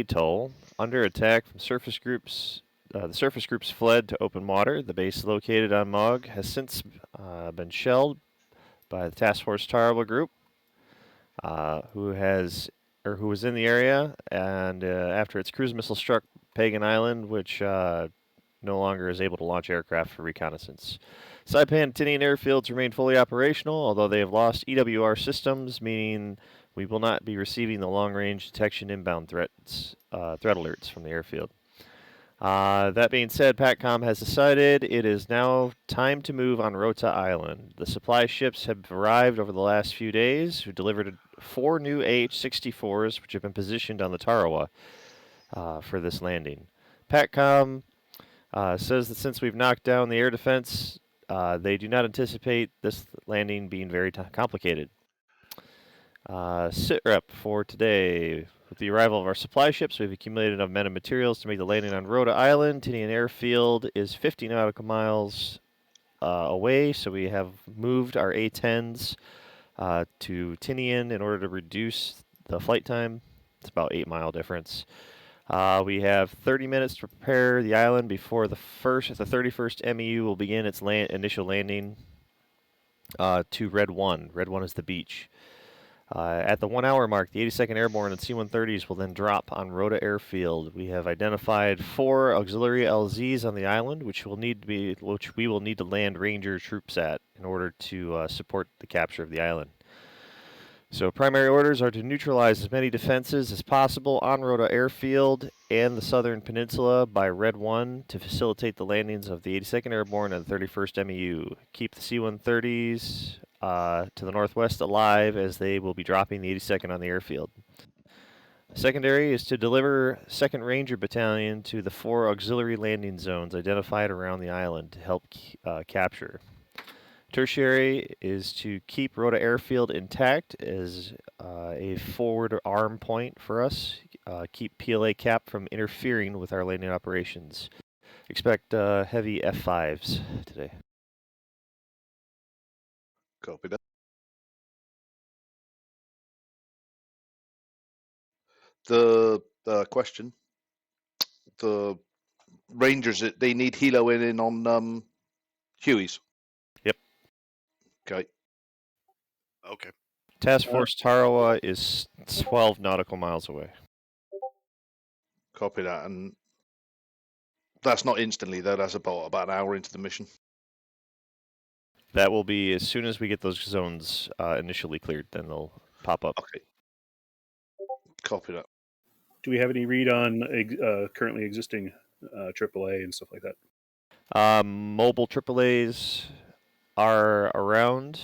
atoll under attack from surface groups. The surface groups fled to open water. The base located on Mog has since been shelled by the Task Force Tarawa group, who was in the area, and after its cruise missile struck Pagan Island, which no longer is able to launch aircraft for reconnaissance. Saipan and Tinian airfields remain fully operational, although they have lost EWR systems, meaning we will not be receiving the long-range detection inbound threat alerts from the airfield. That being said, PACCOM has decided it is now time to move on Rota Island. The supply ships have arrived over the last few days, who delivered 4 new AH-64s, which have been positioned on the Tarawa for this landing. PACCOM says that since we've knocked down the air defense, they do not anticipate this landing being very complicated. SITREP for today. With the arrival of our supply ships, we've accumulated enough men and materials to make the landing on Rota Island. Tinian Airfield is 50 nautical miles away, so we have moved our A-10s to Tinian in order to reduce the flight time. It's about 8-mile difference. We have 30 minutes to prepare the island before the 31st MEU will begin its initial landing to Red 1. Red 1 is the beach. At the 1 hour mark, the 82nd Airborne and C-130s will then drop on Rota Airfield. We have identified 4 auxiliary LZs on the island, which we will need to land Ranger troops at in order to support the capture of the island. So primary orders are to neutralize as many defenses as possible on Rota Airfield and the southern peninsula by Red 1 to facilitate the landings of the 82nd Airborne and the 31st MEU. Keep the C-130s to the northwest alive, as they will be dropping the 82nd on the airfield. Secondary is to deliver 2nd Ranger Battalion to the 4 auxiliary landing zones identified around the island to help capture. Tertiary is to keep Rota Airfield intact as a forward arm point for us. Keep PLA cap from interfering with our landing operations. Expect heavy F5s today. Copy that. The question, the Rangers, they need helo in on Hueys. Yep. Okay. Okay. Task Force Tarawa is 12 nautical miles away. Copy that. And that's not instantly, though. That's about an hour into the mission. That will be as soon as we get those zones initially cleared, then they'll pop up. Okay. Copy that. Do we have any read on currently existing AAA and stuff like that? Mobile AAAs are around.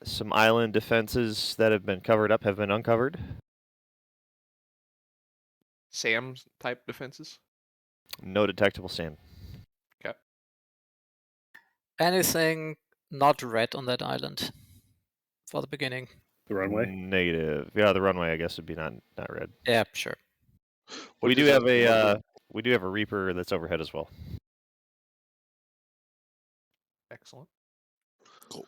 Some island defenses that have been covered up have been uncovered. SAM type defenses? No detectable SAM. Okay. Anything not red on that island for the beginning? The runway? Negative. Yeah, the runway I guess would be not red. Yeah, sure. We do have a Reaper that's overhead as well. Excellent. Cool.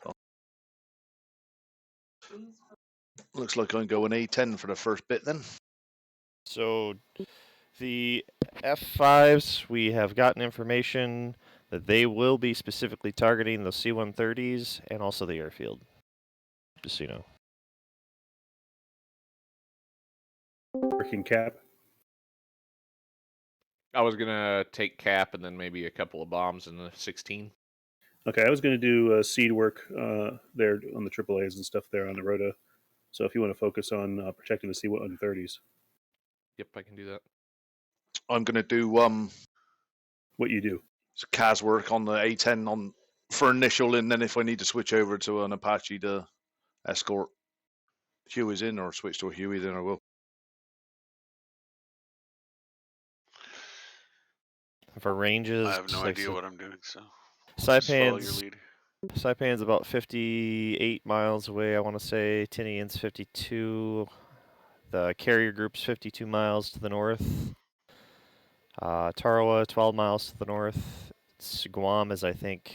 Looks like I'm going A10 for the first bit then. So the F5s, we have gotten information that they will be specifically targeting the C-130s and also the airfield. Just so you know. Working cap? I was going to take cap and then maybe a couple of bombs in the 16. Okay, I was going to do seed work there on the AAAs and stuff there on the Rota. So if you want to focus on protecting the C-130s. Yep, I can do that. I'm going to do what you do. So CAS work on the A10 for initial, and then if I need to switch over to an Apache to escort Hueys in or switch to a Huey, then I will. For ranges, I have no idea what I'm doing, so Saipan's about 58 miles away, I want to say. Tinian's 52. The carrier group's 52 miles to the north. Tarawa, 12 miles to the north. Guam is, I think,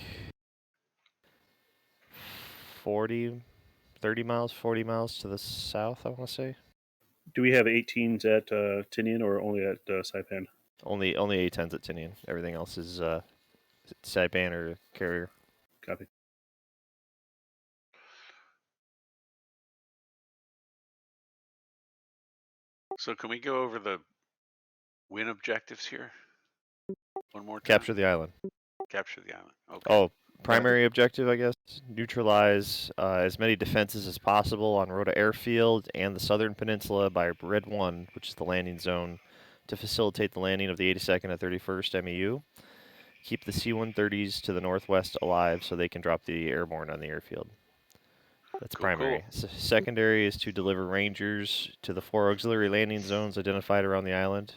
40 miles to the south, I want to say. Do we have 18s at Tinian or only at Saipan? Only A10s at Tinian. Everything else is Saipan or carrier. Copy. So can we go over the win objectives here? One more time. Capture the island. Capture the island. Okay. Oh, primary objective, I guess. Neutralize as many defenses as possible on Rota Airfield and the southern peninsula by Red 1, which is the landing zone, to facilitate the landing of the 82nd and 31st MEU. Keep the C-130s to the northwest alive so they can drop the airborne on the airfield. That's Cool, primary. Secondary is to deliver Rangers to the 4 auxiliary landing zones identified around the island.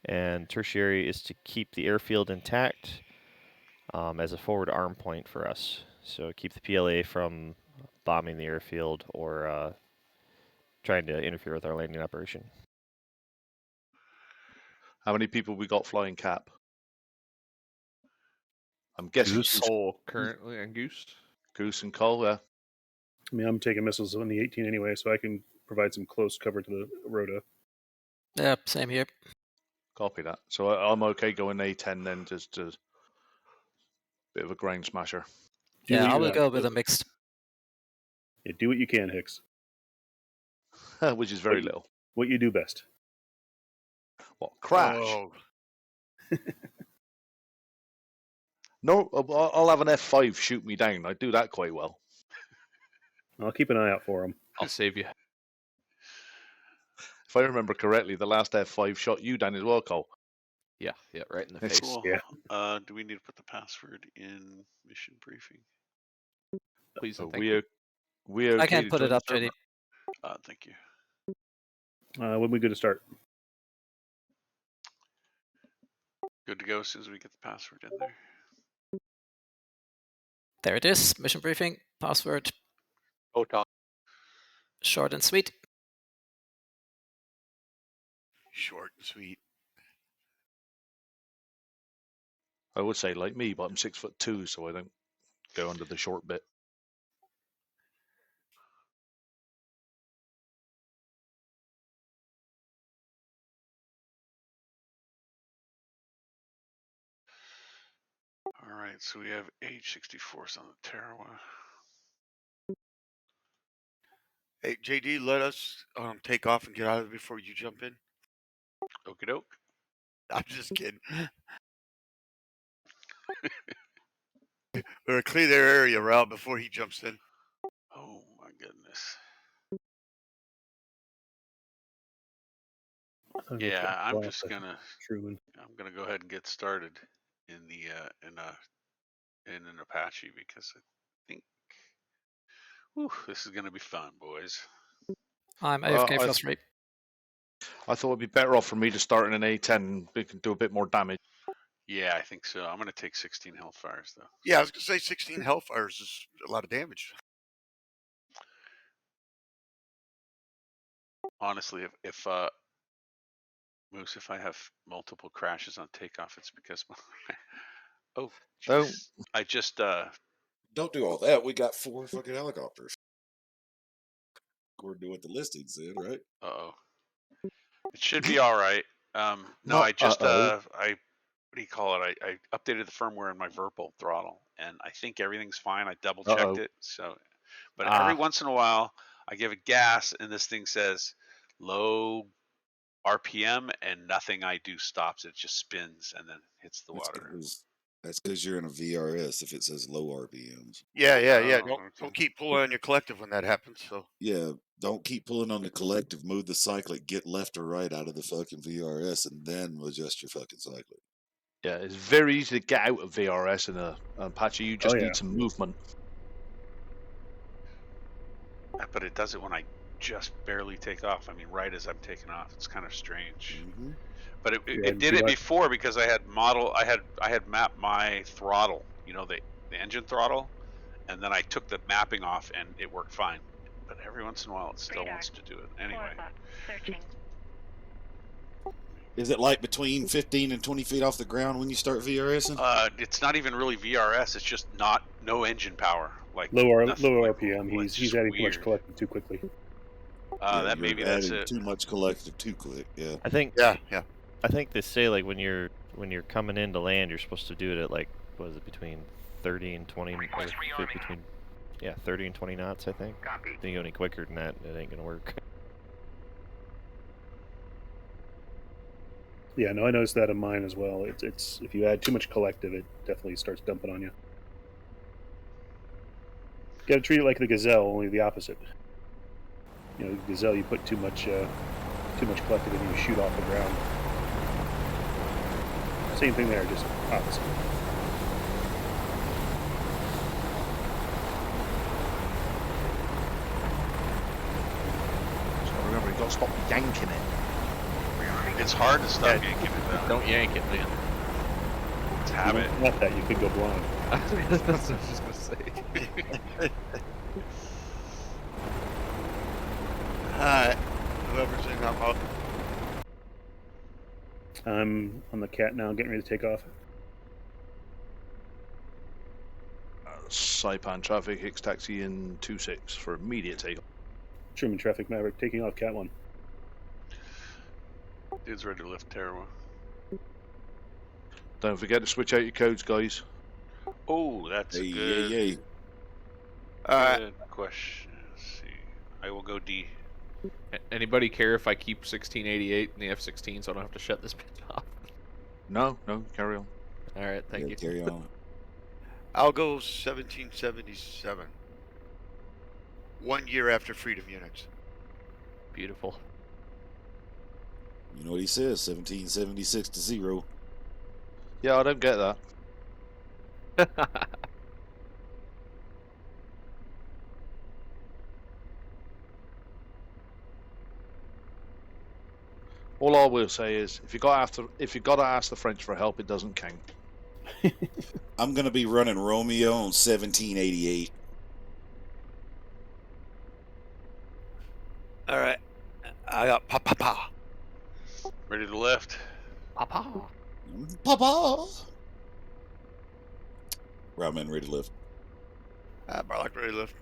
And tertiary is to keep the airfield intact as a forward arm point for us. So keep the PLA from bombing the airfield or trying to interfere with our landing operation. How many people we got flying cap? I'm guessing Cole currently and Goose. Goose and Cole, yeah. I mean, I'm taking missiles on the 18 anyway, so I can provide some close cover to the Rota. Yeah, same here. Copy that. So I'm okay going A10 then, just a bit of a ground smasher. Yeah, I will you, go with a mixed. Yeah, do what you can, Hicks. Which is very little. What you do best. What? Crash? Oh, No, I'll have an F5 shoot me down. I do that quite well. I'll keep an eye out for them. I'll save you. If I remember correctly, the last F5 shot you down as well, Cole. Yeah, right in the It's face. cool. Yeah. Do we need to put the password in mission briefing? Please and So thank you. we okay I can to put join it the up, server? JD. Thank you. When we go to start? Good to go as soon as we get the password in there. There it is. Mission briefing. Password. Rota. Short and sweet. Short and sweet. I would say like me, but I'm 6'2", so I don't go under the short bit. All right, so we have H-64s on the Tarawa. Hey, JD, let us take off and get out of there before you jump in. Okie doke. I'm just kidding. Or clear their area route before he jumps in. Oh my goodness. Yeah, I'm just gonna. Truman. I'm gonna go ahead and get started in the in an Apache because I think. Whew, this is gonna be fun, boys. I'm AFK plus 3. I thought it'd be better off for me to start in an A10. We can do a bit more damage. Yeah, I think so. I'm gonna take 16 Hellfires though. Yeah, I was gonna say 16 Hellfires is a lot of damage. Honestly, if Moose, if I have multiple crashes on takeoff, it's because oh, geez. I just Don't do all that. We got 4 fucking helicopters. According to what the listing said, right? Uh-oh. It should be all right. No, I just I what do you call it? I updated the firmware in my Virpil throttle, and I think everything's fine. I double checked it. So, but every once in a while, I give it gas, and this thing says low RPM, and nothing I do stops. It just spins and then hits the water. That's because you're in a VRS if it says low RPMs. Yeah. Oh, Don't keep pulling on your collective when that happens. So Yeah, don't keep pulling on the collective. Move the cyclic, get left or right out of the fucking VRS, and then adjust your fucking cyclic. Yeah, it's very easy to get out of VRS in a Apache. You just need some movement. But it does it when I just barely take off. I mean, right as I'm taking off. It's kind of strange. Mm-hmm. But it did it before because I had mapped my throttle, you know, the engine throttle, and then I took the mapping off and it worked fine. But every once in a while it still wants to do it. Anyway. Is it like between 15 and 20 feet off the ground when you start VRSing? It's not even really VRS. It's just no engine power. Like low nothing, RPM. like He's adding too much collective too quickly. That you're maybe that's adding it. too much collective too quick. Yeah. I think Yeah. I think they say like when you're coming into land, you're supposed to do it at like what is it between 30 and 20 or between 30 and 20 knots. I think. If you go any quicker than that, it ain't gonna work. Yeah, no, I noticed that in mine as well. It's if you add too much collective, it definitely starts dumping on you. You gotta treat it like the gazelle, only the opposite. You know, the gazelle, you put too much collective and you shoot off the ground. Same thing there, just opposite. So remember, you got to stop yanking it. It's hard to stop yanking it though. Don't yank it, man. It's habit. Not that you could go blind. That's what I was just gonna say. Alright. Whoever's in, I'm out. I'm on the cat now, getting ready to take off. Saipan traffic, Hicks taxi in 26 for immediate takeoff. Truman Traffic Maverick taking off Cat 1. Dude's ready to lift Tarawa. Don't forget to switch out your codes, guys. Oh, that's a Hey, good, yeah. Alright. good question. Let's see. I will go D. Anybody care if I keep 1688 in the F-16 so I don't have to shut this bitch off? No, carry on. All right, thank Yeah, you. carry on. I'll go 1777. 1 year after Freedom Unix. Beautiful. You know what he says? 1776 to 0. Yeah, I don't get that. All I will say is, if you got to ask the French for help, it doesn't count. I'm gonna be running Romeo on 1788. Alright. I got pa. Ready to lift. Papa. Papa. Rodman ready to lift. Barlock ready to lift.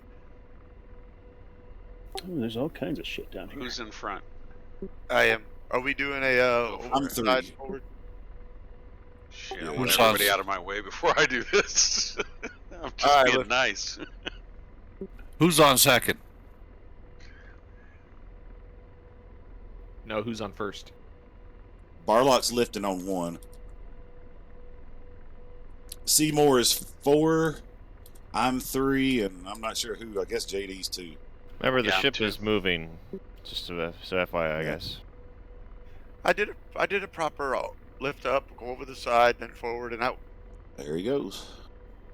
Oh, there's all kinds of shit down here. Who's in front? I am. Are we doing a I'm overside 3. forward? Shit, Yeah, I want who's everybody on- out of my way before I do this. I'm just Alright, being lift. nice. Who's on second? No, who's on first? Barlock's lifting on 1. Seymour is 4. I'm 3, and I'm not sure who. I guess JD's 2. Remember, the Yeah, ship too. is moving. Just so FYI, I Yeah. guess. I did a proper lift up, go over the side, then forward and out, There he goes.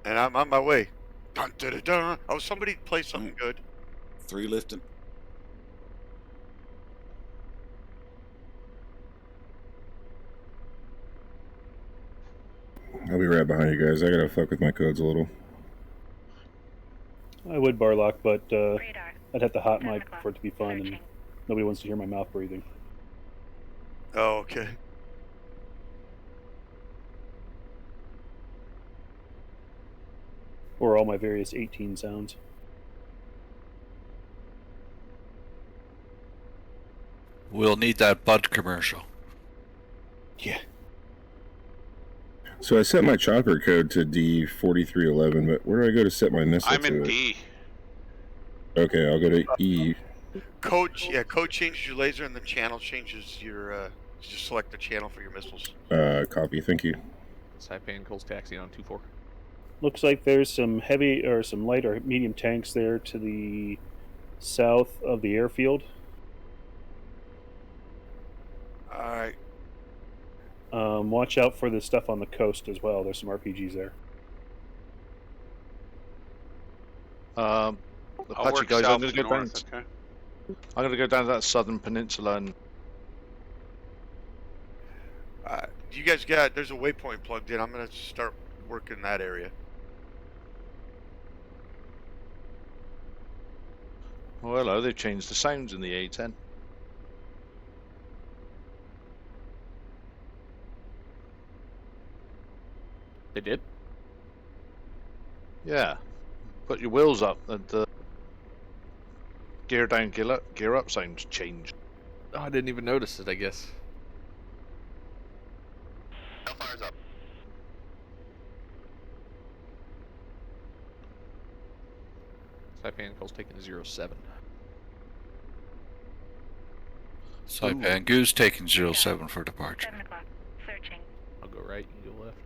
and I'm on my way. Dun, dun, dun, dun. Oh, somebody play something good. 3 lifting. I'll be right behind you guys. I gotta fuck with my codes a little. I would Barlock, but I'd have to hot mic for it to be fun, and nobody wants to hear my mouth breathing. Oh, okay. Or all my various 18 sounds. We'll need that Bud commercial. Yeah. So I set my chopper code to D4311, but where do I go to set my missile I'm to in it? D. Okay, I'll go to E. Code changes your laser, and the channel changes your. You just select the channel for your missiles. Copy, thank you. Saipan calls taxi on 24. Looks like there's some heavy or some light or medium tanks there to the south of the airfield. All right. Watch out for the stuff on the coast as well. There's some RPGs there. The I'll Apache work guys, south I'm going to to go down. north, okay? I'm going to go down to that southern peninsula and You guys got? There's a waypoint plugged in. I'm gonna start working that area. oh hello, they've changed the sounds in the A10. They did? Yeah, put your wheels up and Gear down, gear up sounds changed. Oh, I didn't even notice it, I guess. Hellfire's up. Saipan Cole's taking 0-7. Saipan Goose taking 07 for departure. 7 o'clock. Searching. I'll go right, you can go left.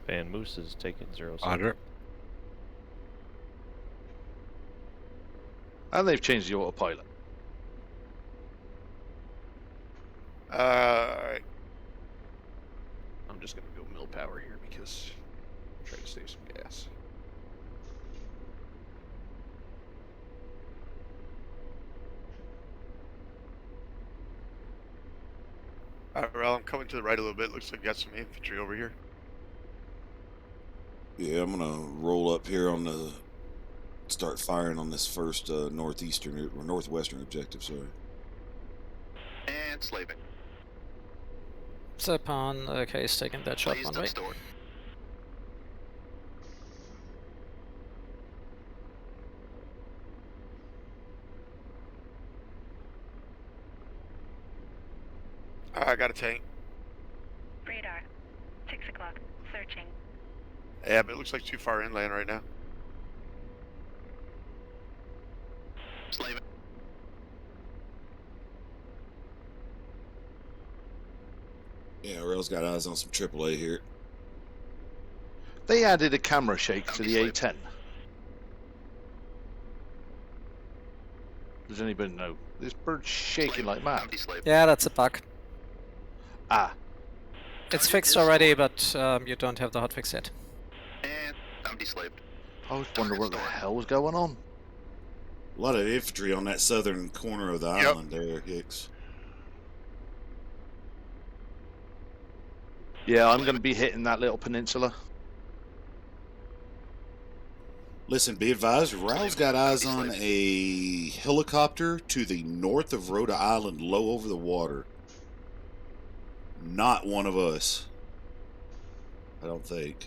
Saipan Moose is taking 0-7. Otter. And they've changed the autopilot. Alright. I'm just gonna go mill power here because I'm trying to save some gas. Alright, well, I'm coming to the right a little bit. Looks like we got some infantry over here. Yeah, I'm gonna roll up here on the. Start firing on this first northeastern or northwestern objective. Sorry. And slaving. Saipan, okay, is taking that shot Blazed one and way. stored. I got a tank. Radar. 6 o'clock. Searching. Yeah, but it looks like too far inland right now. Slaving. Yeah, Rail's got eyes on some AAA here. They added a camera shake to the A10. Does anybody know? This bird's shaking like mad. Yeah, that's a bug. Ah. It's fixed already, but you don't have the hotfix yet. And I'm deslaved. I was wondering what the hell was going on. A lot of infantry on that southern corner of the island there, Hicks. Yeah, I'm going to be hitting that little peninsula. Listen, be advised, Rail's got eyes on a helicopter to the north of Rota Island, low over the water. Not one of us. I don't think.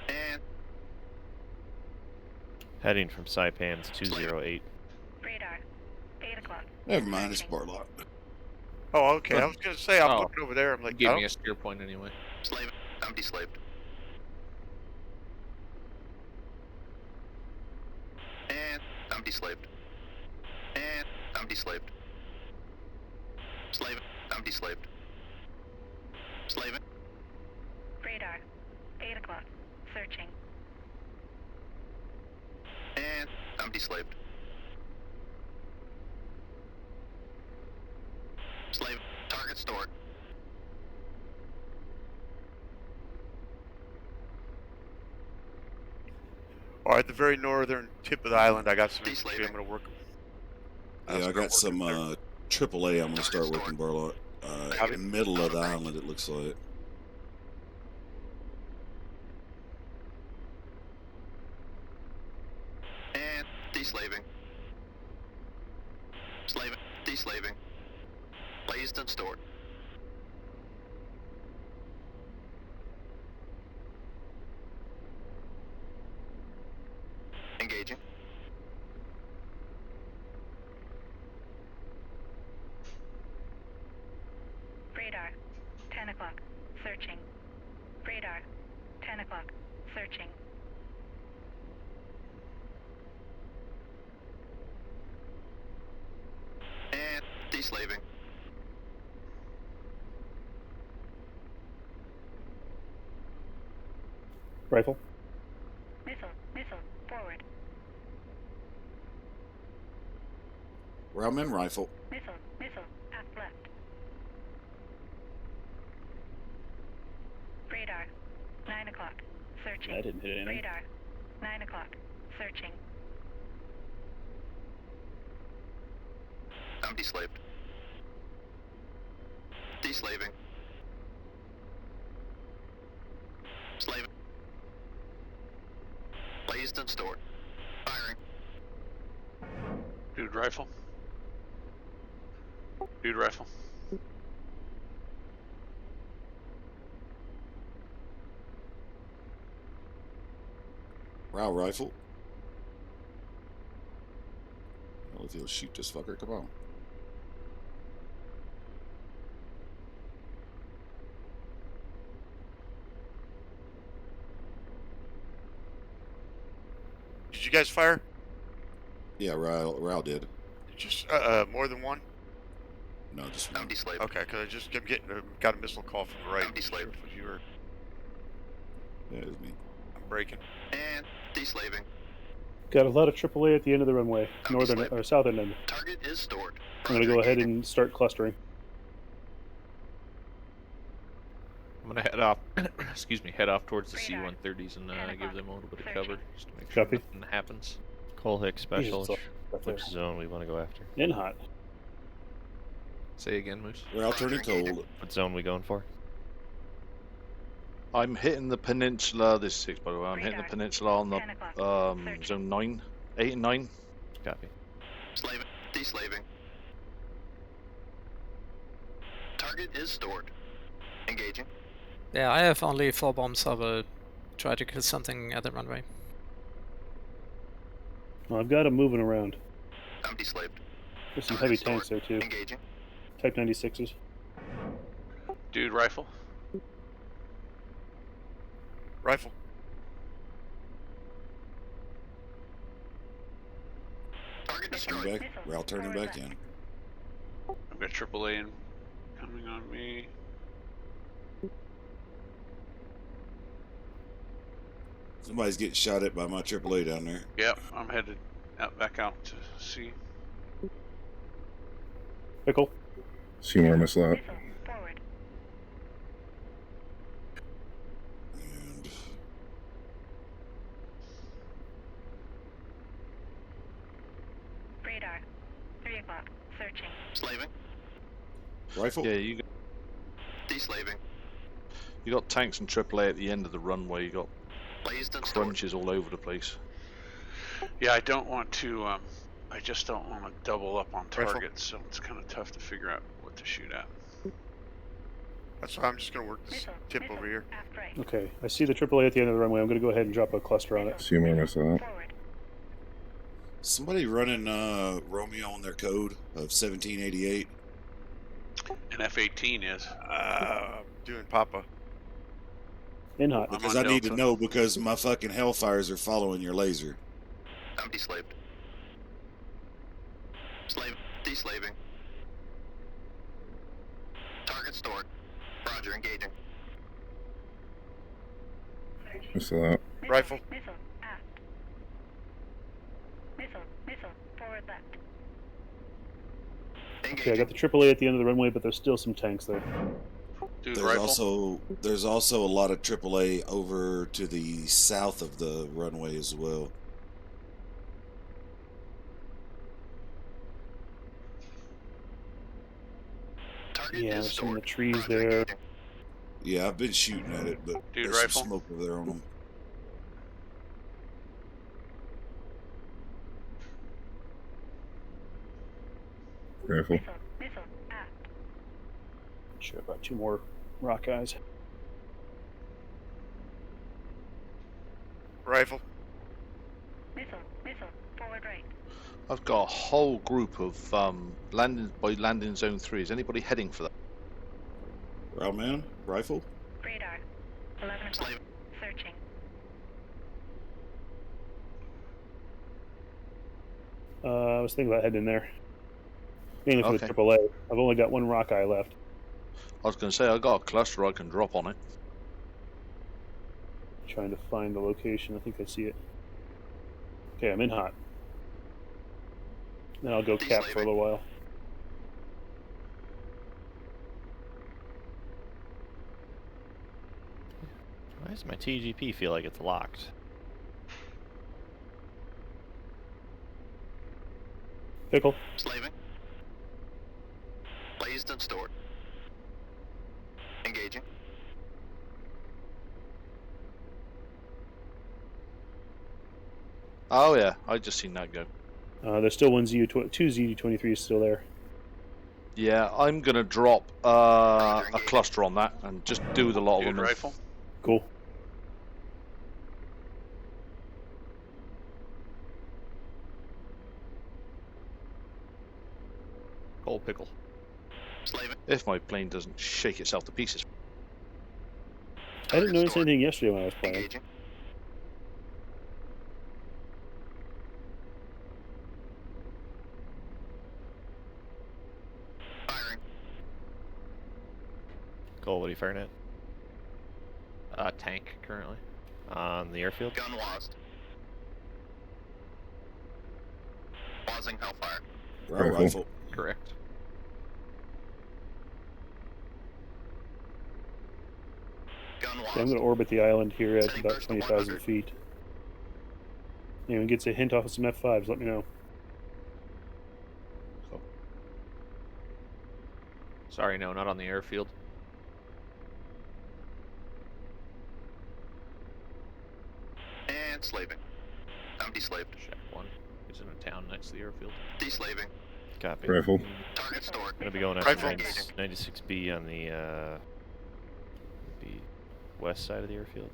And Heading from Saipan's 208. radar. 8 o'clock. Never mind, it's Barlock. Oh, okay. I was gonna say I'm Oh. looking over there. I'm like, Give I me don't- a steer point anyway. Slaving. I'm deslaved. And I'm deslaved. And I'm deslaved. Slaving. I'm deslaved. Slaving. Radar. 8 o'clock. Searching. And I'm deslaved. Slave. Target stored. Oh, at the very northern tip of the island, I got some infantry. I'm gonna work. Yeah, I got some AAA I'm going to start working, Barlock. Middle of the island, it looks like. And deslaving. Slaving. Deslaving. Blazed and stored. Engaging. Radar. 10 o'clock. Searching. Radar. 10 o'clock. Searching. And deslaving. Rifle. Missile. Missile. Forward. Railman rifle. Missile. Missile. Aft left. Radar. 9 o'clock. Searching. I didn't hit anything. Radar. 9 o'clock. Searching. I'm deslaved. Deslaving. Slaving. Blazed and stored. Firing. Dude rifle. Dude rifle. Rail rifle. Well, if you'll shoot this fucker, come on. Did you guys fire? Yeah, Ral did. Just more than one? No, just I'm one. deslaving. Okay, because I just kept getting got a missile call from the right. I'm deslaved. If you were, Yeah, it was me. I'm breaking. And deslaving. Got a lot of AAA at the end of the runway, northern or southern end. Target is stored. I'm going to go ahead and start clustering. I'm gonna head off. Excuse me. Head off towards the C-130s and give them a little bit of cover just to make sure Copy. nothing happens. Cole Hicks special. Stuff there. Which zone we want to go after? In hot. Say again, Moose. Ral turning cold. What zone we going for? I'm hitting the peninsula. This is 6, by the way. I'm hitting the peninsula on the zone 9, 8 and 9. Copy. Slaving. Deslaving. Target is stored. Engaging. Yeah, I have only 4 bombs. I will try to kill something at the runway. Well, I've got them moving around. I'm deslaved. There's some heavy tanks there too. Engaging. Type 96s. Dude, rifle. Rifle. Target Turning destroyed. back. Ral turning back in. I've got AAA coming on me. Somebody's getting shot at by my AAA down there. Yep, I'm headed back out to sea. Pickle. Seymour missile out. And Radar. 3 o'clock. Searching. Slaving. rifle. Yeah, you Deslaving. got tanks and AAA at the end of the runway. You got Blazed and stored. crunches all over the place. Yeah, I don't want to. I just don't want to double up on Rifle. targets, so it's kind of tough to figure out what to shoot at. That's why I'm just going to work this tip over here. Aft right. Okay, I see the AAA at the end of the runway. I'm going to go ahead and drop a cluster on it. Seymour missile out. Forward. Somebody running Romeo on their code of 1788. And F-18 is. Doing Papa. In hot. Because on I need to Delta. know because my fucking Hellfires are following your laser. I'm deslaved. Slave. Deslaving. Target stored. Roger, engaging. Missile out. Rifle. Missile. Aft. Missile. Missile. Forward left. Okay, I got the AAA at the end of the runway, but there's still some tanks there. Dude, There's rifle. also a lot of AAA over to the south of the runway as well. Target Yeah, is there's some in the stored. trees Roger, there. engaging. Yeah, I've been shooting at it, but Dude, there's rifle. some smoke over there on them. Rifle. Missile. Missile. Aft. Sure, about 2 more rock guys. Rifle. Missile. Missile. Forward right. I've got a whole group of landing zone 3. Is anybody heading for that? Railman, rifle. Radar. 11 o'clock. Slave. Searching. I was thinking about heading in there. Mainly for the Okay. AAA. I've only got 1 rock eye left. I was going to say, I got a cluster I can drop on it. Trying to find the location. I think I see it. Okay, I'm in hot. Then I'll go cap for a little while. Why does my TGP feel like it's locked? Pickle. Slaving. Blazed and stored. Engaging. Oh yeah, I just seen that go. There's still 2 ZU-23s still there. Yeah, I'm going to drop a cluster on that and just do the lot of Dude, them. rifle. Cool. Cold pickle. Slaving. If my plane doesn't shake itself to pieces. I didn't notice anything yesterday when I was playing. Engaging. Firing. Cole, what are you firing at? Tank currently. On the airfield? Gun lost. Pausing Hellfire. Ground rifle. Correct. Gun lost. Okay, I'm going to orbit the island here at Setting about burst to 20,000 100. feet. Anyone gets a hint off of some F5s, let me know. Sorry, no, not on the airfield. And slaving. I'm deslaved. Shack 1. He's in a town next to the airfield. Deslaving. Copy. Rifle. Target stored. Gonna be going after Rifle. 96B on the be west side of the airfield.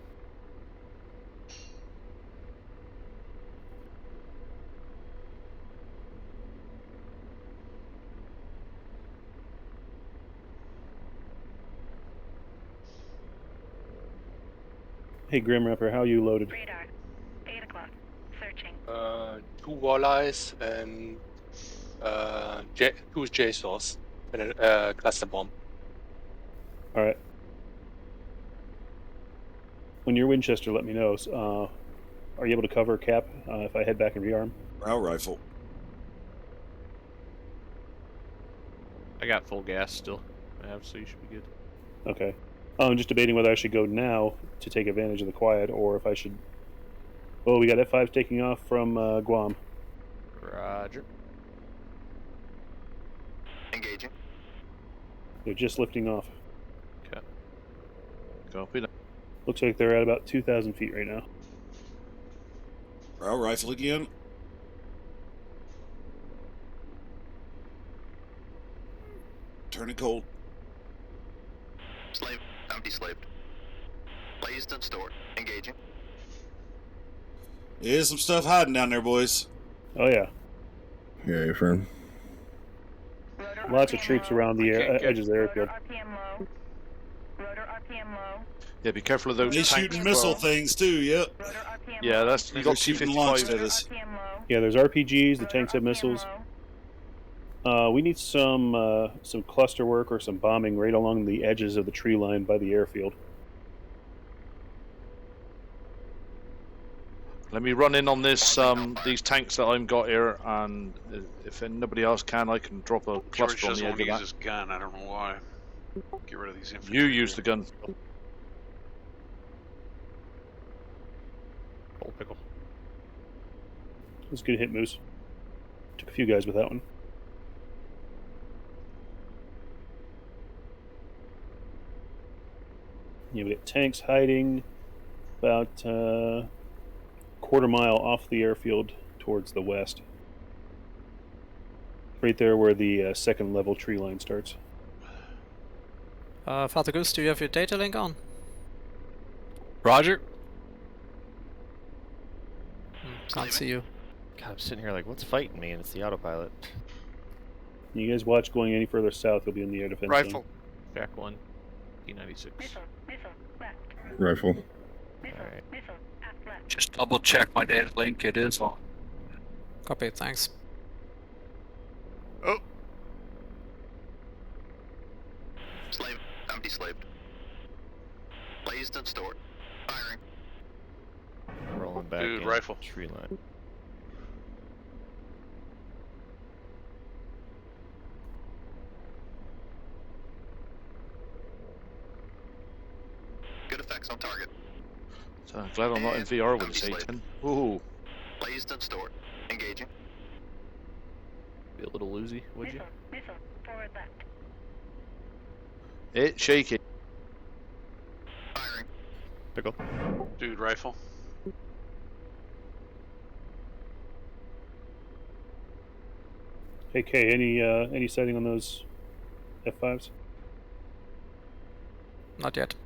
Hey, Grim Reaper, how you loaded? Radar. 8 o'clock. Searching. 2 walleyes and 2 JSOS and a cluster bomb. Alright. When you're Winchester, let me know. Are you able to cover Cap if I head back and rearm? Ground rifle. I got full gas still. I have, so you should be good. Okay. I'm just debating whether I should go now to take advantage of the quiet, or if I should... Oh, we got F5s taking off from Guam. Roger. Engaging. They're just lifting off. Okay. Copy that. Looks like they're at about 2,000 feet right now. Ground rifle again. Turning cold. Slave. I'm deslaved. Blazed and stored. Engaging. There's some stuff hiding down there, boys. Oh, yeah. Yeah, your friend. Lots of troops around the edges of the airfield. RPM low. Rotor RPM low. Yeah, be careful of those They tanks. shooting as missile well. things too. Yep. Rotor RPM Yeah, low. that's you They're got shooting launched at T-55s. us. RPM low. Yeah, there's RPGs, the Rotor tanks have RPM missiles. low. We need some cluster work or some bombing right along the edges of the tree line by the airfield. Let me run in on this these tanks that I've got here, and if nobody else can, I can drop a George cluster on doesn't the want edge to of use that. his gun. I don't know why. Get rid of these infantry. You use the gun. Cold pickle. It was a good hit, Moose. Took a few guys with that one. Yeah, we got tanks hiding about quarter mile off the airfield towards the west. Right there where the second level tree line starts. Father Goose, do you have your data link on? Roger. Can't see you. God, I'm sitting here like, what's fighting me? And it's the autopilot. You guys watch going any further south, you'll be in the air defense zone. Rifle. Shack 1. P96. Missile. Missile. Left. Rifle. Missile. Alright. Missile. Aft left. Just double check my data link. It is on. Copy, thanks. Oh, Slave. I'm deslaved. Blazed and stored. Firing. Rolling back Dude, in rifle. tree line. Good effects on target. So I'm glad I'm not in VR with this A10. Ooh. Blazed and stored. Engaging. Be a little loosey, would you? Missile. Missile. Forward left. It's shaky. Firing. Pickle. Dude, rifle. Hey Kay, any sighting on those F5s? Not yet.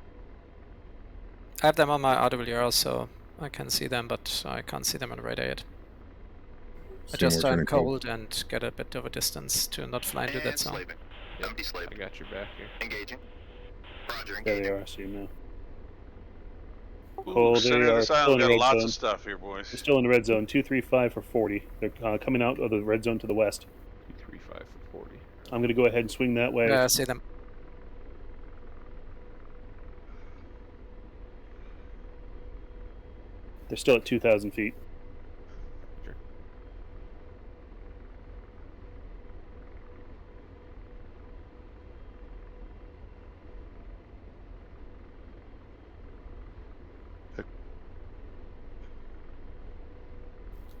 I have them on my RWR, so I can see them, but I can't see them on the radar yet. I just turn cold and get a bit of a distance to not fly into that zone. Yep, I got your back here. Engaging. Roger, There engaging. they are. I see them now. Ooh, Cold. They center of are this still in island the got red lots zone. of stuff here, boys. They're still in the red zone. 235 for 40. They're coming out of the red zone to the west. 235 for 40. I'm going to go ahead and swing that way. Yeah, I see them. They're still at 2,000 feet. Sure.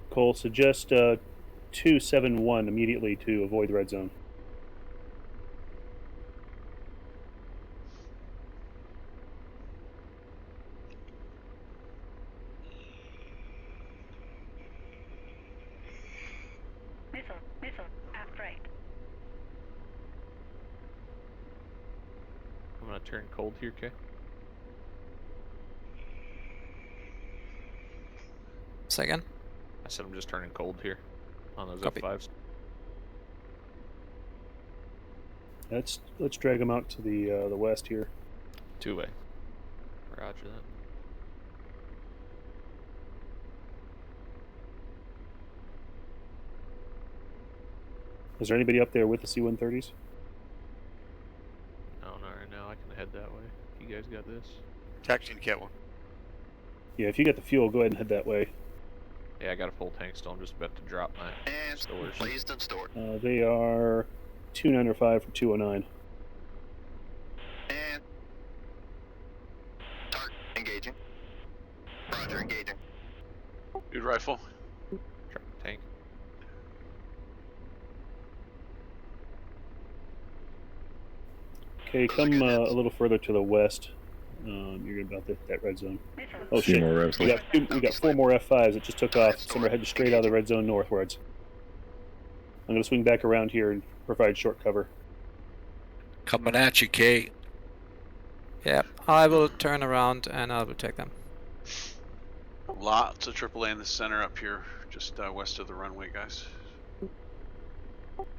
Cole, suggest 271 immediately to avoid the red zone. Missile, aft right. I'm gonna turn cold here, okay? Say again? I said I'm just turning cold here on those Copy. F5s. Let's drag them out to the west here. Two-way. Roger that. Is there anybody up there with the C-130s? No, not right now. I can head that way. You guys got this? Taxiing to Cat 1. Yeah, if you got the fuel, go ahead and head that way. Yeah, I got a full tank still. I'm just about to drop my And stores. placed and stored. They are 295 for 209. And target engaging. Roger, engaging. Dude, rifle. Drop the tank. Okay, come a little further to the west. You're about that red zone. Oh Few shit! more reps. We got 4 more F5s that just took off. Some are heading straight out of the red zone northwards. I'm going to swing back around here and provide short cover. Coming at you, Kate. Yeah, I will turn around and I will take them. Lots of AAA in the center up here, just west of the runway, guys.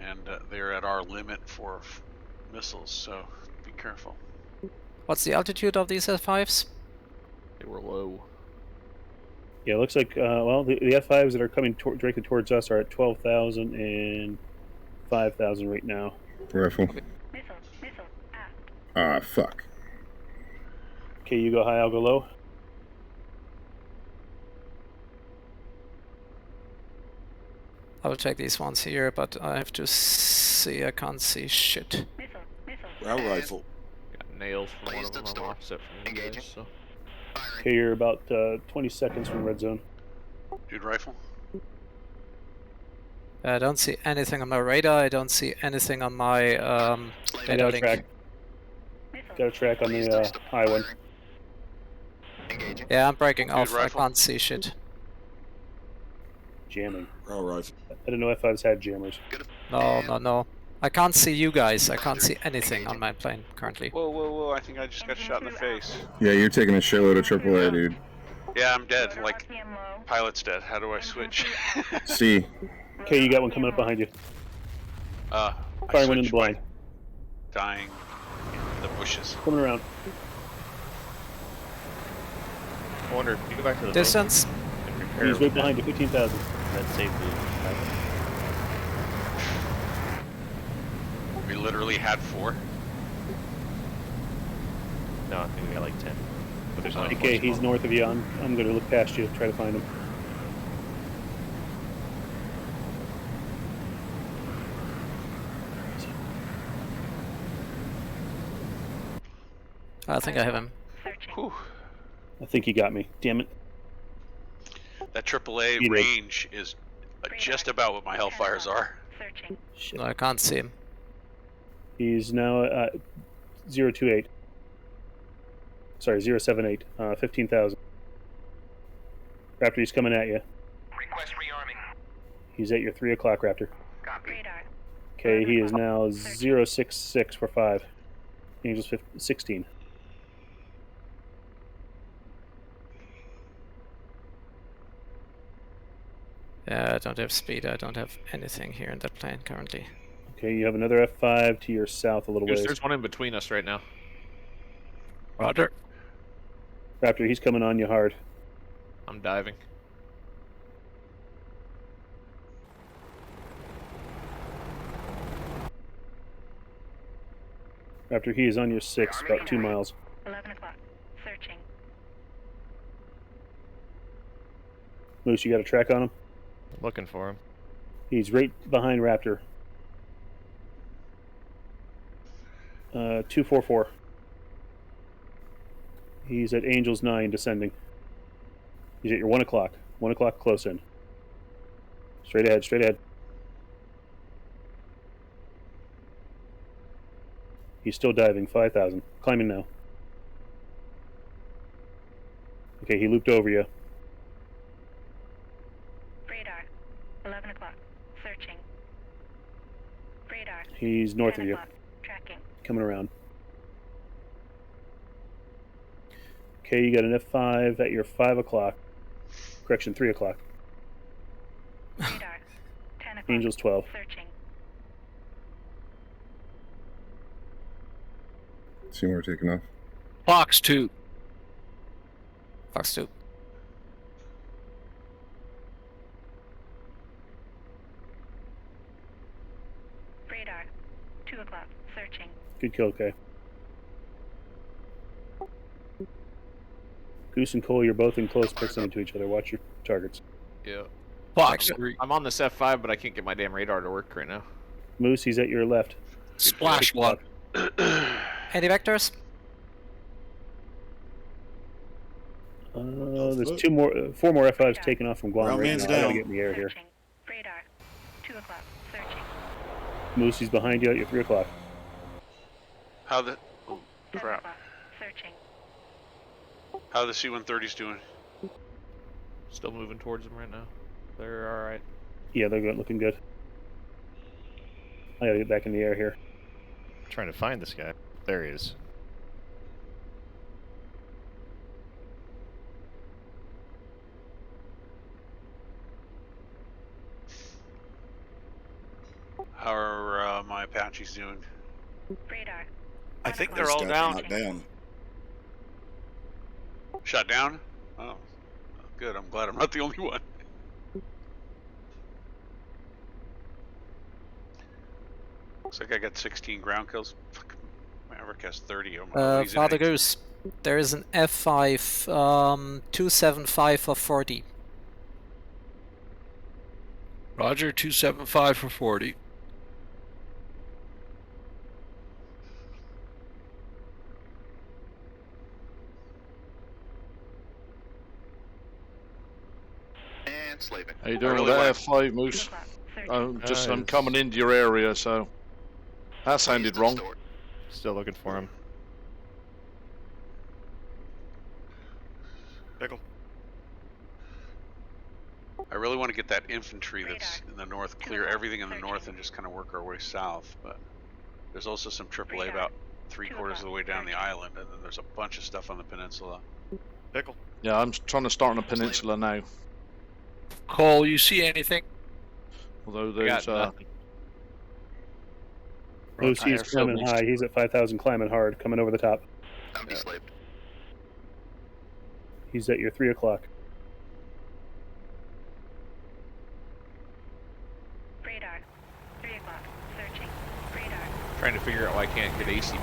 And they're at our limit for missiles, so be careful. What's the altitude of these F5s? They were low. Yeah, it looks like well, the F5s that are coming directly towards us are at 12,000 and 5,000 right now. Rifle. Missile, aft. Ah, fuck. Okay, you go high, I'll go low. I will take these ones here, but I have to see. I can't see shit. Our rifle. Got nails from one of them. I'm offset from you guys, so. Okay, you're about 20 seconds from red zone. Dude, rifle. I don't see anything on my radar. I don't see anything on my data link. Got a track on the high one. Yeah, I'm breaking Dude, off. rifle. I can't see shit. Jamming. Our rifle. I didn't know F5s had jammers. No. I can't see you guys. I can't see anything on my plane currently. Whoa, I think I just got shot in the face. Yeah, you're taking a shitload of AAA, dude. Yeah, I'm dead. Like, pilot's dead. How do I switch? C. Okay, you got one coming up behind you. I Firing one in the switched by blind. dying in the bushes. Coming around. I wonder if you go back to the Distance. boat and repair He's right behind you, 15,000. that safely. We literally had 4. No, I think we got like 10. But there's only Okay, 4 he's small. north of you. I'm going to look past you, try to find him. I think I have him. Whew. I think he got me. Damn it. That AAA He did. range is just about what my Hellfires are. Shit. No, I can't see him. He's now 028. Sorry, 078. 15,000. Raptor, he's coming at you. Request rearming. He's at your 3 o'clock, Raptor. Copy. Okay, he is now 066 for 5. Angels 16. I don't have speed. I don't have anything here in that plane currently. Okay, you have another F5 to your south a little Goose, ways. there's one in between us right now. Roger. Raptor, he's coming on you hard. I'm diving. Raptor, he is on your 6, about 2 miles. 11 o'clock. Searching. Moose, you got a track on him? Looking for him. He's right behind Raptor. 244. He's at Angels 9, descending. He's at your 1 o'clock. 1 o'clock close in. Straight ahead, straight ahead. He's still diving, 5,000. Climbing now. Okay, he looped over you. Radar. 11 o'clock. Searching. Radar. He's north of 10 you. o'clock. Tracking. Coming around. Okay, you got an F5 at your 5 o'clock. Correction, 3 o'clock. Radar. 10 o'clock. Angels 12. Searching. Seymour taking off. Fox 2. Fox 2. Radar. 2 o'clock. Searching. Good kill, okay. Goose and Cole, you're both in close proximity to each other. Watch your targets. Yeah. Fox 3. I'm on this F5, but I can't get my damn radar to work right now. Moose, he's at your left. Splash 1. Any vectors? There's 4 more F5s taken off from Guam Ground right man's now. I gotta down. get in the air here. Searching. Radar. 2 o'clock. Searching. Moose, he's behind you at your 3 o'clock. How the... Oh, 7 crap. o'clock. Searching. How the C-130s doing? Still moving towards them right now. They're alright. Yeah, they're good, looking good. I gotta get back in the air here. Trying to find this guy. There he is. How are my Apaches doing? Radar. I think This they're all guy's down. knocked down. Shot down? Oh, good. I'm glad I'm not the only one. Looks like I got 16 ground kills. Fuck, Maverick has 30. Oh my God, he's in Father it. Goose, there is an F5 275 for 40. Roger, 275 for 40. And slaving. How you doing really with want- F5, 2 Moose? o'clock. Searching. I'm coming into your area, so that sounded wrong. Still looking for him. Pickle. I really want to get that infantry that's in the north, clear everything in the north and just kind of work our way south. But there's also some AAA about 3/4 of the way down the island, and then there's a bunch of stuff on the peninsula. Pickle. Yeah, I'm trying to start on the peninsula now. Cole, you see anything? Although I got there's nothing. Moose, he's airfield climbing needs high. He's at 5,000, climbing hard, coming over the top. I'm deslaved. He's at your 3 o'clock. Radar. 3 o'clock. Searching. Radar. Trying to figure out why I can't get ACM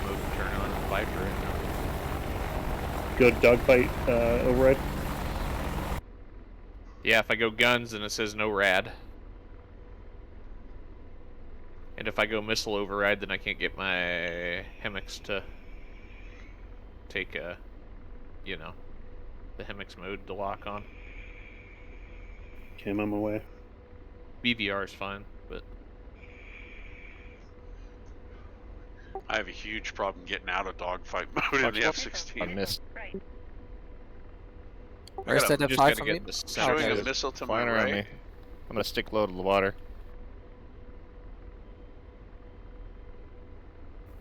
mode to turn on in Viper right now. Good dogfight override. Yeah, if I go guns, then it says no rad. And if I go missile override, then I can't get my HEMX to take you know, the HEMX mode to lock on. Okay, I'm on my way. BVR is fine, but I have a huge problem getting out of dogfight mode in the F-16. I missed. Right. Where's that just F5 gotta from get me? in the center. Showing Okay. a missile to my Flying around right. me. I'm gonna stick low to the water.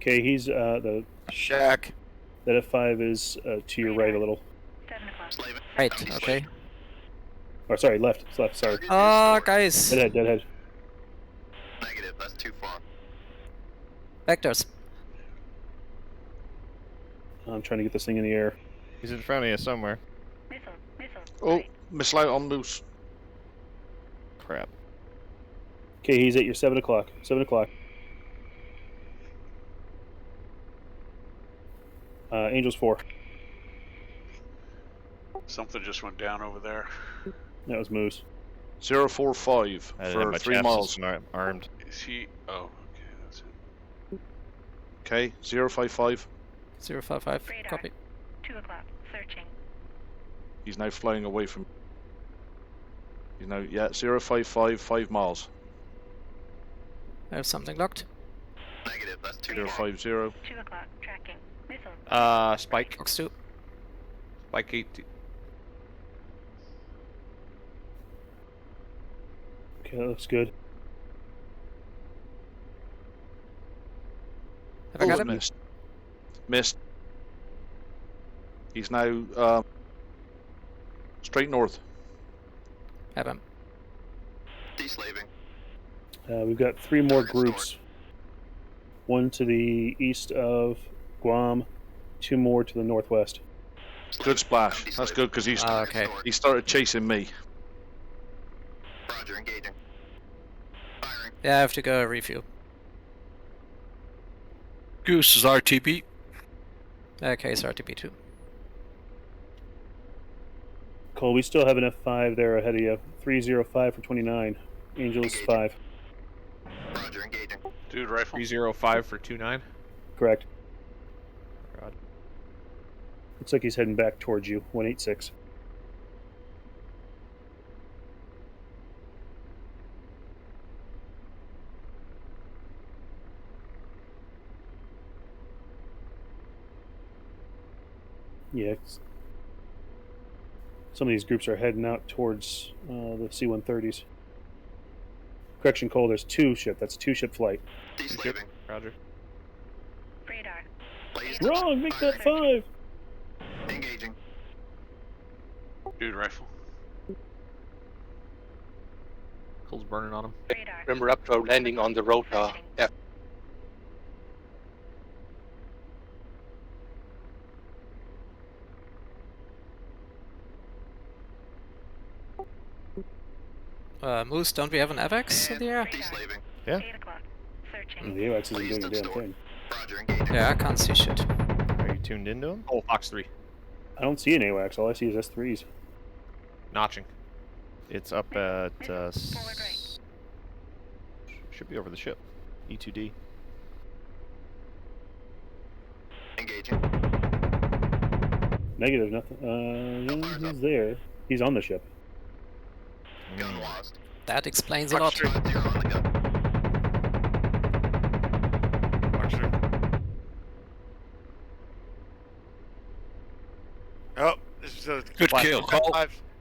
Okay, he's the Shack. that F5 is to your right a little. 7 o'clock. Slaving. Right, I'm okay. deslaved. Or sorry, left. It's left. Sorry. Ah, guys. Deadhead. Deadhead. Negative, that's too far. Vectors. I'm trying to get this thing in the air. He's in front of you somewhere. Missile, missile. Oh, Right. missile out on Moose. Crap. Okay, he's at your 7 o'clock. 7 o'clock. Angels 4. Something just went down over there. That was Moose. 045 I didn't have for my 3 chaff miles. system armed. Is he? Oh, okay, that's it. Okay, 055. 055. Radar. Copy. 2 o'clock. Searching. He's now flying away from. He's now, yeah, 055, 5 miles. I have something locked. Negative, that's too far. 050. 2 o'clock. Tracking. Missile. Spike. Fox 2. Spike 8. Okay, that looks good. Have I got him? Missed. Missed. He's now straight north. Have him. Deslaving. We've got 3 more Target groups. 1 to the east of Guam, 2 more to the northwest. Good splash. That's good because Okay. he started chasing me. Roger, engaging. Firing. Yeah, I have to go refuel. Goose is RTB. Okay, it's RTB2. Cole, we still have an F5 there ahead of you. 305 for 29. Angels Engaging. 5. Roger, engaging. Dude, rifle. 305 for 29. Correct. God. Looks like he's heading back towards you. 186. Yeah. Some of these groups are heading out towards the C-130s. Correction, Cole, there's 2 ship. That's 2 ship flight. Deslaving. Roger. Radar. Blazed. Wrong! Make that 5! Engaging. Dude, rifle. Cole's burning on him. Radar. Remember Raptor landing on the Rota. F. Moose, don't we have an AVAX in the air? Deslaving. Yeah. 8 o'clock. Searching. The AWACS isn't doing a damn Blazed thing. Roger, engaging. Yeah, I can't see shit. Are you tuned into him? Cole, Fox 3. I don't see an AWACS. All I see is S3s. Notching. It's up at. Forward right. Should be over the ship. E2D. Engaging. Negative, nothing. Yeah, he's there. He's on the ship. Gun lost. That explains a lot. 5-0 on the gun. Oh, this is a Good kill, Cole.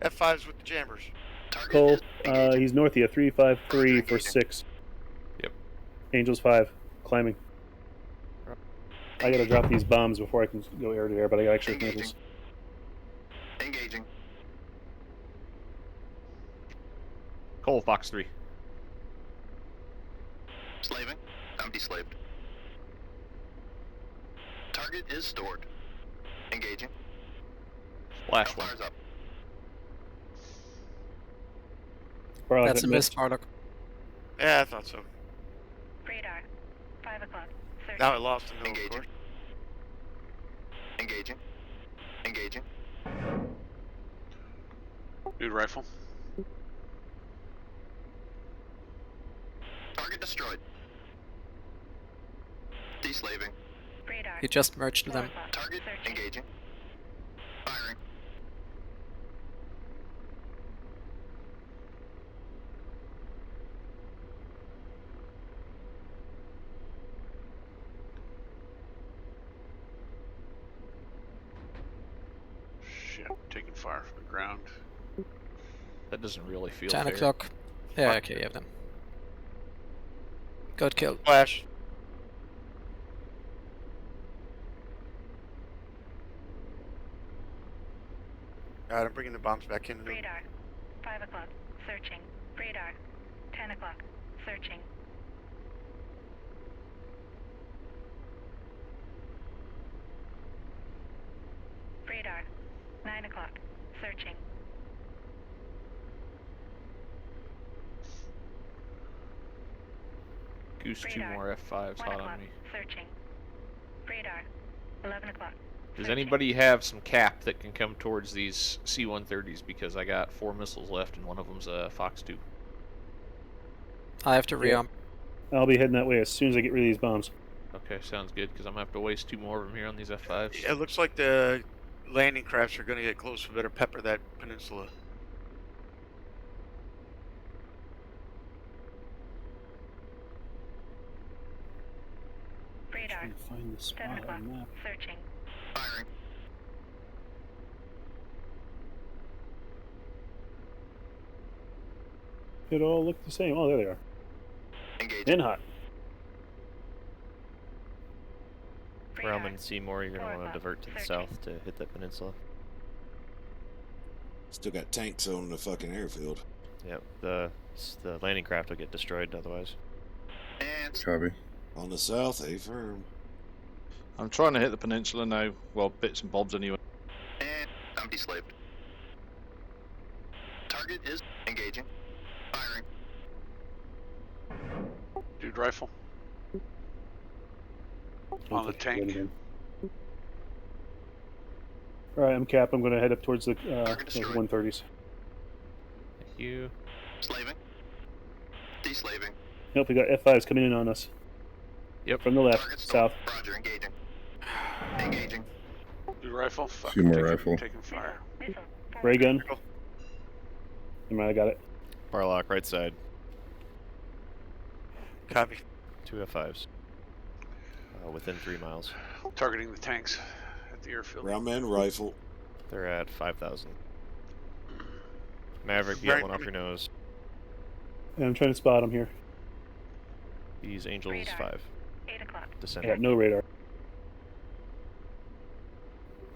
F5s with the jammers. Target Cole, is engaging. he's north of you. 353 for 6. Yep. Angels 5. Climbing. I gotta drop these bombs before I can go air to air, but I got extra missiles. Engaging. Cole, Fox 3. Slaving. I'm deslaved. Target is stored. Engaging. Splash 1. Fire's up. Barlock, That's a that miss, missed. Barlock. Yeah, I thought so. Radar. 5 o'clock. Searching. Now I lost the middle, of Engaging. course. Engaging. Engaging. Dude, rifle. Target destroyed. Deslaving. Radar. He just merged 4 them. o'clock. Target Searching. engaging. Firing. Shit, taking fire from the ground. That doesn't really feel 10 fair. o'clock. Yeah, okay, you have them. Good kill. Flash. Alright, I'm bringing the bombs back in. Radar. 5 o'clock. Searching. Radar. 10 o'clock. Searching. Radar. 9 o'clock. Searching. Goose, two Radar. more F5s 1 hot o'clock. on me. Searching. Radar. 11 o'clock. Does Searching. anybody have some cap that can come towards these C-130s? Because I got 4 missiles left, and one of them's a Fox 2. I have to re-arm. I'll be heading that way as soon as I get rid of these bombs. Okay, sounds good, because I'm going to have to waste 2 more of them here on these F5s. Yeah, it looks like the landing crafts are going to get close. We better pepper that peninsula. Radar. Trying to find the 7 spot o'clock. on the map. Searching. Firing. It all look the same. Oh, there they are. Engaging. In hot. Realm and Seymour, you're going to 4 want to o'clock. divert to the Searching. south to hit that peninsula. Still got tanks on the fucking airfield. Yep, the landing craft will get destroyed otherwise. And Copy. On the south, firm. I'm trying to hit the peninsula now. Well, bits and bobs anyway. and I'm deslaved. Target is engaging. Firing. Dude rifle. On the tank. Alright, I'm Cap. I'm going to head up towards the Target those destroyed. 130s. Thank you. Slaving. Deslaving. Nope, we got F5s coming in on us. Yep. From the left, Target storm. south. Roger, engaging. Engaging. Dude rifle. Fuck, Two more taking, rifle. Taking fire. Missile. Ray gun. Never mind, I got it. Barlock, right side. Copy. 2 F5s. Within 3 miles. Targeting the tanks at the airfield. Roundman rifle. They're at 5,000. Maverick, you Right, got one off your nose. Yeah, I'm trying to spot him here. He's Angels Radar. 5. 8 o'clock. I Descending. got no radar.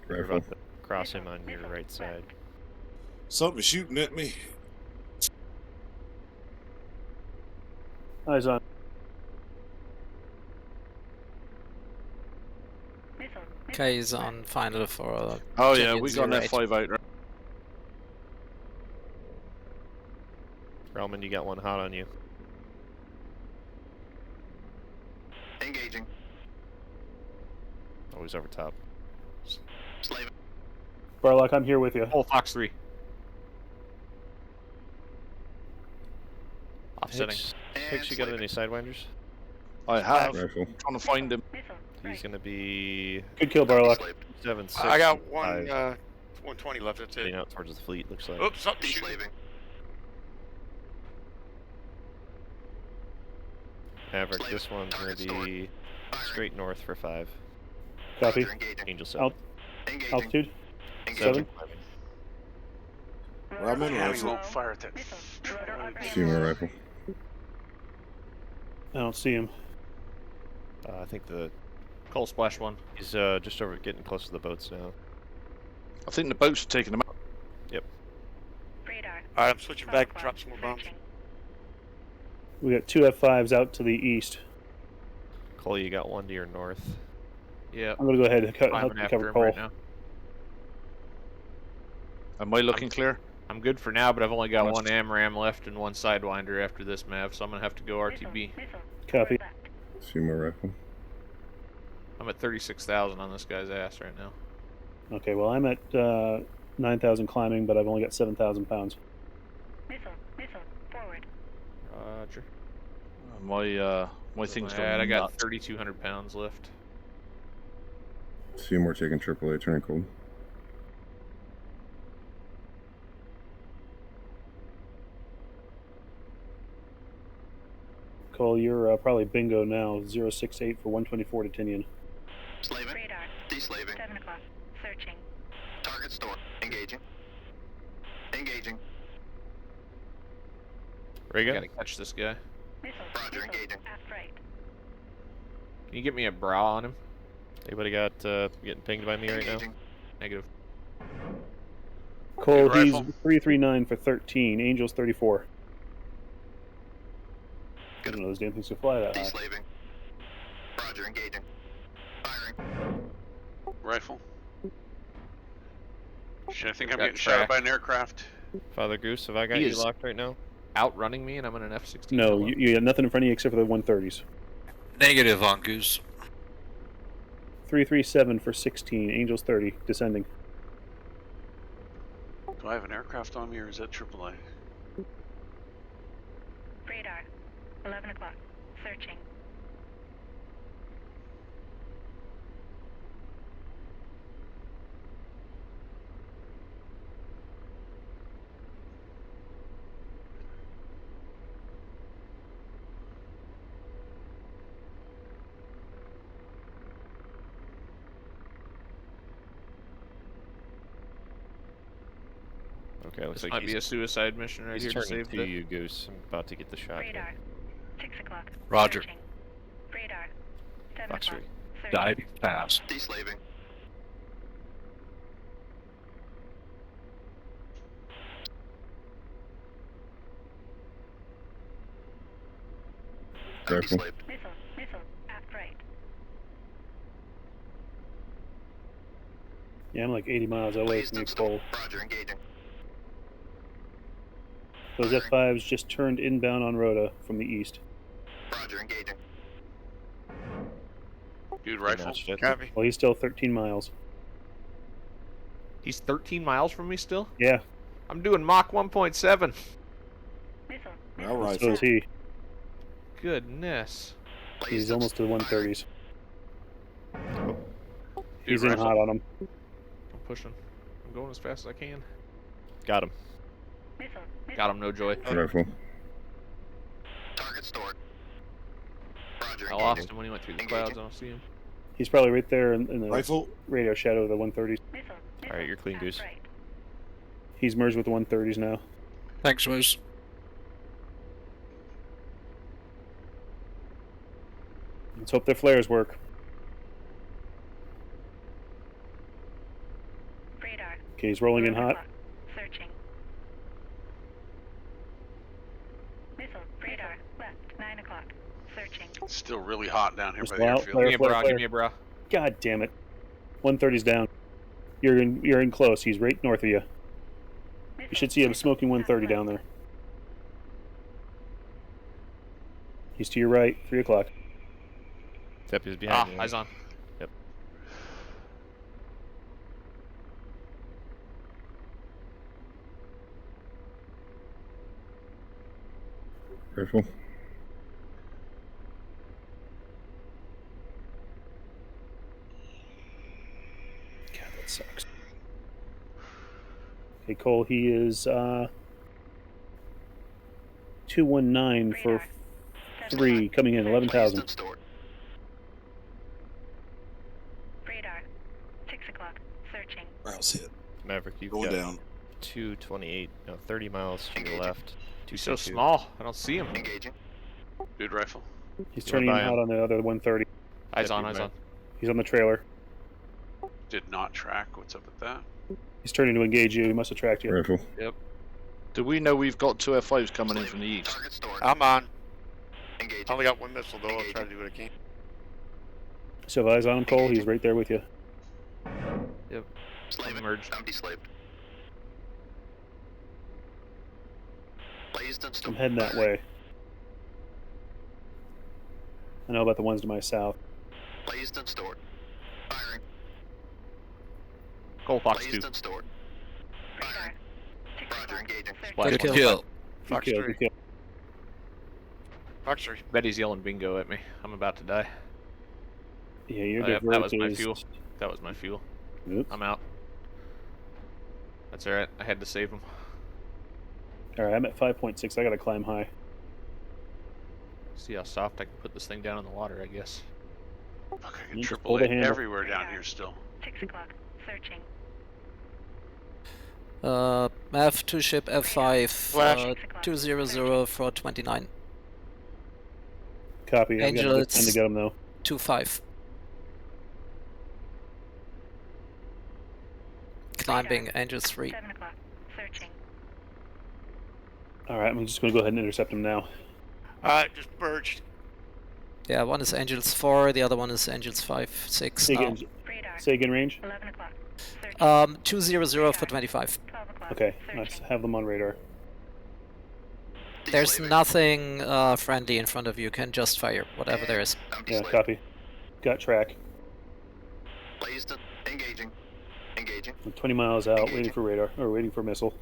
You're Rifle. about to cross him on your right side. Something shooting at me. Eyes on. Missile. Okay, he's on final for. Oh yeah, Jillian we got an 08. F5 out. Right? Relman, you got one hot on you. Engaging. Always over top. Slaving. Barlock, I'm here with you. Oh, Fox 3. Offsetting. Hicks, you got any sidewinders? I have. Rifle. I'm trying to find him. Missile. He's Right. going to be Good kill, Barlock. Deslaved. 7, 6. I got one 5, 120 left. That's heading it. out towards the fleet, looks like. Oops, something shooting. Deslaving. Maverick, Slave. this one's going Target to stored. be Firing. straight north for 5. Copy. Roger, engaging. Angel 7. Alt Engaging. altitude. Engaging. 7. Roundman Yeah, we rifle. won't fire at that. Missile. Rotor overhead. Seymour rifle. I don't see him. I think the Coal splash 1. he's just over getting close to the boats now. I think the boats are taking them out. Radar. All right, I'm switching 12 back. o'clock. Drop some more bombs. Searching. We got 2 F5s out to the east. Cole, you got one to your north. Yep. I'm going to go ahead and Climbing after cover him Cole. right now. Am I looking clear? I'm good for now, but I've only got How one much- AMRAM left and one Sidewinder after this map, so I'm gonna have to go RTB. Missile. Copy. Left. Seymour rifle. I'm at 36,000 on this guy's ass right now. Okay, well, I'm at 9,000 climbing, but I've only got 7,000 pounds. Missile. Missile. Forward. Roger. My thing's going I got nuts. 3,200 pounds left. Seymour taking AAA, turning cold. Cole, you're probably bingo now. 068 for 124 to Tinian. Slaving. Radar. Deslaving. 7 o'clock. Searching. Target store. Engaging. Engaging. I Reagan? gotta catch this guy. Missile. Roger, Missile. engaging. Aft right. Can you get me a bra on him? Anybody got getting pinged by me right now? Engaging. Negative. Cole, Good he's rifle. 339 for 13. Angel's 34. I don't know those damn things can fly that high. Deslaving. Roger, engaging. Firing. Rifle. Shit, I think I'm Got getting shot at tracked. by an aircraft. Father Goose, have I got He you is- locked right now? Outrunning me, and I'm in an F-16. No, solo. you got nothing in front of you except for the 130s. Negative on Goose. 337 for 16. Angel's 30. Descending. Do I have an aircraft on me, or is that AAA? Radar. 11 o'clock. Searching. Okay, looks This like might be a suicide mission right he's here to turning save to the... you, Goose. I'm about to get the shot here. Radar. 6 o'clock. Roger. Searching. Radar. 7 Fox o'clock. 3. Searching. Diving fast. Deslaving. Rifle. Deslaved. Missile. Aft right. Yeah, I'm like 80 miles away Blazed from you, and stored. Cole. Roger, engaging. Those F5s just turned inbound on Rota from the east. Roger, engaging. Dude, He rifle. notched it. Copy. Well, he's still 13 miles. He's 13 miles from me still? Yeah, I'm doing Mach 1.7. Missile. All so right. is he. Goodness. He's Blazed almost to the 130s. Dude, He's in rifle. hot on him. I'm pushing. I'm going as fast as I can. Got him. Missile. Got him, no joy. Rifle. Target stored. Roger, I engaging. lost him when he went through the clouds. I don't see him. He's probably right there in the Rifle. radio shadow of the 130s. Missile. All right, you're clean, Aft Goose. right. He's merged with the 130s now. Thanks, Moose. Let's hope their flares work. Radar. Okay, he's rolling in 11 hot. o'clock. Searching. Missile. Radar. Left. 9 o'clock. Searching. It's still really hot down here Just by the loud, airfield. flare. Give me a bra, give me a bra. God damn it. 130's down. You're in close. He's right north of you. You should see him smoking 130 down there. He's to your right, 3 o'clock. Yep, he's behind you. Eyes on. Yep. Rifle. God, that sucks. Okay, Cole, he is 219 for 3, coming in, 11,000. Blazed and stored. Radar. 6 o'clock. Searching. Rouse hit. Maverick, you've Going got down. 228, no, 30 miles to your left. He's so 222. small. I don't see him. Engaging. Dude, rifle. He's You turning in went by hot him. on the other 130. Eyes Yep, on, you eyes might. on. He's on the trailer. Did not track. What's up with that? He's turning to engage you. He must have tracked you. Rifle. Do we know we've got 2 F5s coming in from the east? Target stored. I'm on. Engaging. I only got 1 missile though. I'll try to do what I can. So have eyes on him, Cole. He's right there with you. Yep. Slaving. Emerged. I'm deslaved. Blazed and I'm stored. heading that way. I know about the ones to my south. Blazed and stored. Firing. Cole Fox 2. Blazed and stored. Radar. 6 Roger, o'clock. engaging. Splash Good one. kill. Kill. Fox Good kill, 3. good kill. Fox 3. Betty's yelling bingo at me. I'm about to die. Yeah, your Yep, that divert was my is- fuel. That was my fuel. Oops. I'm out. That's alright. I had to save him. All right, I'm at 5.6. I gotta climb high. See how soft I can put this thing down in the water, I guess. Fuck, I You get just pull the AAA handle. everywhere down here still. 6 o'clock. Searching. F2 ship F5, Flash. 200 for 29. Copy. I Angel, got to it's- get him though. 25. Climbing, Angel 3. 7 o'clock. All right, I'm just going to go ahead and intercept them now. Just merged. Yeah, one is Angels 4, the other one is Angels 5, 6 Say now. again, say again range. 11 o'clock. 200 for 25. 12 o'clock. Okay, let's have them on radar. There's nothing friendly in front of you. You can just fire whatever there is. Yeah, copy. Got track. Blazed. Engaging. Engaging. I'm 20 miles out, waiting for radar, or waiting for missile.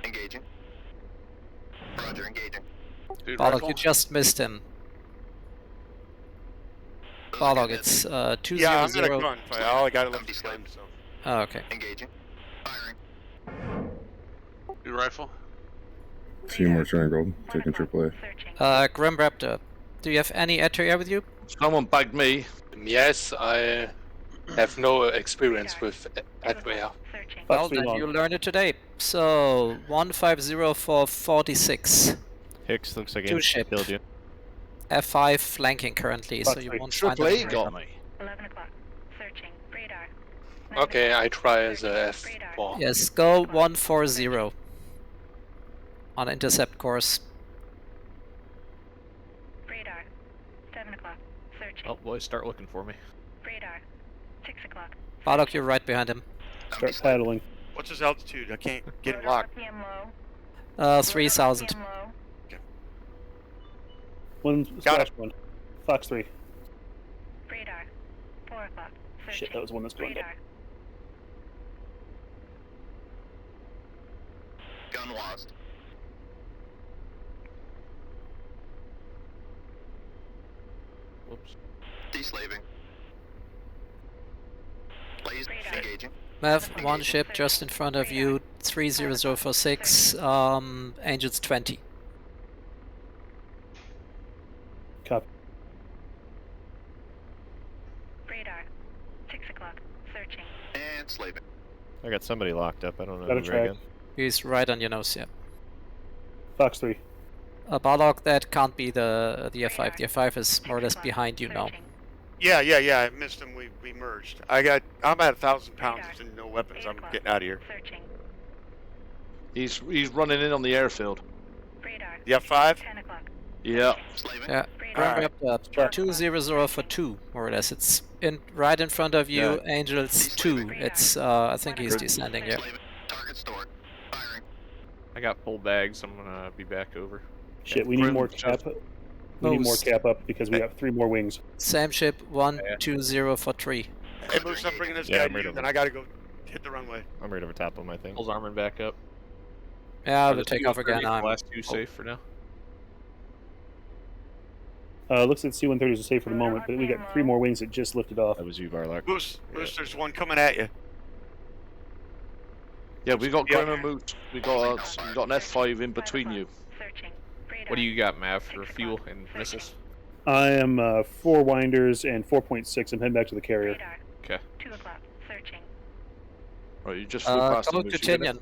Engaging. Roger, engaging. Dude, Balog, rifle? you just missed him. Balog, it's 200. Yeah, I'm gonna gunfire. All I got left is flame, so. Oh, okay. Engaging. Firing. Dude, rifle? Seymour Triangle, taking AAA. Grim Raptor, do you have any ATR with you? Someone bagged me. Yes, I have no experience with adware. Well, then you learned it today. So, 150 for 46. Hicks looks like Two he ship. killed you. F5 flanking currently, so you won't find Triple A them. got me. 11 o'clock. Searching. Radar. Okay, I try as a F4. Yes, go 140 on intercept course. Radar. 7 o'clock. Searching. Oh, boys, start looking for me. Radar. 6 o'clock. Balog, you're right behind him. Start paddling. What's his altitude? I can't get him Rotor locked. RPM low. 3000. RPM low. One Got splash it. one. Fox 3. Radar. 4 o'clock. Searching. Shit, that was one that's going Radar. Gun lost. Whoops. Deslaving. Blazed. Engaging. Mav, one ship just in front of you, 30046, Angels 20. Copy. Radar. 6 o'clock. Searching. And slaving. I got somebody locked up. I don't know Got a who track. again. He's right on your nose, yeah. Fox 3. Balog, that can't be the F5. The F5 is more or less behind you now. Searching. Yeah. I missed him. We merged. I'm at 1,000 pounds and no weapons. I'm getting out of here. Searching. He's running in on the airfield. Radar. The F5? 10 o'clock. Yeah. Slaving. Yeah. Radar. Round up 200 for 2, more or less. It's right in front of you, Yeah. Angels 2. It's, I think he's descending, yeah. Slaving. Target stored. Firing. I got full bags. I'm gonna be back over. Shit, we need Grim more just- cap. We need more cap up because we got 3 more wings. Same ship, 120 for 3. Hey, Moose, I'm bringing this Yeah, guy I'm to right you, over. then I gotta go hit the runway. I'm right over top of my thing. Pulls Armin back up. Yeah, Are we'll the take off again. The last two safe for now. Looks like C-130s are safe for the moment, but we got 3 more wings that just lifted off. That was you, Barlock. Moose, there's one coming at you. Yeah, we got Yeah. Grim and Moot. We got an F5 in between you. Searching. Radar. What do you got, Mav, for fuel and missiles? I am 4 winders and 4.6. I'm heading back to the carrier. Radar. Okay. 2 o'clock. Searching. Right, you just flew past Go him. to Moose, you get it? Tinian.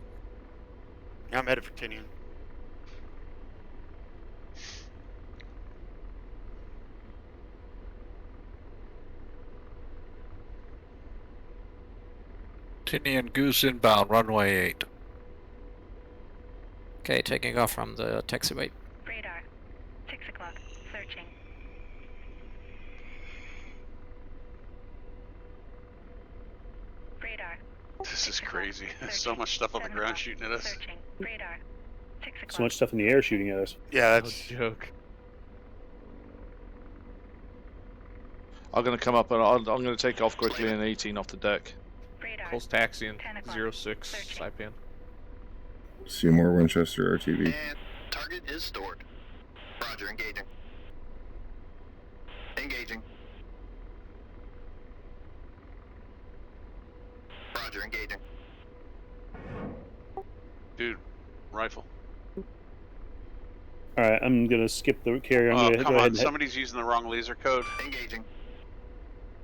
I'm headed for Tinian. Tinian Goose inbound, runway 8. Okay, taking off from the taxiway. Radar. 6 o'clock. Searching. Radar. This is crazy. So much stuff on the ground shooting at us. Searching. Radar. 6 o'clock. So much stuff in the air shooting at us. Yeah, No that's joke. I'm going to come up and I'm going to take off quickly and 18 off the deck. Radar. Pulls taxiing. 10 o'clock. 06 Searching. Saipan. Seymour Winchester RTV. And target is stored. Roger, engaging. Engaging. Roger, engaging. Dude, rifle. Alright, I'm going to skip the carrier. I'm Oh, going to come go ahead on. and Somebody's using the wrong laser code. Engaging.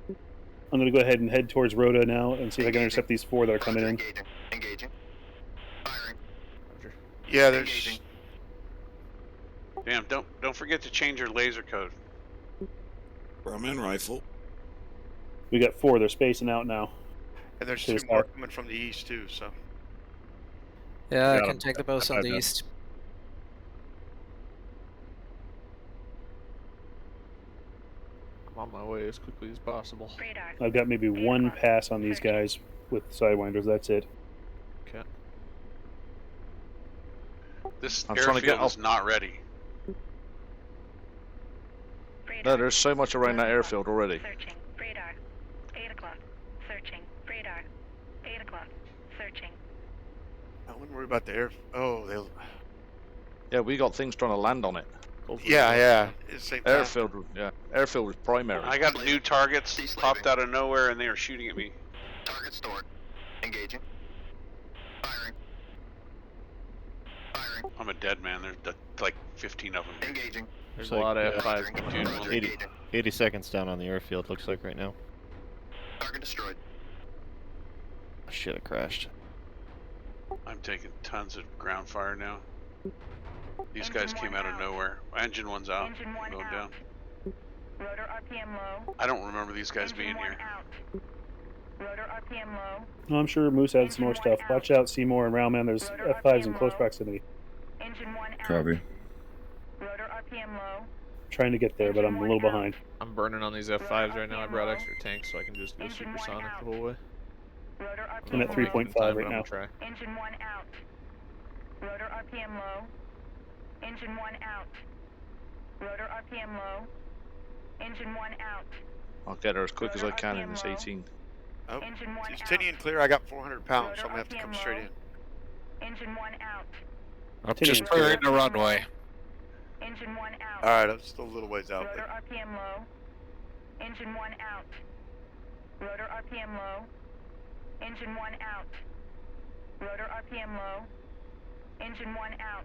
I'm going to go ahead and head towards Rota now and see if I can intercept these 4 that are coming Roger, in. engaging. Engaging. Firing. yeah. There's Engaging. Damn, don't forget to change your laser code. I'm in rifle. We got 4. They're spacing out now. and there's To the 2 more south. coming from the east too. So Yeah, I Got can him. take the bows on I've the done. east. I'm on my way as quickly as possible. Radar. I've got maybe 8 one o'clock. pass on these Searching. guys with Sidewinders. That's it. Okay. This I'm trying to get airfield is up. not ready. Radar. No, there's so much around that 11 o'clock. airfield already. Searching. Radar. 8 o'clock. Searching. Radar. 8 o'clock. Searching. I wouldn't worry about the air. Oh, they'll. Yeah, we got things trying to land on it. Yeah. At the same time. Airfield, yeah. Airfield was primary. I got new targets Cease popped leaving. out of nowhere, and they are shooting at me. Target stored. Engaging. Firing. Firing. I'm a dead man. There's like 15 of them. Engaging. There's Looks a lot like, of F5s Roger, coming Roger, in. 80, engaging. 80 seconds down on the airfield, looks like right now. Target destroyed. Oh, shit, it crashed. I'm taking tons of ground fire now. These Engine guys came one out of out. nowhere. Engine one's out. Engine 1 Going out. down. Rotor RPM low. I don't remember these guys Engine being 1 here. out. Rotor RPM low. No, I'm sure Moose had some more Engine one stuff. out. Watch out, Seymour and Roundman. There's Rotor F5s in RPM close low. proximity. Engine 1 out. Copy. Rotor RPM low. Trying to get there, but I'm a little behind. I'm burning on these F5s right now. I brought extra tanks so I can just go Engine one supersonic out. the whole way. Rotor I'm RPM at low. 3.5 Time, right but I'm now. gonna try. Engine 1 out. Rotor RPM low. Engine 1 out. Rotor RPM low. Engine 1 out. I'll get her as quick as I Rotor can in RPM this low. 18. Oh, Engine 1 it's out. Tinian clear. I got 400 pounds, so Rotor I'm gonna have to come RPM straight low. in. Engine 1 out. I'm Tinian's just clear. clearing the runway. Engine 1 out. All right, I'm still a little ways out, Rotor but RPM low. Engine 1 out. Rotor RPM low. Engine 1 out. Rotor RPM low. Engine 1 out.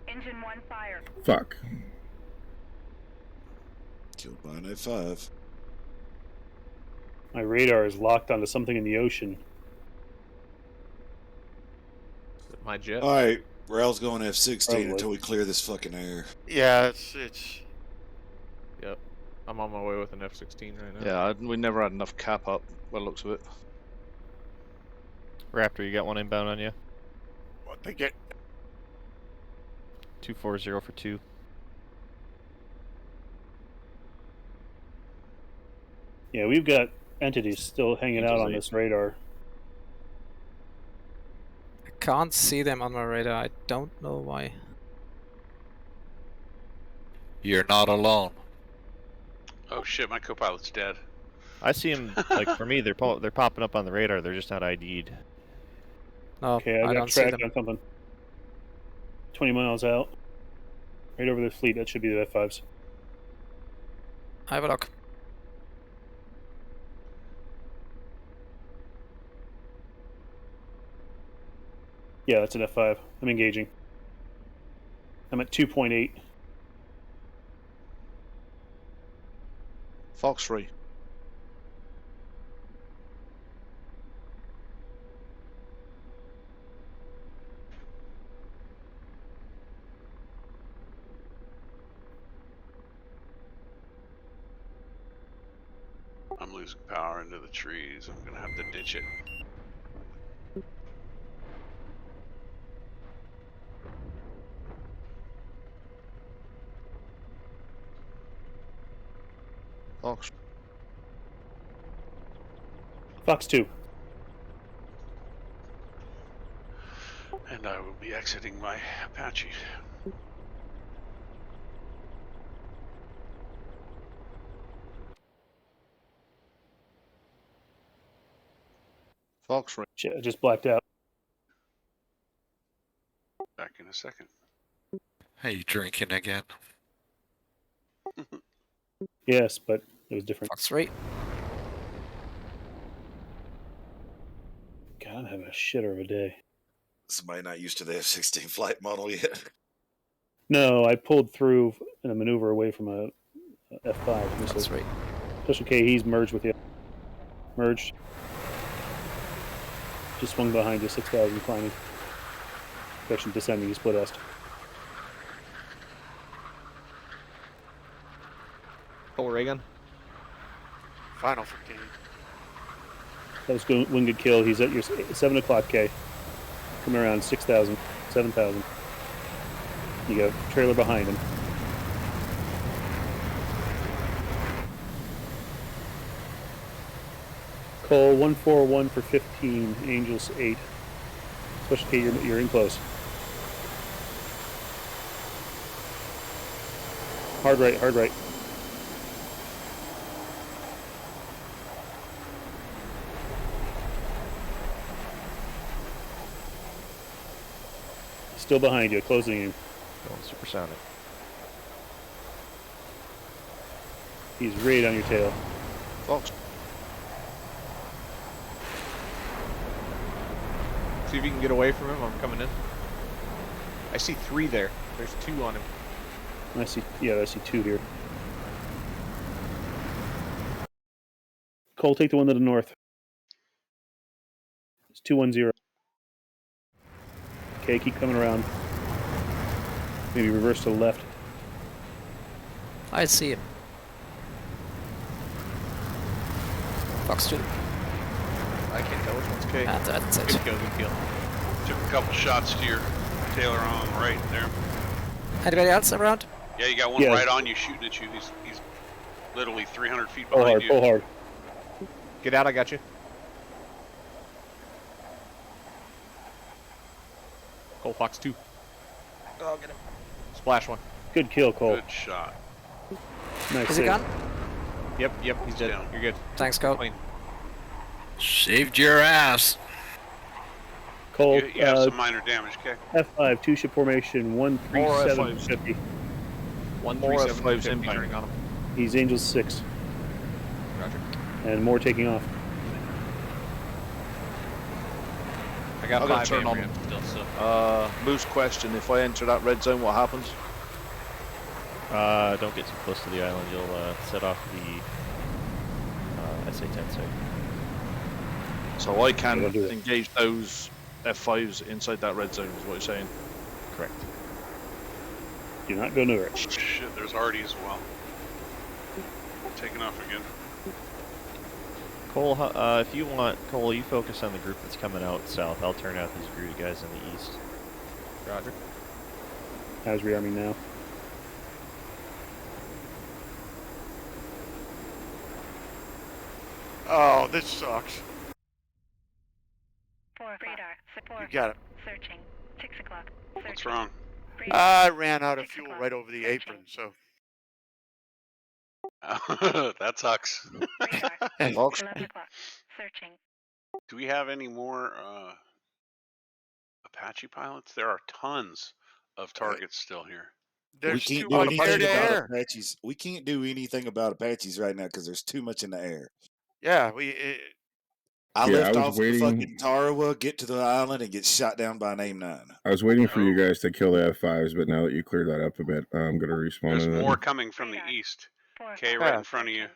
Engine 1 fire. Fuck. Killed by an F5. My radar is locked onto something in the ocean. Is it my jet? All right, Rail's going F16 Probably. until we clear this fucking air. yeah, it's Yep. I'm on my way with an F-16 right now. Yeah, we never had enough cap up, by the looks of it. Raptor, you got one inbound on you? what they get. 240 for 2. Yeah, we've got entities still hanging out on this radar. I can't see them on my radar. I don't know why. You're not alone. Oh shit, my co-pilot's dead. I see them, like, for me, they're popping up on the radar. They're just not ID'd. No, Okay, I I got don't see tracked them. on something. 20 miles out. Right over the fleet. That should be the F5s. I have a look. Yeah, that's an F5. I'm engaging. I'm at 2.8. Fox 3. I'm losing power into the trees. I'm gonna have to ditch it. Fox. Fox 2. And I will be exiting my Apache. Fox 3. Shit, I just blacked out. Back in a second. Hey, you drinking again? Yes, but it was different. Fox 3. God, I'm having a shitter of a day. Somebody not used to the F16 flight model yet. No, I pulled through in a maneuver away from a F5. Fox 3. Special K, he's merged with you. Merged. Just swung behind you, 6,000 climbing. Section descending, you split est. Pull ray gun. Final 15. That was Winged Kill. He's at your 7 o'clock K. Coming around 6,000, 7,000. You got a trailer behind him. Cole 141 for 15, Angels 8. Special K, you're in close. Hard right, hard right. Still behind you, closing you. Going supersonic. He's right on your tail. Fox. See if you can get away from him. I'm coming in. I see 3 there. There's 2 on him. I see 2 here. Cole, take the one to the north. It's 210. Okay, keep coming around. Maybe reverse to the left. I see him. Fox 2. I can't tell which one's K. That's it. Good kill, good kill. Took a couple shots to your Taylor on the right there. Anybody else around? Yeah, you got one Yeah. right on you shooting at you. He's literally 300 feet Pull behind hard, you. pull hard. Get out, I got you. Cole Fox 2. Oh, get him. Splash 1. Good kill, Cole. Good shot. Nice Is he save. gone? Yep, he's dead. Down. You're good. Thanks, Cole. Clean. Saved your ass. Cole, You have some minor damage, okay? F5, 2-ship formation, 13750. 137 F5's turning on him. He's Angels 6. Roger. And more taking off. I got I'll go 5 turn on Amram still, so. Moose question, if I enter that red zone, what happens? Don't get too close to the island. You'll set off the SA-10 site. So I can don't do that. engage those F5s inside that red zone, is what you're saying? Correct. Do not go near it. Shit, there's Artie as well. Taking off again. Cole, if you want, Cole, you focus on the group that's coming out south. I'll turn out these group guys in the east. Roger. How's rearming now? Oh, this sucks. 4 o'clock. Radar. Support. You got it. Searching. 6 o'clock. Searching. What's wrong? Radar. I ran out of 6 fuel o'clock. right over the Searching. apron, so. That sucks. Radar. Fox. 11 o'clock. Searching. Do we have any more Apache pilots? There are tons of targets still here. There's we can't too do much anything air to about air. Apaches. We can't do anything about Apaches right now because there's too much in the air. Yeah, I Yeah, left I was off waiting- the fucking Tarawa, get to the island, and get shot down by an AIM-9. I was waiting for you guys to kill the F5s, but now that you cleared that up a bit, I'm going to respawn There's in it. more coming from the east. 4 Okay, o'clock. right in front of you.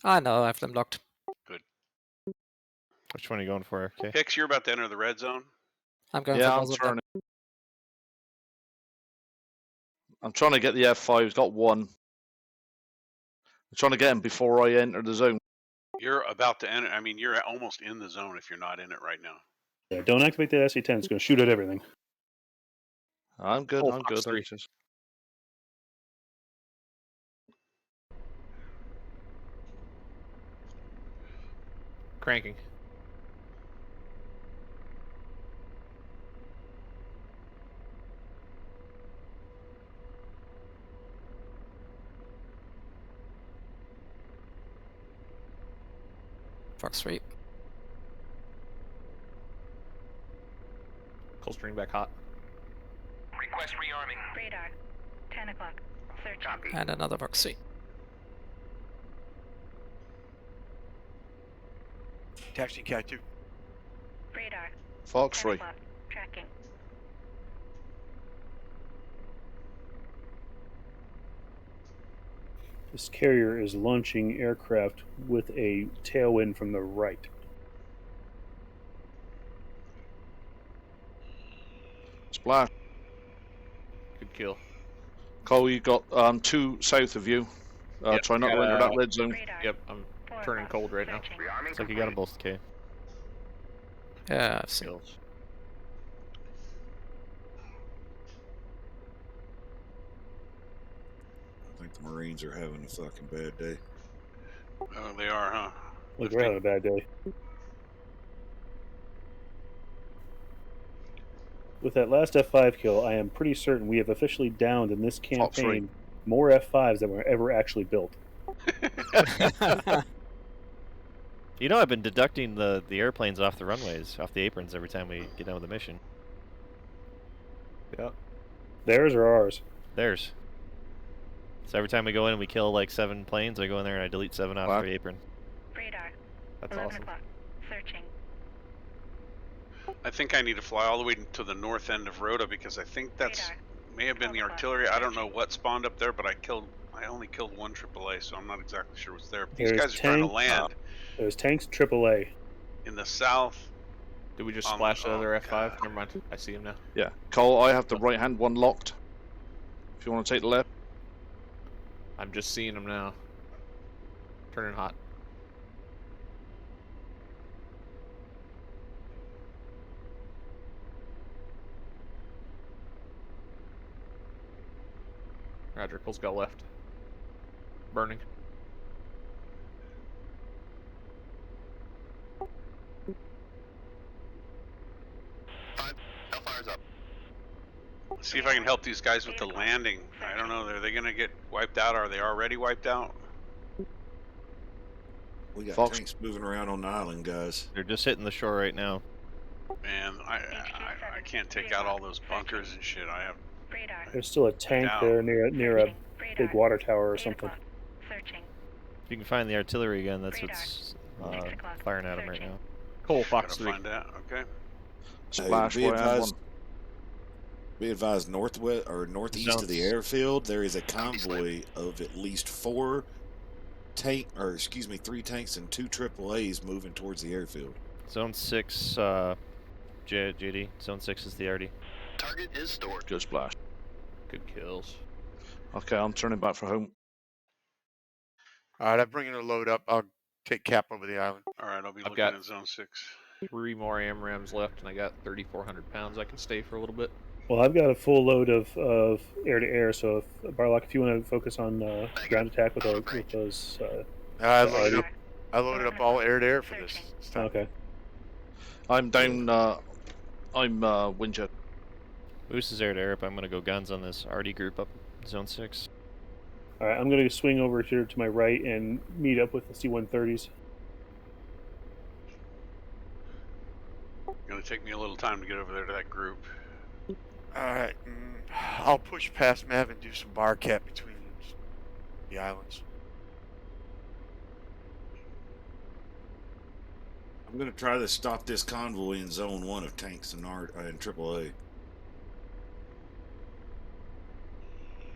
I know, I have them locked. Which one are you going for? Okay. Hicks, you're about to enter the red zone. I'm going Yeah, for I'm both of them. turning. I'm trying to get the F5s, got one. I'm trying to get him before I enter the zone. You're about to enter. I mean, you're almost in the zone if you're not in it right now. Yeah, don't activate the SA-10. It's going to shoot at everything. I'm good, Cole I'm Fox good. 3. Cranking. Fox 3. Cold string back hot. Request rearming. Radar. 10 o'clock. Searching. Copy. And another Fox 3. taxi Cat 2. Radar. Fox 10 3. o'clock. Tracking. This carrier is launching aircraft with a tailwind from the right. splash. Good kill. Cole, you got 2 south of you. Yep, Try not to enter that red zone. Yep, I'm turning cold right now. Looks like you got them both, K. Yeah, I've seen. Kills. I think the Marines are having a fucking bad day. Oh, they are, huh? Look, we're having a bad day. With that last F5 kill, I am pretty certain we have officially downed in this campaign more F5s than were ever actually built. You know, I've been deducting the airplanes off the runways, off the aprons every time we get done with a mission. Yep. Theirs or ours? Theirs. So every time we go in and we kill like 7 planes, I go in there and I delete 7 off the apron. Radar. That's 11 awesome. o'clock. Searching. I think I need to fly all the way to the north end of Rota because I think that's may have been the artillery. I don't know what spawned up there, but I only killed 1 AAA, so I'm not exactly sure what's there. But these guys are trying to land. There's tanks AAA. In the south. Did we just splash the other F5? Never mind. I see him now. Yeah. Cole, I have the right hand one locked. If you want to take the left. I'm just seeing him now. Turning hot. Roger, Cole's got left. Burning. Hellfire's up. Let's see if I can help these guys with the landing. I don't know. Are they going to get wiped out? Or are they already wiped out? We got tanks moving around on the island, guys. They're just hitting the shore right now. Man, I can't take out all those bunkers and shit. I have. There's still a tank there near a big water tower or something. If you can find the artillery again, that's what's firing at them right now. Cole, Fox 3. Find that. Okay. Splash. Be advised, northwest or northeast of the airfield, there is a convoy of at least 3 tanks and 2 AAAs moving towards the airfield. Zone 6, JD. Zone 6 is the RD. Target is stored. Good splash. Good kills. Okay, I'm turning back for home. Alright, I'm bringing a load up. I'll take Cap over the island. Alright, I'll be I've looking got at Zone 6. 3 more AMRAMs left, and I got 3,400 pounds. I can stay for a little bit. Well, I've got a full load of air-to-air, so if Barlock, if you want to focus on ground attack with those... I loaded up all air-to-air for this stuff. Okay. I'm down, I'm Windjet. Moose is air-to-air, but I'm going to go guns on this RD group up Zone 6. Alright, I'm going to swing over here to my right and meet up with the C-130s. Gonna take me a little time to get over there to that group. Alright, I'll push past Mav and do some bar cap between the islands. I'm going to try to stop this convoy in Zone 1 of tanks and AAA.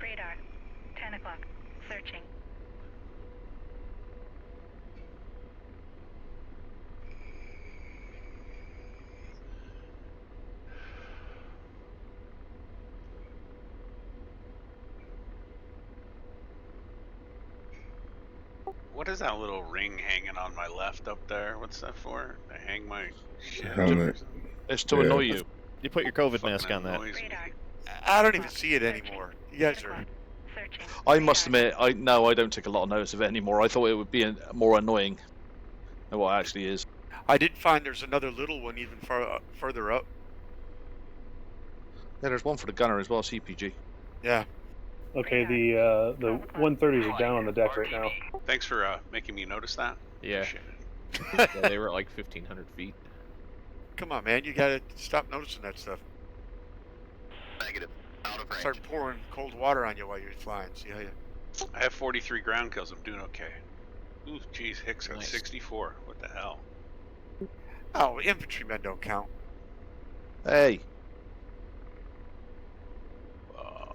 Radar. 10 o'clock. Searching. What is that little ring hanging on my left up there? What's that for? I hang my shit. Helmet. It's to annoy you. You put your COVID mask on that. I don't even see it anymore. You guys are... I must admit, I don't take a lot of notice of it anymore. I thought it would be more annoying than what it actually is. I did find there's another little one even further up. Yeah, there's one for the gunner as well, CPG. Yeah. Okay, the 130s are down on the deck right now. Thanks for making me notice that. Yeah. Yeah, they were at like 1,500 feet. Come on, man. You gotta stop noticing that stuff. Negative. Out of range. Start pouring cold water on you while you're flying. See how you... I have 43 ground kills. I'm doing okay. Ooh, geez, Hicks got Nice. 64. What the hell? Oh, infantrymen don't count. Hey.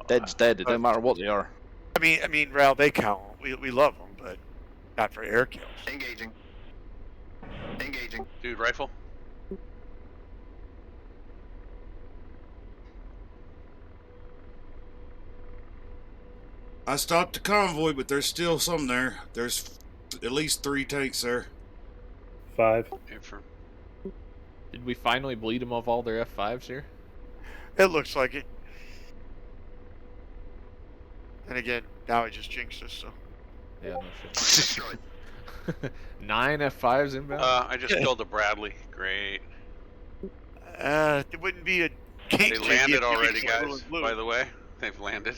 Dead's dead. It don't matter what they are. I mean, Ral, they count. We love them, but not for air kills. Engaging. Engaging. Dude, rifle. I stopped the convoy, but there's still some there. There's at least 3 tanks there. 5. Did we finally bleed them of all their F5s here? It looks like it. And again, now I just jinxed us, so. Yeah, no shit. 9 F5s inbound? I just killed a Bradley. Great. It wouldn't be a They landed already, guys. By the way, they've landed.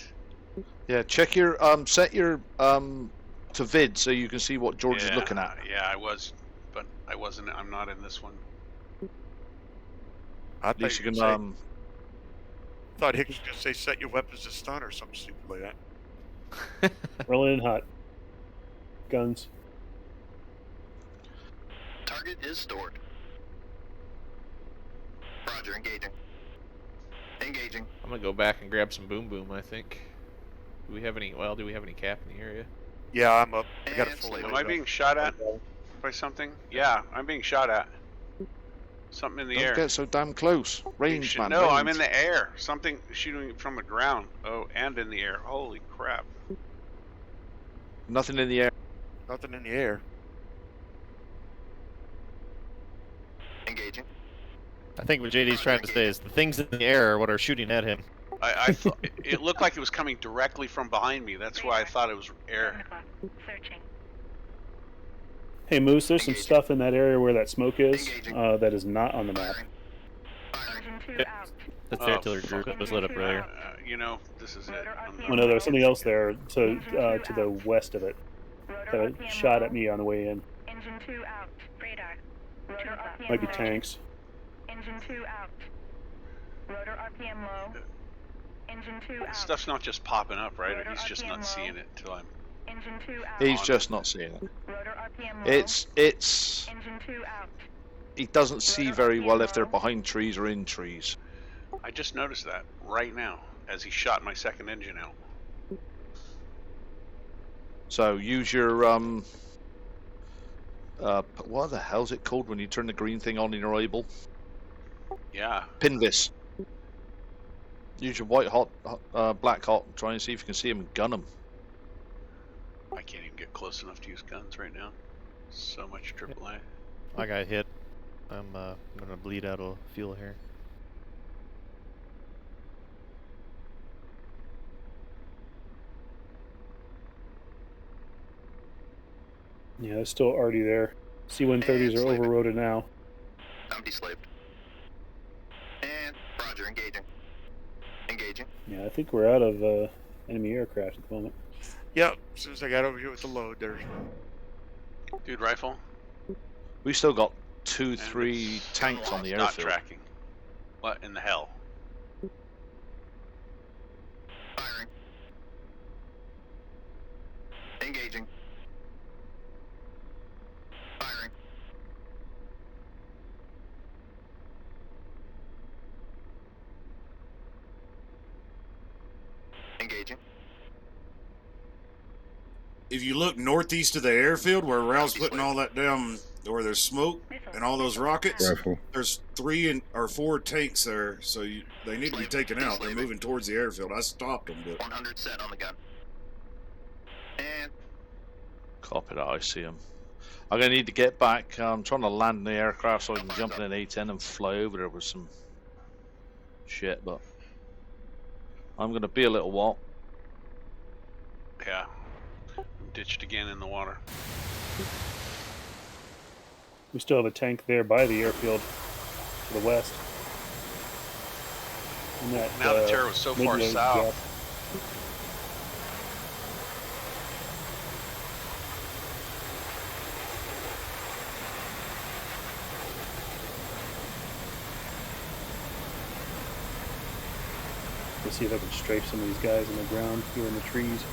Yeah, check your set your to vid so you can see what George is looking at. Yeah, I was, but I wasn't. I'm not in this one. At least you can thought Hicks was gonna say set your weapons to stun or something stupid like that. Rolling in hot. Guns. Target is stored. Roger, engaging. Engaging. I'm gonna go back and grab some boom boom, I think. Do we have any cap in the area? Yeah, I'm up. I got a full Am I being shot at by something? Yeah, I'm being shot at. Something in the air. Don't get so damn close. Range, man. No, range. I'm in the air. Something shooting from the ground. Oh, and in the air. Holy crap. Nothing in the air. Nothing in the air. Engaging. I think what JD's trying to say is the things in the air are what are shooting at him. I thought it looked like it was coming directly from behind me. That's why I thought it was air. Searching. Hey Moose, there's some stuff in that area where that smoke is that is not on the map. Engine 2 out. That's the artillery group that was lit up earlier. You know, this is it. Oh no, there was something else there to the west of it that shot at me on the way in. Engine 2 out. Radar. Rotor RPM Might be low. tanks. Engine 2 out. Rotor RPM low. Engine 2 out. Stuff's not just popping up, right? Or he's just not seeing it till I'm. Engine 2 out. He's just not seeing it. Rotor RPM low. It's. Engine 2 out. He doesn't see very well if they're behind trees or in trees. I just noticed that right now as he shot my second engine out. So use your what the hell's it called when you turn the green thing on in your able? Yeah. Pinvis. Use your white hot, black hot. Try and see if you can see him and gun him. I can't even get close enough to use guns right now. So much AAA. I got hit. I'm gonna bleed out of fuel here. Yeah, it's still already there. C-130s are overloaded now. I'm deslaved. And Roger, engaging. Engaging. Yeah, I think we're out of enemy aircraft at the moment. Yep, as soon as I got over here with the load there. Dude, rifle. We still got 2-3 tanks on the Not airfield. tracking. What in the hell? Firing. Engaging. Firing. Engaging. If you look northeast of the airfield where Raoul's putting all that down, where there's smoke and all those rockets, Rifle. there's 3 or 4 tanks there, so they need to be taken out. They're moving towards the airfield. I stopped them, but 100 set on the gun. And Copy that, I see him. I'm gonna need to get back. I'm trying to land the aircraft so I can jump in an A-10 and fly over there with some shit, but I'm gonna be a little while. Yeah. I'm ditched again in the water. We still have a tank there by the airfield to the west. And that, Now the terror was so far mid-load south. drop. Let's see if I can strafe some of these guys on the ground here in the trees.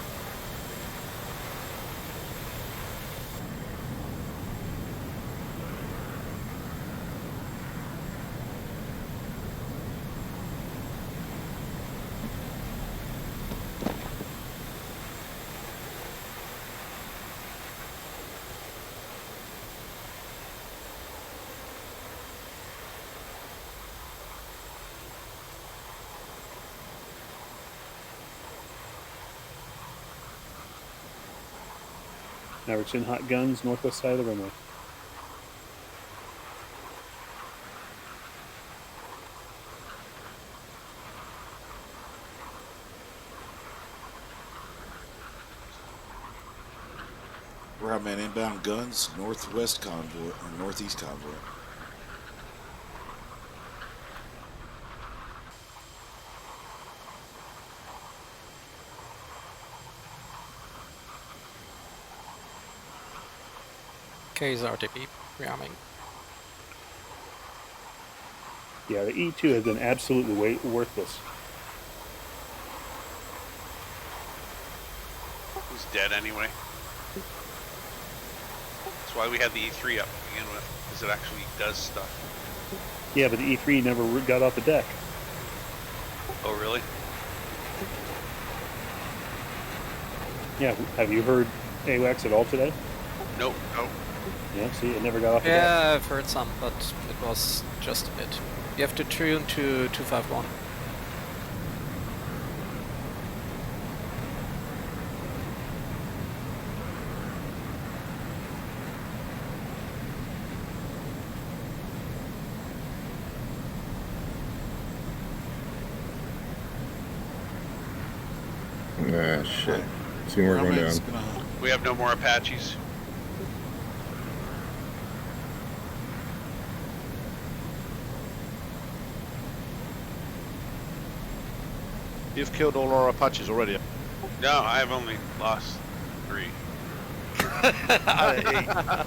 Mavericks in hot guns, northwest side of the runway. Ground man inbound guns, northwest convoy, or northeast convoy. K's RTB, rearming. Yeah, the E2 has been absolutely worthless. He's dead anyway. That's why we had the E3 up to begin with, because it actually does stuff. Yeah, but the E3 never got off the deck. Oh, really? Yeah, have you heard AWACS at all today? Nope. Nope. Yeah, see, it never got off the deck. Yeah, I've heard some, but it was just a bit. You have to tune to 251. Ah, shit. Seymour going down. We have no more Apaches. You've killed all our Apaches already. No, I have only lost 3. Out of 8.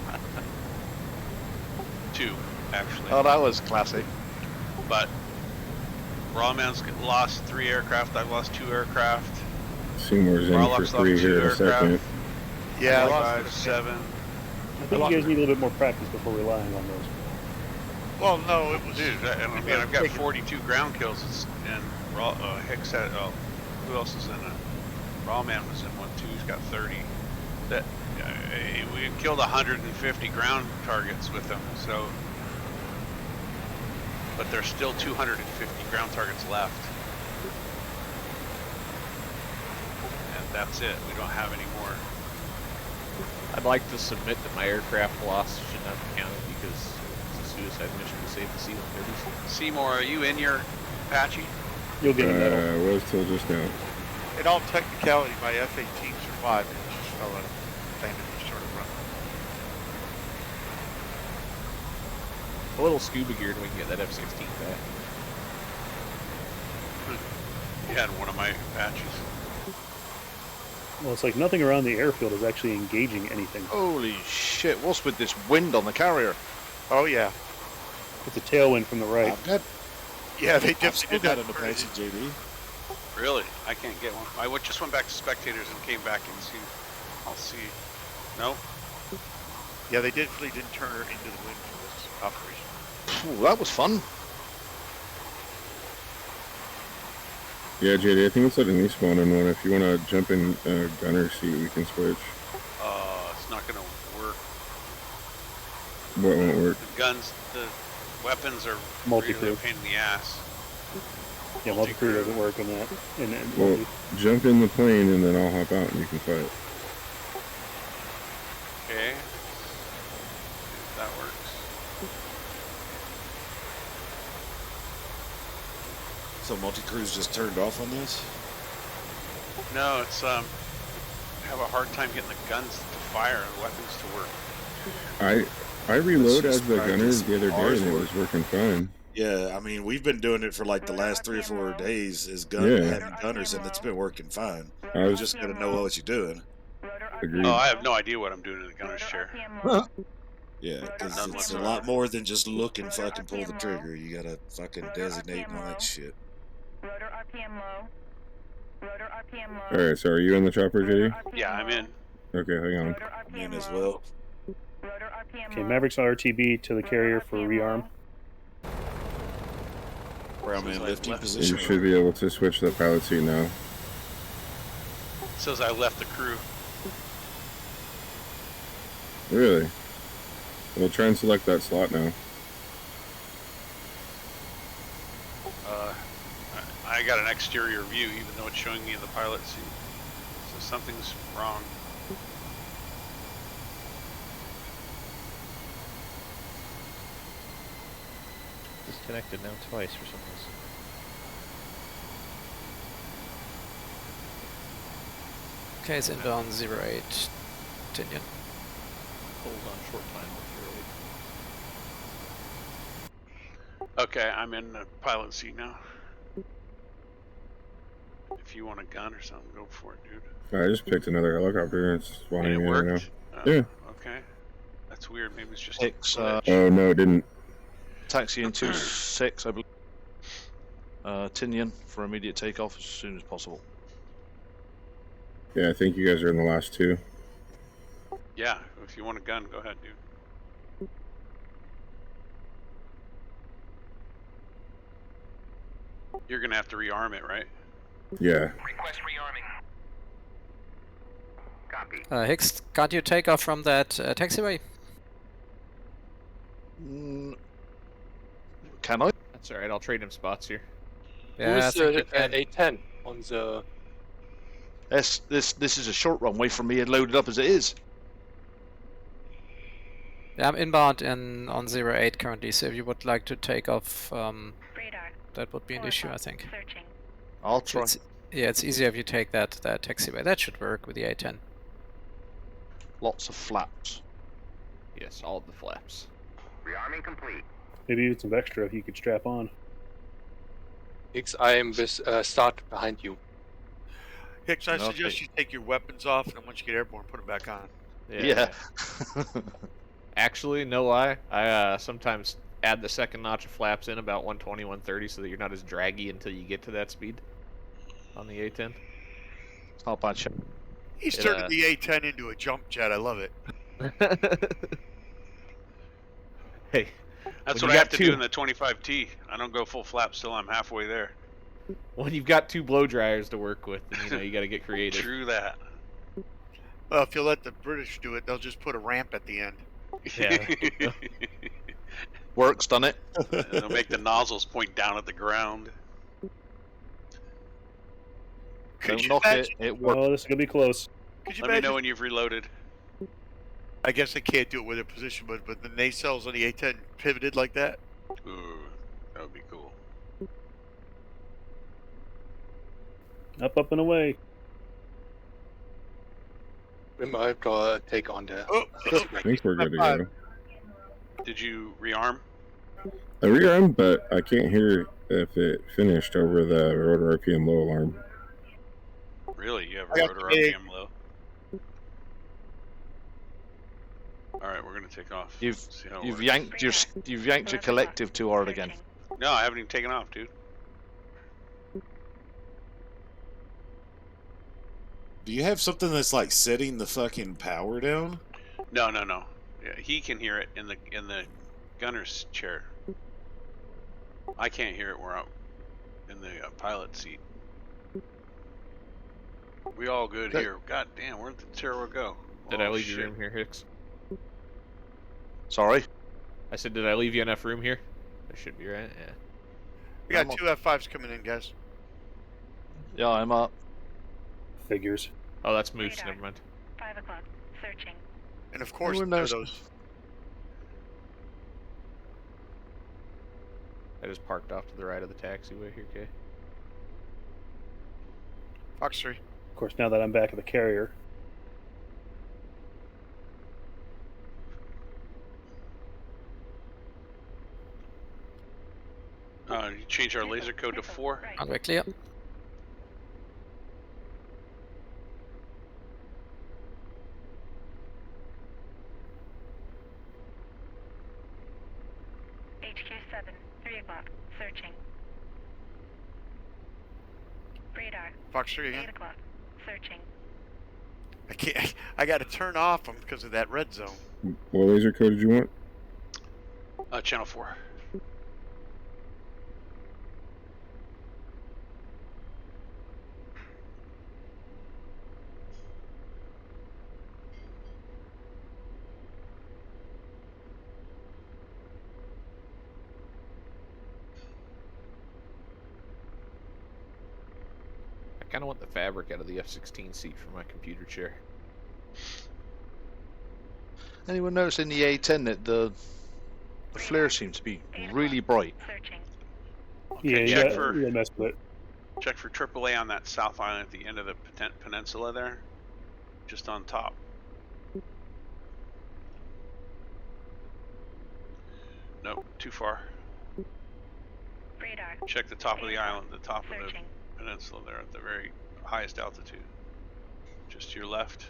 2, actually. Oh, that was classy. But Rawman's lost 3 aircraft. I've lost 2 aircraft. Seymour's in Warlock's for lost 3 2 here in a aircraft. second. Yeah, 5, 7. I think you guys need a little bit more practice before relying on those. Well, no, it was. Dude, I mean, I've got 42 ground kills, and Hicks had. Oh, who else is in it? Rawman was in one too. He's got 30. That we killed 150 ground targets with them. So, but there's still 250 ground targets left, and that's it. We don't have any more. I'd like to submit that my aircraft loss should not be counted because it's a suicide mission to save the C-130s. Seymour, are you in your Apache? You'll get a medal. Was till just now. In all technicality, my F-18 survived. It just fell out of landed and started running. A little scuba geared, we can get that F-16 back. You had one of my Apaches. Well, it's like nothing around the airfield is actually engaging anything. Holy shit, what's with this wind on the carrier? Oh, yeah. It's a tailwind from the right. I've got, Yeah, they I've definitely still did got that. an Apache, JD. Really? I can't get one. I just went back to spectators and came back and see. I'll see. No? Yeah, they definitely didn't turn her into the wind for this operation. Ooh, that was fun. Yeah, JD, I think it's letting me spawn in one. If you want to jump in gunner seat, we can switch. It's not going to work. What won't work? The guns, the weapons are Multi-crew. really a pain in the ass. Yeah, multi-crew doesn't work on that. Well, jump in the plane and then I'll hop out and you can fight. Okay. If that works. So multi-crew's just turned off on this? No, it's I have a hard time getting the guns to fire and the weapons to work. I reload Let's as the just gunner practice the other day ours and it work. was working fine. Yeah, I mean, we've been doing it for like the last 3 or 4 days as Yeah. having gunners, and it's been working fine. I You was just gotta know what you're doing. agreed. Oh, I have no idea what I'm doing in the gunner's chair. Yeah, because None it's a whatsoever. lot more than just look and fucking pull the trigger. You gotta fucking designate and all that shit. Rotor RPM low. Rotor RPM low. Alright, so are you in the chopper, JD? Yeah, I'm in. Okay, hang on. Rotor I'm in RPM as low. well. Rotor RPM Okay, low. Mavericks on RTB to the carrier for rearm. Ground man lifting You position. should be able to switch the pilot seat now. It says I left the crew. Really? Well, try and select that slot now. I got an exterior view, even though it's showing me the pilot seat. So something's wrong. connected now twice for some reason. Okay, it's inbound 08, Tinian. Hold on, short time. Okay, I'm in the pilot seat now. If you want a gun or something, go for it, dude. I just picked another helicopter and it's And spawning it in right now. worked? Yeah. Okay. That's weird. Maybe it's just Hicks, a glitch. Oh no, it didn't. Taxi in 26, I believe. Tinian for immediate takeoff as soon as possible. Yeah, I think you guys are in the last two. Yeah, if you want a gun, go ahead, dude. You're gonna have to rearm it, right? Yeah. Request rearming. Copy. Hicks, can't you take off from that taxiway? Can I? That's alright, I'll trade him spots here. Yeah, I Who's think you can. A10 on the... This is a short runway for me and loaded up as it is. Yeah, I'm inbound on 08 currently, so if you would like to take off, that would be an issue, I think. Searching. I'll So try. yeah, it's easier if you take that taxiway. That should work with the A10. Lots of flaps. Yes, all of the flaps. Rearming complete. Maybe even some extra you could strap on. Hicks, I am with start behind you. Hicks, I Okay. suggest you take your weapons off, and then once you get airborne, put them back on. Yeah. Actually, no lie. I sometimes add the second notch of flaps in about 120, 130 so that you're not as draggy until you get to that speed on the A10. It's not bad shit. He's turning the A10 into a jump jet. I love it. Hey. That's what I have to do in the 25T. I don't go full flaps till I'm halfway there. When you've got two blow dryers to work with, then, you got to get creative. True that. Well, if you let the British do it, they'll just put a ramp at the end. Yeah. Works, done it. They'll make the nozzles point down at the ground. Could Don't you knock imagine? it. It works. Oh, this is gonna be close. Could you Let me imagine? know when you've reloaded. I guess they can't do it with their position, but the nacelles on the A10 pivoted like that. Ooh, that would be cool. Up and away. We might go take on the... Oh, I think we're good to go. Did you rearm? I rearmed, but I can't hear if it finished over the rotor RPM low alarm. Really? You have I a got rotor the big- RPM low? Alright, we're gonna take off. You've See how it you've works. yanked your collective too hard again. No, I haven't even taken off, dude. Do you have something that's like setting the fucking power down? No. Yeah, he can hear it in the gunner's chair. I can't hear it where I'm in the pilot seat. We all good here. God damn, where'd the terror go? Did I leave your room here, Hicks? Sorry. I said, did I leave you enough room here? That should be right, yeah. We got two F5s coming in, guys. Yeah, I'm up. Figures. Oh, that's Moose, never mind. 5 o'clock. Searching. And of course, Everyone there are knows. those. I just parked off to the right of the taxiway here, okay? Fox 3. Of course, now that I'm back at the carrier. You change our laser code to 4? Runway clear. HQ7, 3 o'clock. Searching. Radar. Fox 3 again. 8 o'clock. Searching. I can't. I got to turn off them because of that red zone. What laser code did you want? Channel 4. I kind of want the fabric out of the F-16 seat for my computer chair. Anyone notice in the A10 that the The flare seems to be really bright. Okay, Yeah, check you for gotta mess with it. check for AAA on that south island at the end of the peninsula there, just on top. Nope, too far. Radar. Check the top of the island, the top of the peninsula there at the very highest altitude. Just to your left.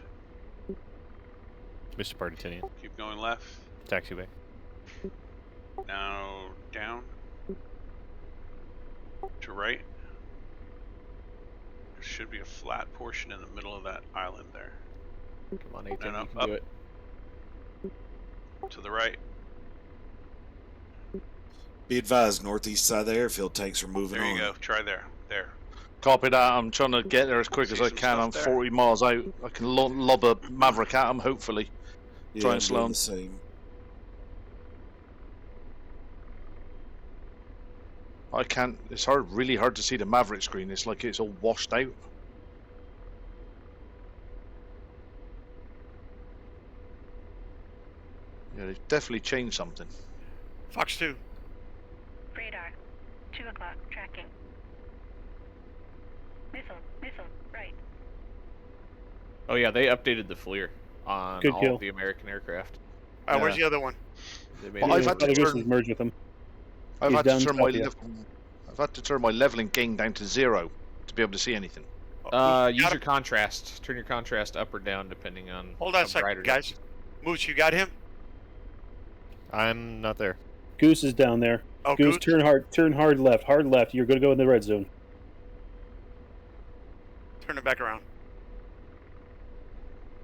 Mr. Partitinian. Keep going left. Taxiway. Now down. To right. There should be a flat portion in the middle of that island there. Come on, A10, No, you can up. do it. To the right. Be advised, northeast side of the airfield tanks are moving There on. you go. Try there. There. Copy that. I'm trying to get there as quick as I can. I'm 40 miles out. I can lob a Maverick at him, hopefully. Yeah, Try I'm and slow doing him. the same. I can't. It's hard, really hard to see the Maverick screen. It's like it's all washed out. Yeah, they've definitely changed something. Fox 2. Radar. 2 o'clock. Tracking. Missile. Right. Oh yeah, they updated the FLIR on Good all kill. of the American aircraft. All right, where's the other one? They made Well, it I've had to Other Goose is turn. merged with him. I've He's had to down turn my. south, yeah. I've had to turn my leveling gain down to 0 to be able to see anything. Use your contrast. Turn your contrast up or down depending on. Hold on a how bright second, it guys. is. Moose, you got him? I'm not there. Goose is down there. Oh, Goose, Goose? turn hard left. You're going to go in the red zone. Turn it back around.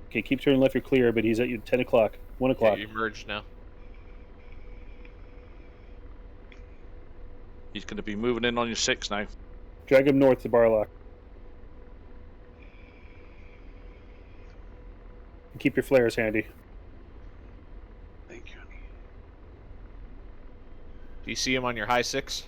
Okay, keep turning left. You're clear, but he's at you 10 o'clock, 1 Yeah, o'clock. you merged now. He's going to be moving in on your 6 now. Drag him north to Barlock. Keep your flares handy. Thank you. Do you see him on your high 6?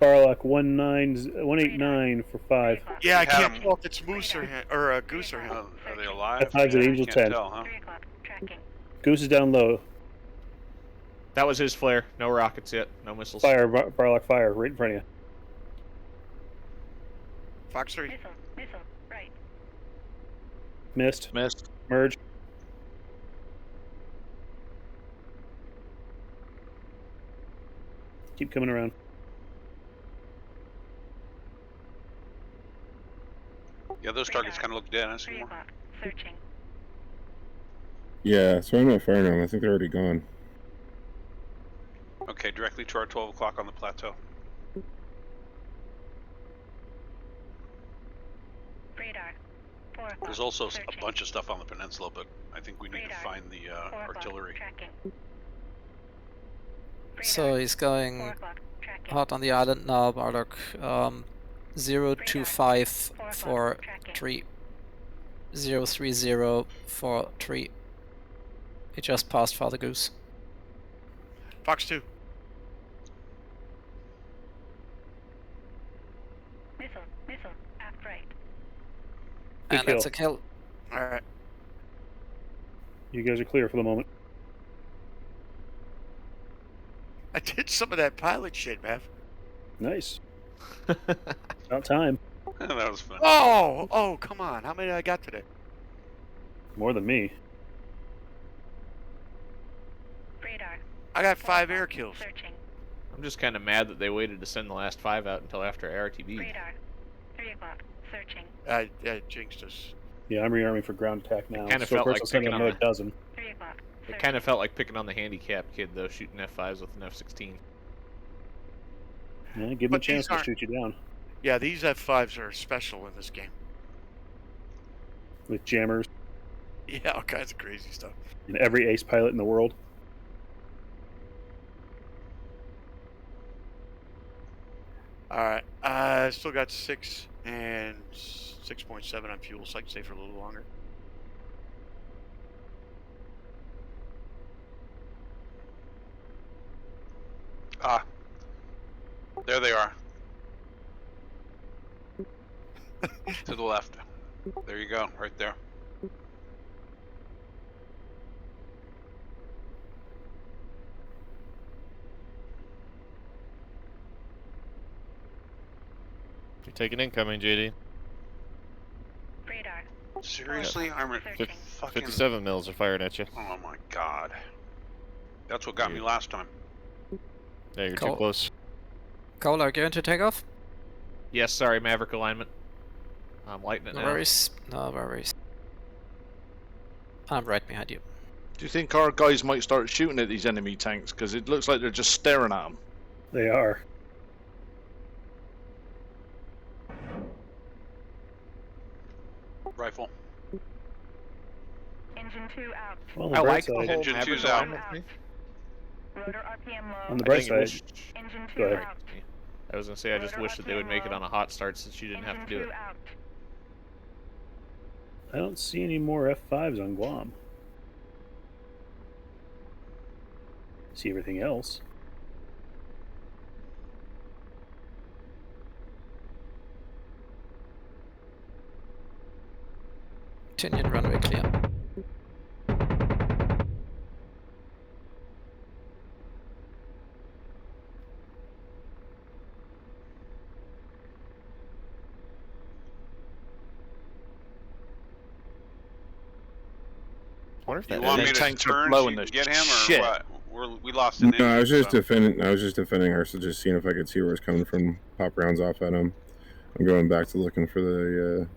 Barlock 189 for 5. Yeah, I You had can't him. tell if it's Moose or him, or Goose or him. Are they alive? That 5's an Yeah, Angel can't 10. Tell, huh? 3 o'clock. Tracking. Goose is down low. That was his flare. No rockets yet. No missiles. Fire, Barlock, fire, right in front of you. Fox 3. Missile. Right. Missed. Missed. Merge. Keep coming around. Yeah, those targets kind of look dead. I see 3 more. o'clock. Searching. Yeah, so I'm not firing them. I think they're already gone. Okay, directly to our 12 o'clock on the plateau. Radar. 4 o'clock. There's also Searching. a bunch of stuff on the peninsula, but I think we need to Radar. find the 4 o'clock. artillery. Tracking. So he's 4 going o'clock. Tracking. hard on the island now, Barlock. 025 for 3. 030 for 3. He just passed Father Goose. Fox 2. Missile. Aft right. Good And that's a kill. Alright. You guys are clear for the moment. I did some of that pilot shit, Mav. Nice. About time. That was fun. Oh, come on. How many I got today? More than me. Radar. I got 5 air kills. Searching. I'm just kind of mad that they waited to send the last 5 out until after RTB. Radar. 3 o'clock. Searching. I jinxed us. Yeah, I'm rearming for ground attack now. kinda so felt first like I'll send picking another on dozen. 3 o'clock. It kind of felt like picking on the handicap kid though, shooting F5s with an F16. Yeah, give him a But chance these to aren't- shoot you down. Yeah, these F5s are special in this game. With jammers Yeah, all kinds of crazy stuff. and every ace pilot in the world. Alright, I still got 6 and 6.7 on fuel, so I can stay for a little longer. Ah. There they are. To the left. There you go, right there. You're taking incoming, JD. Radar. Seriously, I'm at Searching. fucking 57 mils are firing at you. Oh my god. That's what got me last time. Yeah, you're Cool. too close. Cole, are you going to take off? Yes, sorry, Maverick alignment. I'm lighting it No now. worries. No worries. I'm right behind you. Do you think our guys might start shooting at these enemy tanks? Because it looks like they're just staring at them. They are. Rifle. Engine 2 out. Well, on the I bright like the side, whole Engine Maverick 2's out. alignment thing. Rotor RPM low. on the I bright think it side, was- Engine 2 Go ahead. out. I was gonna say I just Rotor wish that they would RPM make it low. on a hot start since you didn't have to Engine do 2 it. out. I don't see any more F5s on Guam. See everything else. Tinian runway clear. I wonder if You that want me these to tanks are turn so blowing you the can get him, or shit. what? We lost an No, I was engine, just so. defending. I was just defending her, so just seeing if I could see where it's coming from. Pop rounds off at him. I'm going back to looking for the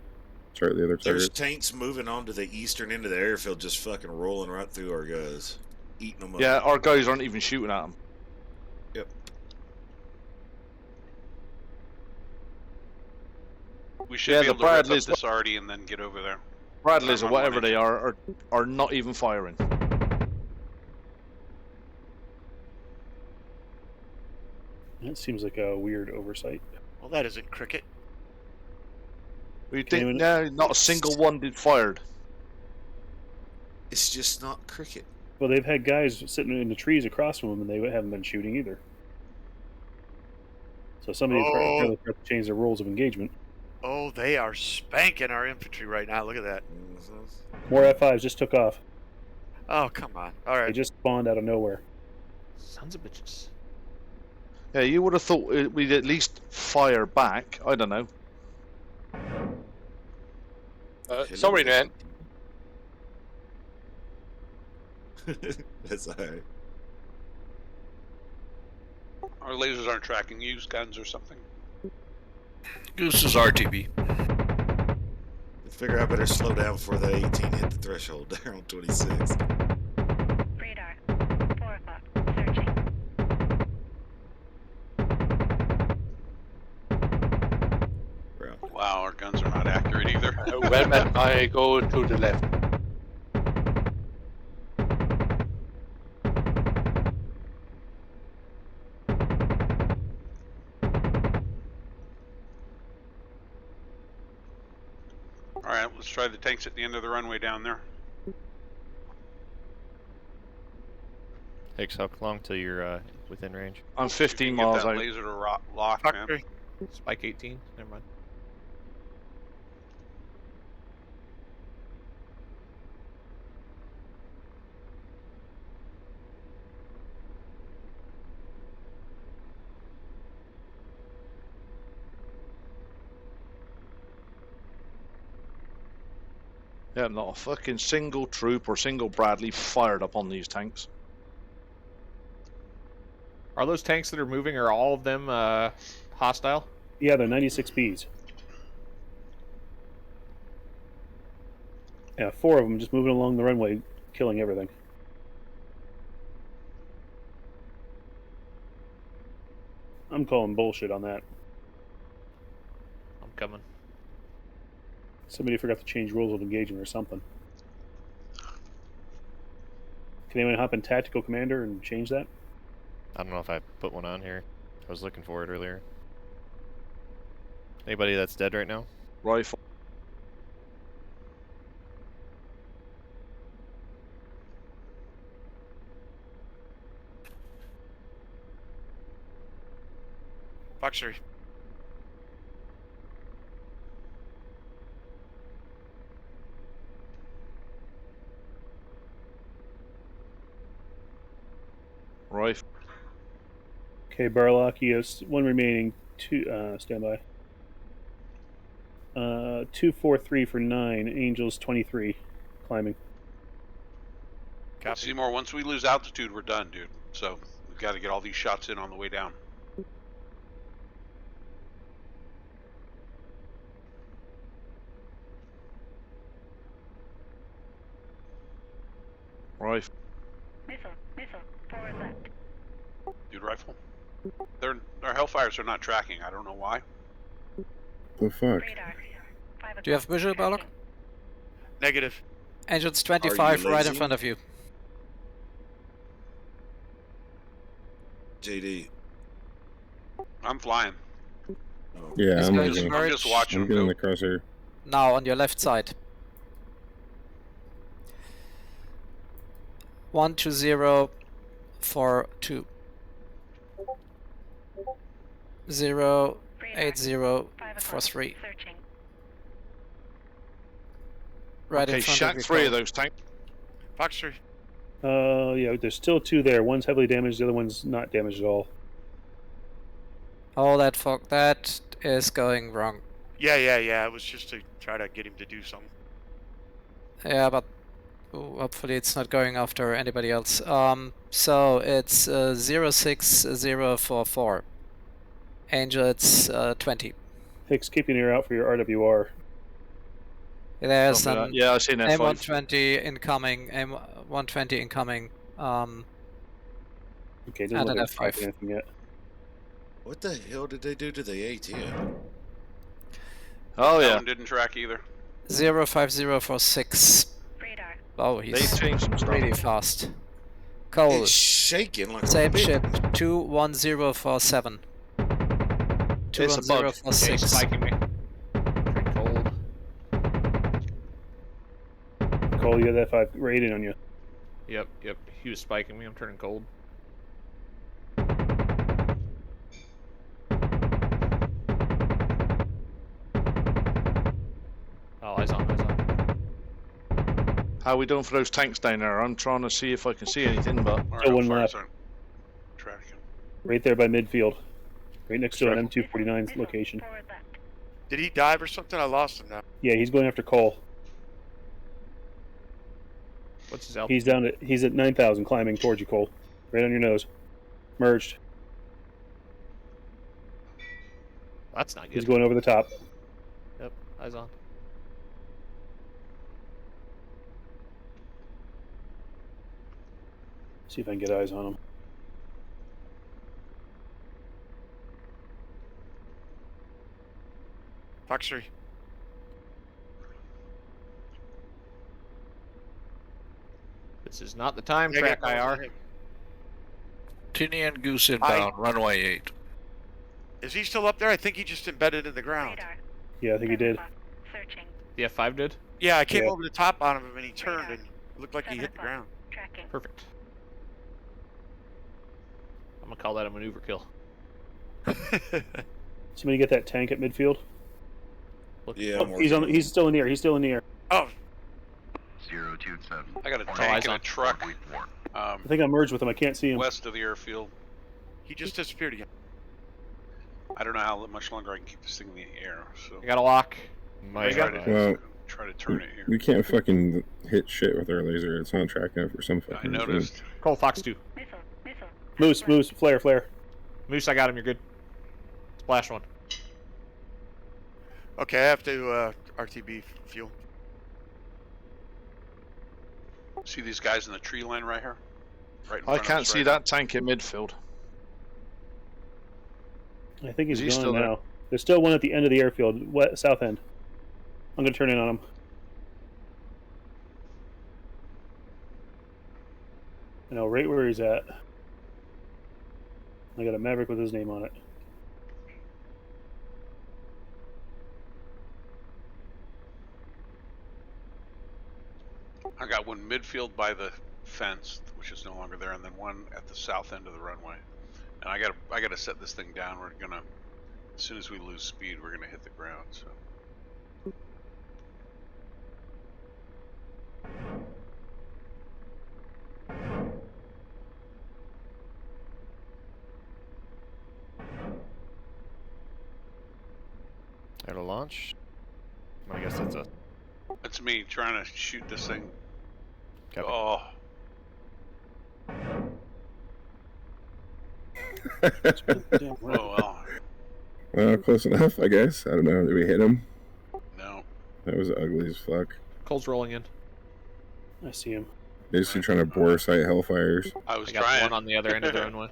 the other There's target. tanks moving on to the eastern end of the airfield, just fucking rolling right through our guys, eating them up. Yeah, our guys aren't even shooting at them. Yep. We should Yeah, be the able to rip up Bradleys- the Sortie and then get over there. Bradleys or I'm on whatever one they engine. are not even firing. That seems like a weird oversight. Well, that isn't cricket. We Okay, think no, not a single one did fired. It's just not cricket. Well, they've had guys sitting in the trees across from them, and they haven't been shooting either. So somebody apparently forgot to change their rules of engagement. Oh, they are spanking our infantry right now. Look at that. More F5s just took off. Oh, come on. All They right. just spawned out of nowhere. Sons of bitches. Yeah, you would have thought we'd at least fire back. I don't know. Sorry, man. That's alright. Our lasers aren't tracking. Use guns or something. Goose is RTB. I figure I better slow down before the 18 hit the threshold there on 26. Radar. 4 o'clock. Searching. Wow, our guns are not accurate either. Well, man, I go to the left. Alright, let's try the tanks at the end of the runway down there. Takes how long till you're within range? I'm 15 If you can miles get that out. laser to lock, man. Factory. Spike 18. Never mind. Yeah, not a fucking single troop or single Bradley fired upon these tanks. Are those tanks that are moving, are all of them hostile? Yeah, they're 96Bs. Yeah, 4 of them just moving along the runway, killing everything. I'm calling bullshit on that. I'm coming. Somebody forgot to change rules of engagement or something. Can anyone hop in Tactical Commander and change that? I don't know if I put one on here. I was looking for it earlier. Anybody that's dead right now? Rifle. Factory. Rifle. Okay, Barlock, you have 1 remaining. 2, stand by. 243 for 9. Angels 23. Climbing. Copy. Seymour, once we lose altitude, we're done, dude. So we've got to get all these shots in on the way down. Right. Missile, forward left. Dude, rifle. Our Hellfires are not tracking. I don't know why. The fuck? Radar. Do you have visual, Balok? Negative. Angels 25 right in front of you. JD. I'm flying. Oh. Yeah, He's I'm going leaving. to I'm just watching I'm them getting go. the crosshair. Now on your left side. 12042. 08043. Searching. Right Okay, in front shack of you. 3 of Cole. those tanks. Fox 3. Yeah, there's still 2 there. One's heavily damaged, the other one's not damaged at all. Oh, that fuck. That is going wrong. Yeah. It was just to try to get him to do something. Yeah, but hopefully it's not going after anybody else. So it's 06044. Angel, it's 20. Hicks, keep an ear out for your RWR. There's Copy that. an Yeah, I seen that. 5. M120 incoming. M120 incoming. Okay, And doesn't an look like it's F5. tracking anything yet. What the hell did they do to the ATM? Oh, That yeah. one didn't track either. 05046. Radar. Oh, They he's changed some stuff. really fast. Cole, It's shaking like same a bitch. ship. 21047. It's a bug. Okay, 21046. spiking me. Pretty cold. Cole, you have that 5 rating on you. Yep. He was spiking me. I'm turning cold. Oh, eyes on. How are we doing for those tanks down there? I'm trying to see if I can see anything, but Our Still one Hellfires left. aren't tracking. Right there by midfield. Right next to an Tracking. M249 location. Forward left. Did he dive or something? I lost him now. Yeah, he's going after Cole. What's his altitude? He's at 9,000 climbing towards you, Cole. Right on your nose. Merged. That's not He's good. going over the top. Yep, eyes on. See if I can get eyes on him. Fox 3. This is not the time, Negative. track IR. Tinny and Goose inbound, runway 8. Is he still up there? I think he just embedded in the ground. Radar. Yeah, I think he did. Searching. The F5 did? Yeah, I came Yeah. over the top on him and he turned and it looked like he hit the ground. Tracking. Perfect. I'm gonna call that a maneuver kill. Somebody get that tank at midfield. Yeah, Oh, he's still in the air. He's still in the air. Oh, 027. I got a eyes tank and a on. truck I think I merged with him. I can't see him. west of the airfield. he just disappeared again. I don't know how much longer I can keep this thing in the air. So I got a lock. My try God. Well, to turn it here. we can't fucking hit shit with our laser. It's not tracking it for some I fucking reason. noticed. Cole Fox 2. Missile. Moose, flare. Moose, I got him. You're good. Splash 1. Okay, I have to RTB fuel. See these guys in the tree line right here? Right in I front of can't us see right that tank in midfield. I think he's Is he gone still there? now. There's still one at the end of the airfield, south end. I'm gonna turn in on him. I know right where he's at. I got a Maverick with his name on it. I got one midfield by the fence, which is no longer there, and then one at the south end of the runway. And I gotta set this thing down. We're gonna, as soon as we lose speed, we're gonna hit the ground. So Air to launch. I guess that's a. That's me trying to shoot this thing. Copy. Oh. Oh well. Well, close enough, I guess. I don't know. Did we hit him? No. That was ugly as fuck. Cole's rolling in. I see him. Basically trying to bore sight Hellfires. I was I got trying. one on the other end of the runway.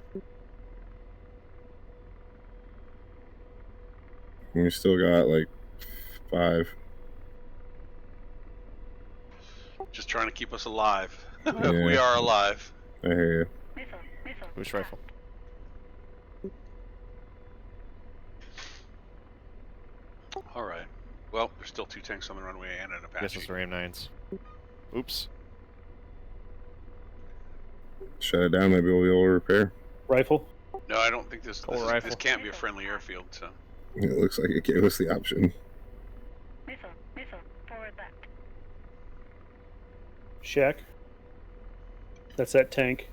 We still got like 5. Just trying to keep us alive. Yeah. We are alive. I hear you. Boost rifle. All right. Well, there's still 2 tanks on the runway and an Apache. Guess it's the Ram 9s. Oops. Shut it down. Maybe we'll be able to repair. Rifle? No, I don't think this rifle. this can't be a friendly airfield. So It looks like it gave us the option. Missile, forward left. Shack. That's that tank.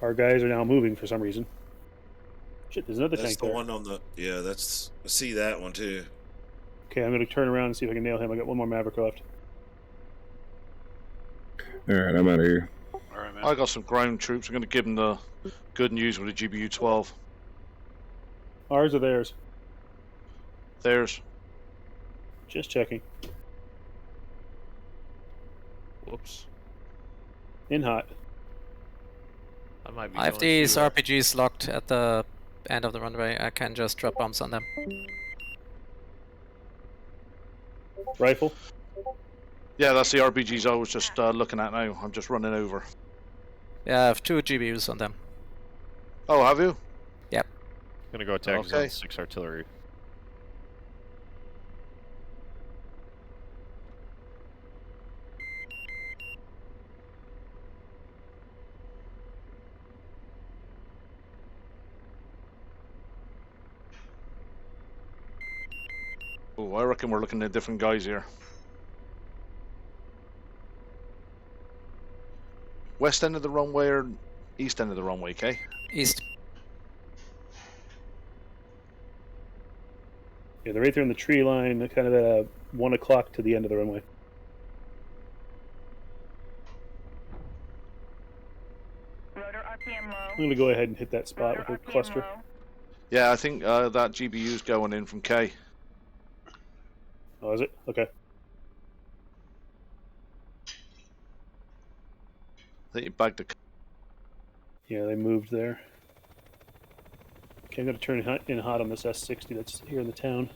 Our guys are now moving for some reason. Shit, there's another That's tank the there. one on the. Yeah, that's. I see that one too. Okay, I'm going to turn around and see if I can nail him. I got one more Maverick left. Alright, I'm out of here. all right, man. I got some ground troops. I'm going to give them the good news with the GBU-12. Ours or theirs? Theirs. Just checking. Whoops. In hot. I might be I have going these to, RPGs locked at the end of the runway. I can just drop bombs on them. Rifle? Yeah, that's the RPGs I was just looking at now. I'm just running over. Yeah, I have 2 GBUs on them. Oh, have you? Yep. Gonna go attack Okay. zone 6 artillery. Oh, I reckon we're looking at different guys here. West end of the runway or east end of the runway, okay? East. Yeah, they're right there in the tree line, kind of at 1 o'clock to the end of the runway. Rotor RPM low. I'm going to go ahead and hit that spot Rotor with a RPM cluster. low. Yeah, I think that GBU's going in from K. Oh, is it? Okay. I think you bagged the. Yeah, they moved there. Okay, I'm going to turn in hot on this S60 that's here in the town.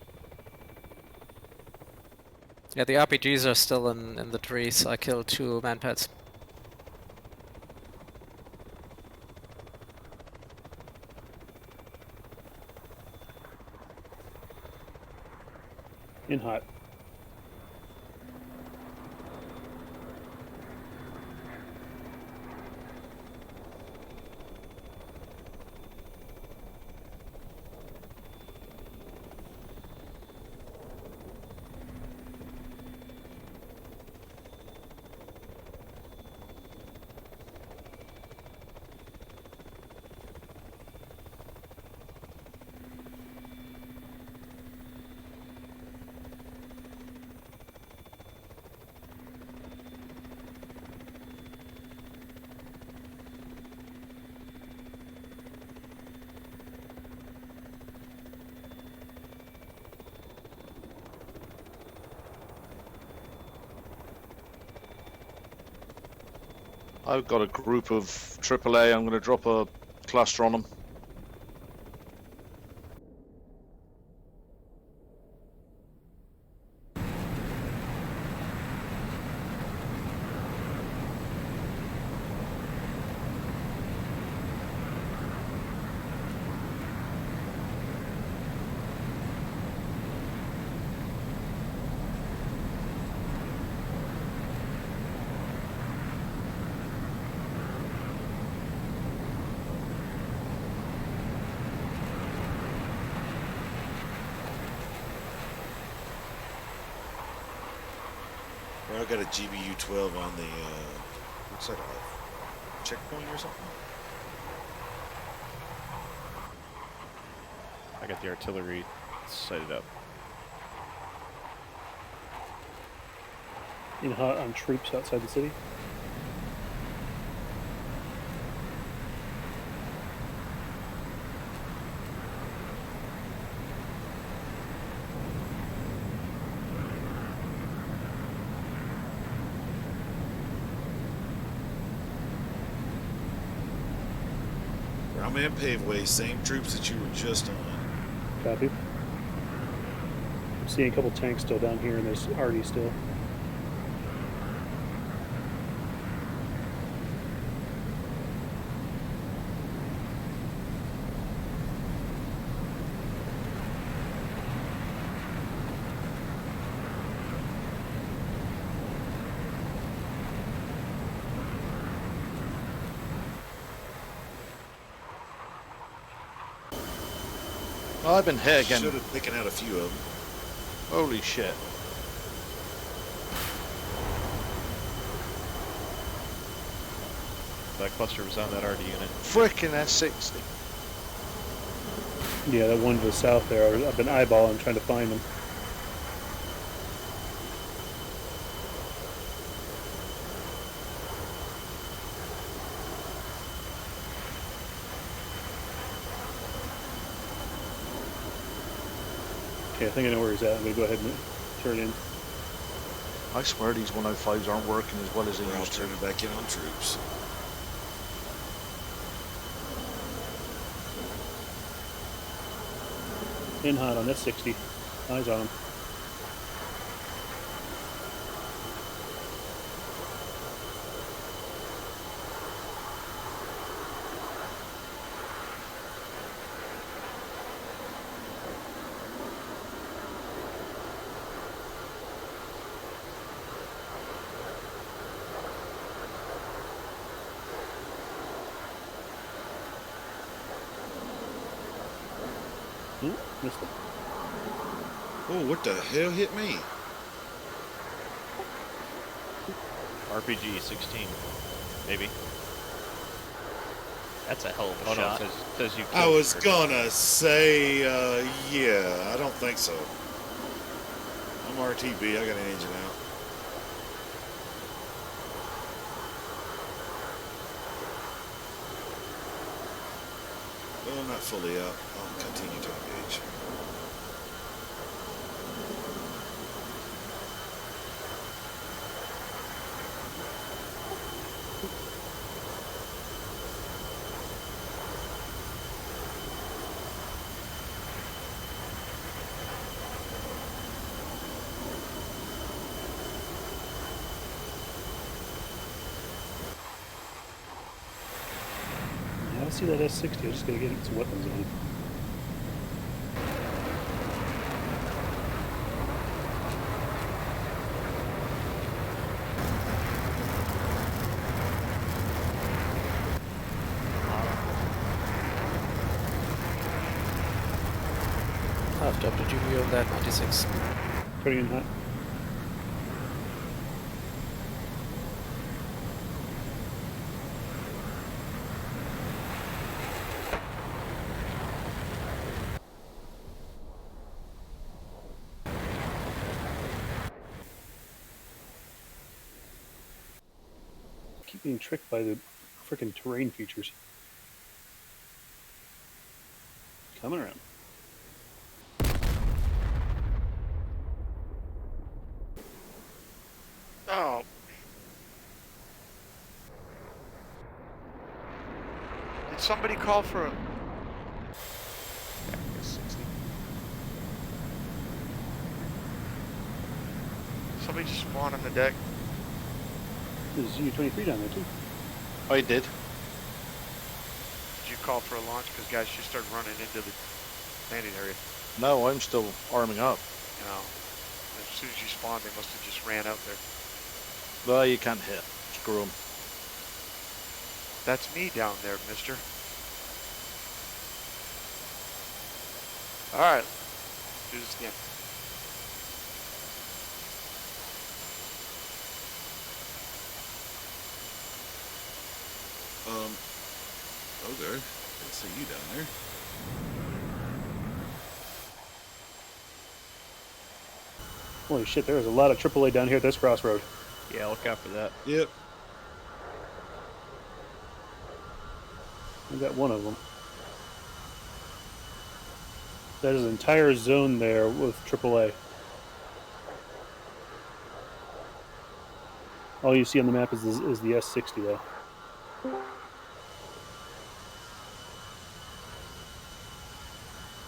Yeah, the RPGs are still in the trees. I killed 2 manpads. In hot. I've got a group of AAA. I'm going to drop a cluster on them. Well, I got a GBU-12 on the looks like a checkpoint or something. I got the artillery sighted up. In hot on troops outside the city. I'm in paveway, same troops that you were just on. Copy. I'm seeing a couple tanks still down here, and there's Artie still. Oh, I've been hit again. Should have taken out a few of them. Holy shit. That cluster was on that RD unit. Frickin' S60. Yeah, that one to the south there. I've been eyeballing, trying to find them. Okay, I think I know where he's at. I'm going to go ahead and turn in. I swear these 105s aren't working as well as they I'll used to. turn it back in on troops. In hot on S60. Eyes on him. Ooh, missed him. Oh, what the hell hit me? RPG 16, maybe. That's a hell of a Oh no, shot. it says you I killed was her. gonna say, yeah, I don't think so. I'm RTB, I got an engine out. Well, I'm not fully up. I'll continue to engage. Yeah, I see that S60. I'm just going to get some weapons on. Half WGB on that 96. Turning in hot. Keep being tricked by the freaking terrain features. Coming around. Oh. Did somebody call for a... Somebody just spawned on the deck? There's U-23 down there too. I did. Did you call for a launch? Because guys just started running into the landing area. No, I'm still arming up. You know, as soon as you spawned, they must have just ran out there. Well, you can't hit. Screw them. That's me down there, mister. Alright, do this again. Okay. I see you down there. Holy shit, there is a lot of AAA down here at this crossroad. Yeah, look out for that. Yep. I got one of them. That is an entire zone there with AAA. All you see on the map is the S60 though.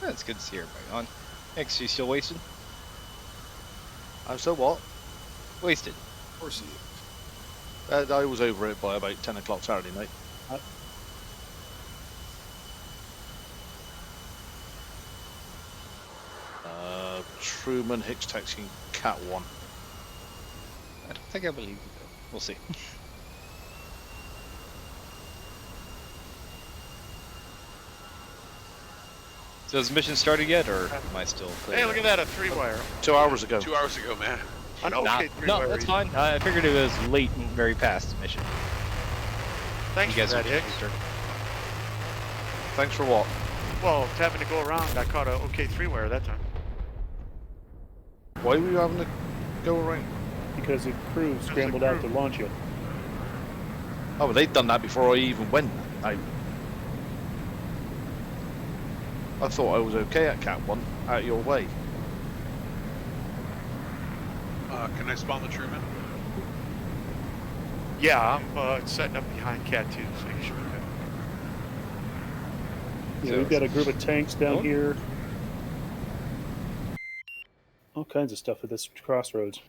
That's good to see everybody on. X, you still wasted? I'm still what? Wasted. Of course he is. I was over it by about 10 o'clock Saturday night. Truman Hicks taxiing Cat 1. I don't think I believe you, though. We'll see. So has the mission started yet, or am I still clear? Hey, look at that, a 3-wire. 2 hours ago. 2 hours ago, man. An okay 3-wire. No, that's fine. I figured it was late and very past the mission. Thanks You guys for that, are Hicks. Thanks for what? Well, having to go around, I caught a okay 3-wire that time. Why were you having to go around? Because the crew scrambled out to launch it. Oh, well, they'd done that before I even went. I thought I was okay at Cat 1, out your way. Can I spawn the Truman? Yeah, I'm setting up behind Cat 2, so you should be good. Yeah, we've got a group of tanks down here. All kinds of stuff at this crossroads.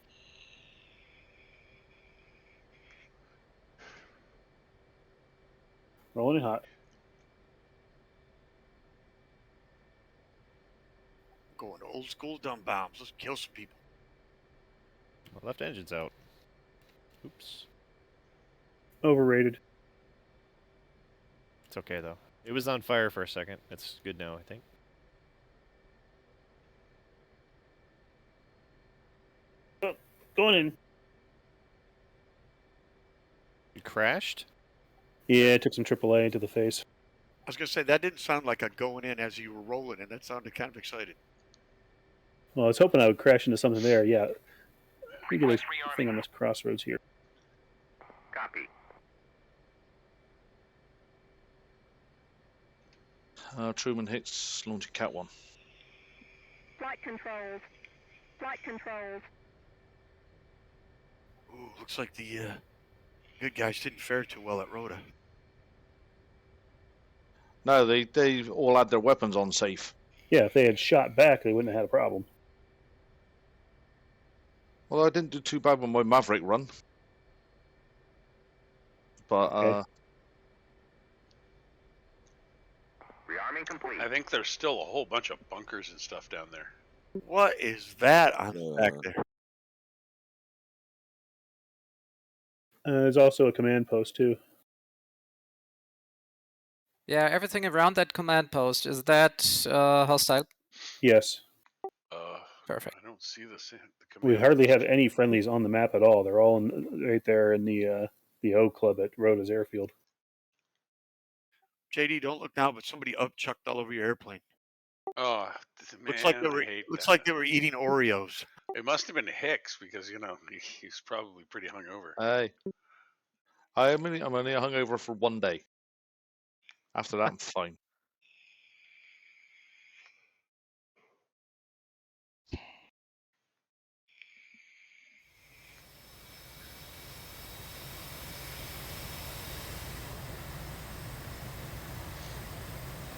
Rolling it hot. Going to old school dumb bombs. Let's kill some people. My left engine's out. Oops. Overrated. It's okay though. It was on fire for a second. It's good now, I think. Oh, going in. You crashed? Yeah, it took some AAA into the face. I was going to say, that didn't sound like a going in as you were rolling in. That sounded kind of excited. Well, I was hoping I would crash into something there. Yeah. Let me get a thing on this crossroads here. Copy. Truman Hicks launching Cat 1. Flight controls. Flight controls. Ooh, looks like the good guys didn't fare too well at Rota. No, they all had their weapons on safe. Yeah, if they had shot back, they wouldn't have had a problem. Well, I didn't do too bad with my Maverick run. But, Okay. Rearming complete. I think there's still a whole bunch of bunkers and stuff down there. What is that on back there? There's also a command post, too. Yeah, everything around that command post, is that hostile? Yes. Perfect. I don't see the command. We hardly have any friendlies on the map at all. They're all right there in the O Club at Rota's airfield. JD, don't look now, but somebody upchucked all over your airplane. Oh, man, Looks like they were eating Oreos. It must have been Hicks because he's probably pretty hungover. hey, I'm only hungover for 1 day. After that, I'm fine.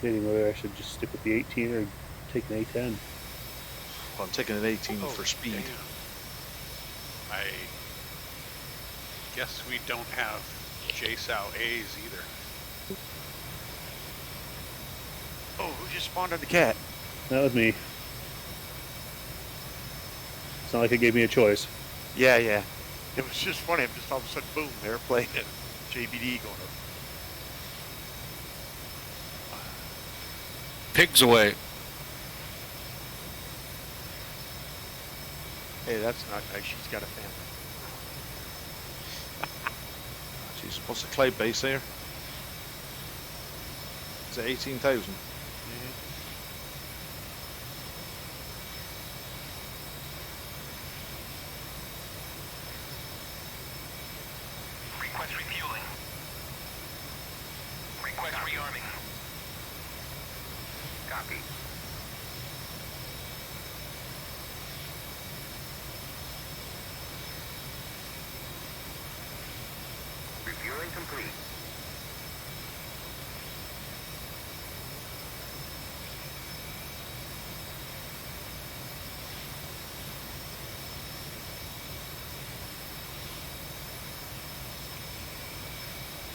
Debating whether I should just stick with the 18 or take an A10. Well, I'm taking an 18 for speed. Damn. I guess we don't have JSOW A's either. Oh, who just spawned on the Cat? That was me. It's not like it gave me a choice. Yeah. It was just funny. I'm just all of a sudden, boom, airplane and JBD going up. Pigs away. Hey, that's not nice. She's got a family. Jeez, what's the cloud base here? Is it 18,000? Copy. Refueling complete.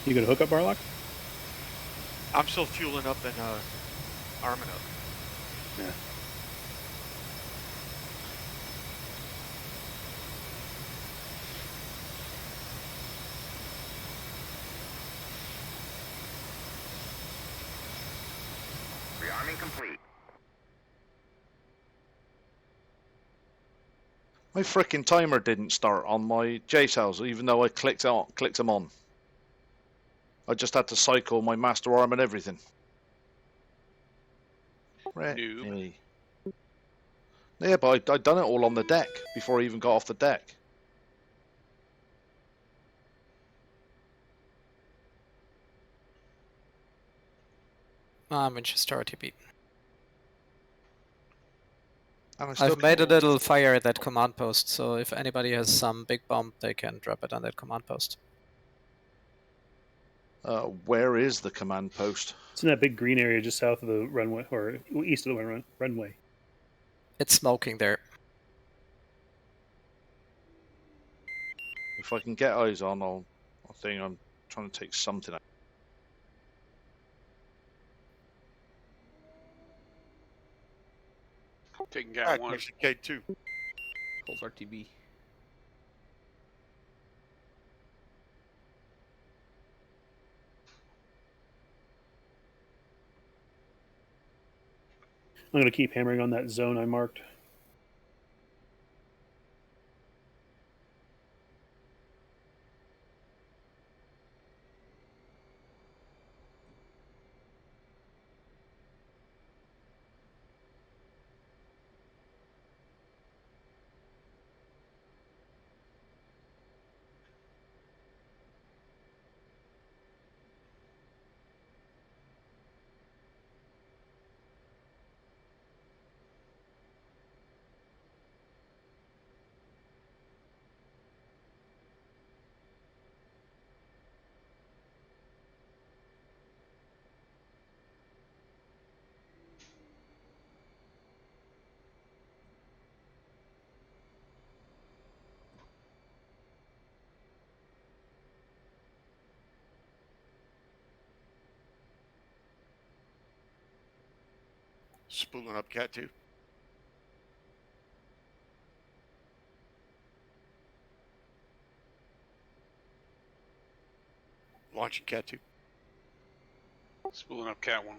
You gonna hook up Barlock? I'm still fueling up and arming up. Yeah. Rearming complete. My frickin' timer didn't start on my J cells, even though I clicked them on. I just had to cycle my master arm and everything. Right. Noob. Yeah, but I'd done it all on the deck before I even got off the deck. Winchester already beat. And I still I've made a can't- little fire at that command post, so if anybody has some big bomb, they can drop it on that command post. Where is the command post? It's in that big green area just south of the runway, or east of the runway. It's smoking there. If I can get eyes on, I think I'm trying to take something out. Taking Cat Alright, 1. there's the K2. Pulls RTB. I'm gonna keep hammering on that zone I marked. Spooling up Cat 2. Launching Cat 2. Spooling up Cat 1.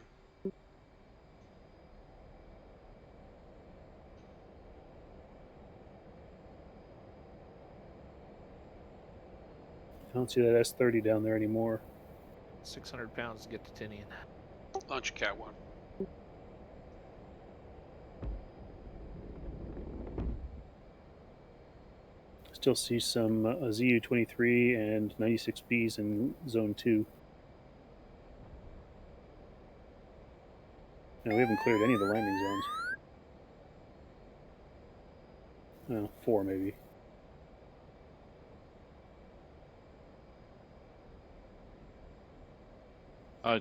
I don't see that S-30 down there anymore. 600 pounds to get to Tinian. Launch Cat 1. Still see some ZU-23 and 96Bs in Zone 2. No, we haven't cleared any of the landing zones. Oh, 4 maybe.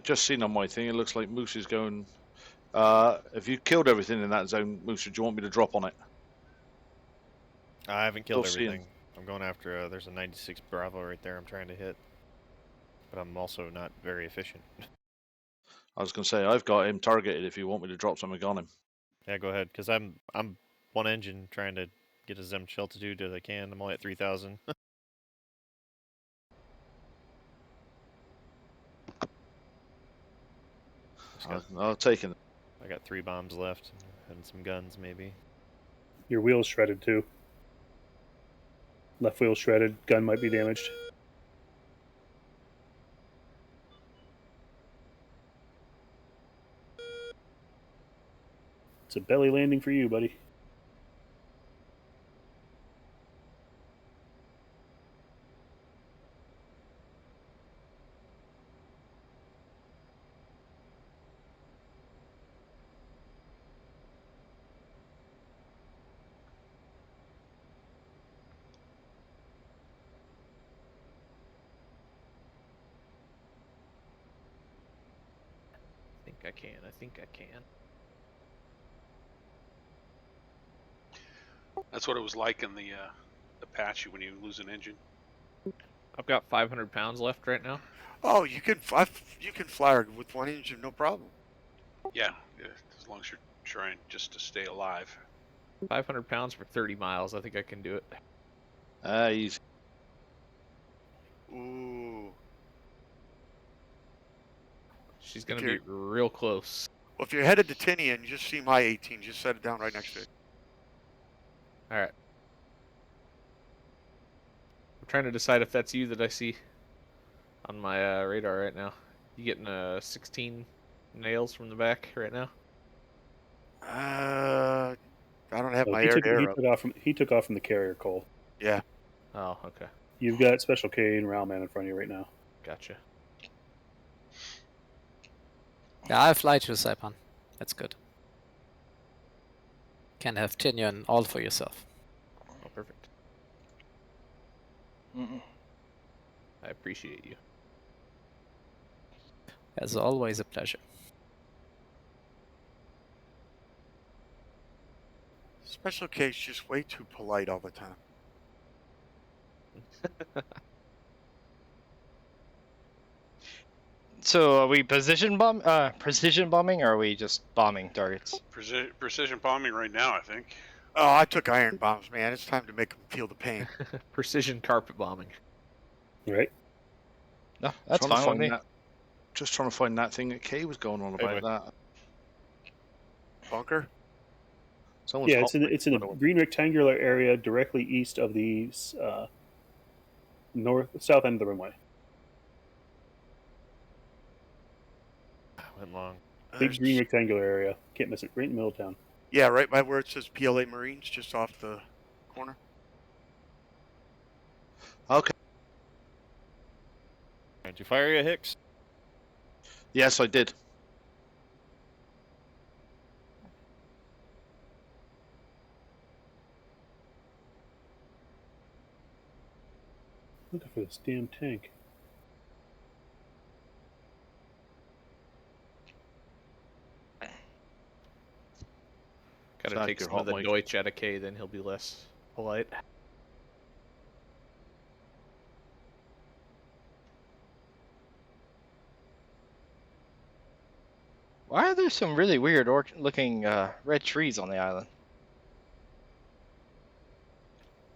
Just seen on my thing, it looks like Moose is going. If you killed everything in that zone, Moose, do you want me to drop on it? I haven't killed Still seeing- everything. I'm going after. There's a 96 Bravo right there. I'm trying to hit, but I'm also not very efficient. I was going to say I've got him targeted. If you want me to drop something on him, Yeah, go ahead, because I'm one engine trying to get as much altitude as I can. I'm only at 3,000. I'll take it. I got 3 bombs left and some guns maybe. Your wheel's shredded too. Left wheel shredded. Gun might be damaged. It's a belly landing for you, buddy. I can. I think I can. That's what it was like in the Apache when you lose an engine. I've got 500 pounds left right now. Oh, you can fly her with one engine, no problem. Yeah, as long as you're trying just to stay alive. 500 pounds for 30 miles. I think I can do it. Easy. Ooh. She's gonna be real close. Well, if you're headed to Tinian, just see my 18. Just set it down right next to it. All right. I'm trying to decide if that's you that I see on my radar right now. You getting 16 nails from the back right now? I don't have my he took air-to-air up. He took off from the carrier, Cole. Yeah. Oh, okay. You've got Special K and Railman in front of you right now. Gotcha. Yeah, I fly to Saipan. That's good. Can have Tinian all for yourself. Oh, perfect. Mm-mm. I appreciate you. As always, a pleasure. Special K's just way too polite all the time. So are we precision bombing, or are we just bombing targets? Precision bombing right now, I think. Oh, I took iron bombs, man. It's time to make them feel the pain. Precision carpet bombing. Right. No, that's Trying to fine with find me. just trying to find that thing that Kay was going on about that. Bunker? Someone's Yeah, hot it's in a green rectangular area directly east of the south end of the runway. Went long. Big green rectangular area. Can't miss it. Right in the middle of town. Yeah, right by where it says PLA Marines, just off the corner. Okay. Did you fire yet, Hicks? Yes, I did. Looking for this damn tank. Gotta Sound take your some of hot the mic. Deutsch out of K, then he'll be less polite. Why are there some really weird looking red trees on the island?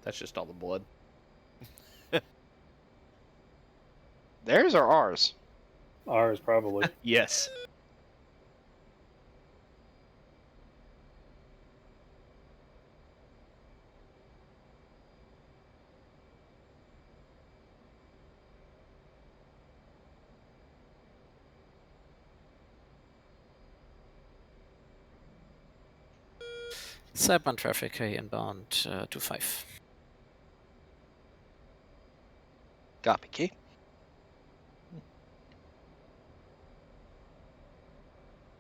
That's just all the blood. Theirs or ours? Ours, probably. Yes. Saipan traffic, K inbound 25. Copy, Key.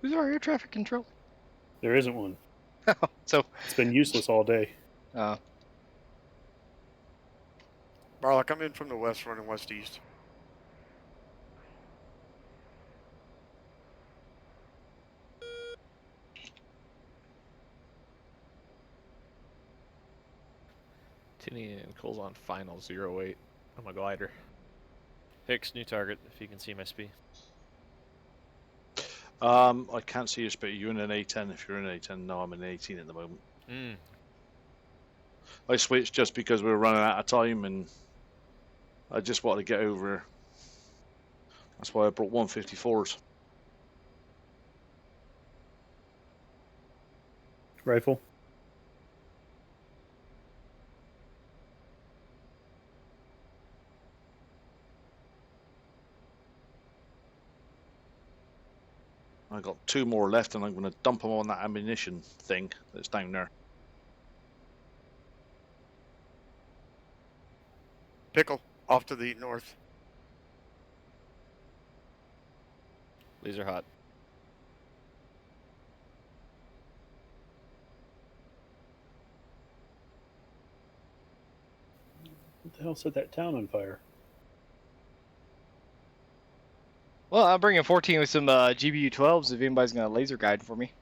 Who's our air traffic control? There isn't one. So it's been useless all day. Barlock, I'm in from the west, running west-east. Tinian and Cole's on final 08 on my glider. Hicks, new target, if you can see my speed. I can't see your speed. You're in an A10. If you're in an A10, no, I'm in an 18 at the moment. I switched just because we were running out of time, and I just wanted to get over. That's why I brought 154s. Rifle. I got 2 more left, and I'm going to dump them on that ammunition thing that's down there. Pickle, off to the north. These are hot. What the hell set that town on fire? Well, I'm bringing 14 with some GBU 12s if anybody's got a laser guide for me.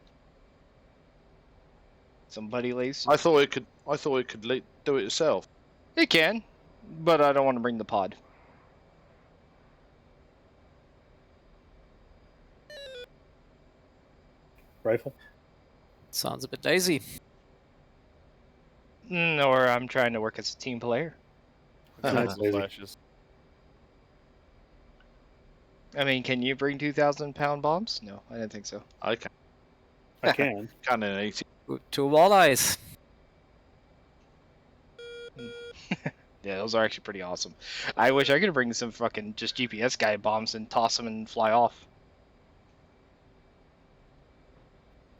Some buddy lace. I thought it could do it itself. It can, but I don't want to bring the pod. Rifle? Sounds a bit lazy. Or I'm trying to work as a team player. Flashes. I mean, can you bring 2,000-pound bombs? No, I didn't think so. I can. I can. Can in 80. 2 walleyes. Yeah, those are actually pretty awesome. I wish I could bring some fucking just GPS guide bombs and toss them and fly off.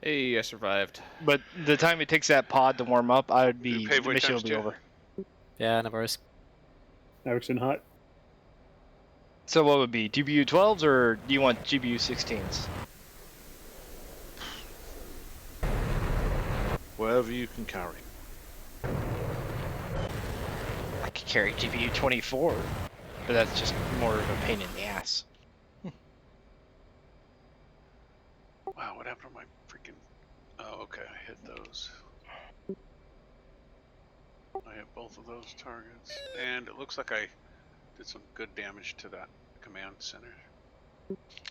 Hey, I survived. But the time it takes that pod to warm up, I would be the Paveway mission will times be 2. over. Yeah, no worries. Erickson hot. So what would be GBU 12s or do you want GBU 16s? Wherever you can carry. I could carry GBU 24, but that's just more of a pain in the ass. Wow, what happened to my freaking... Oh, okay, I hit those. I hit both of those targets. And it looks like I did some good damage to that command center.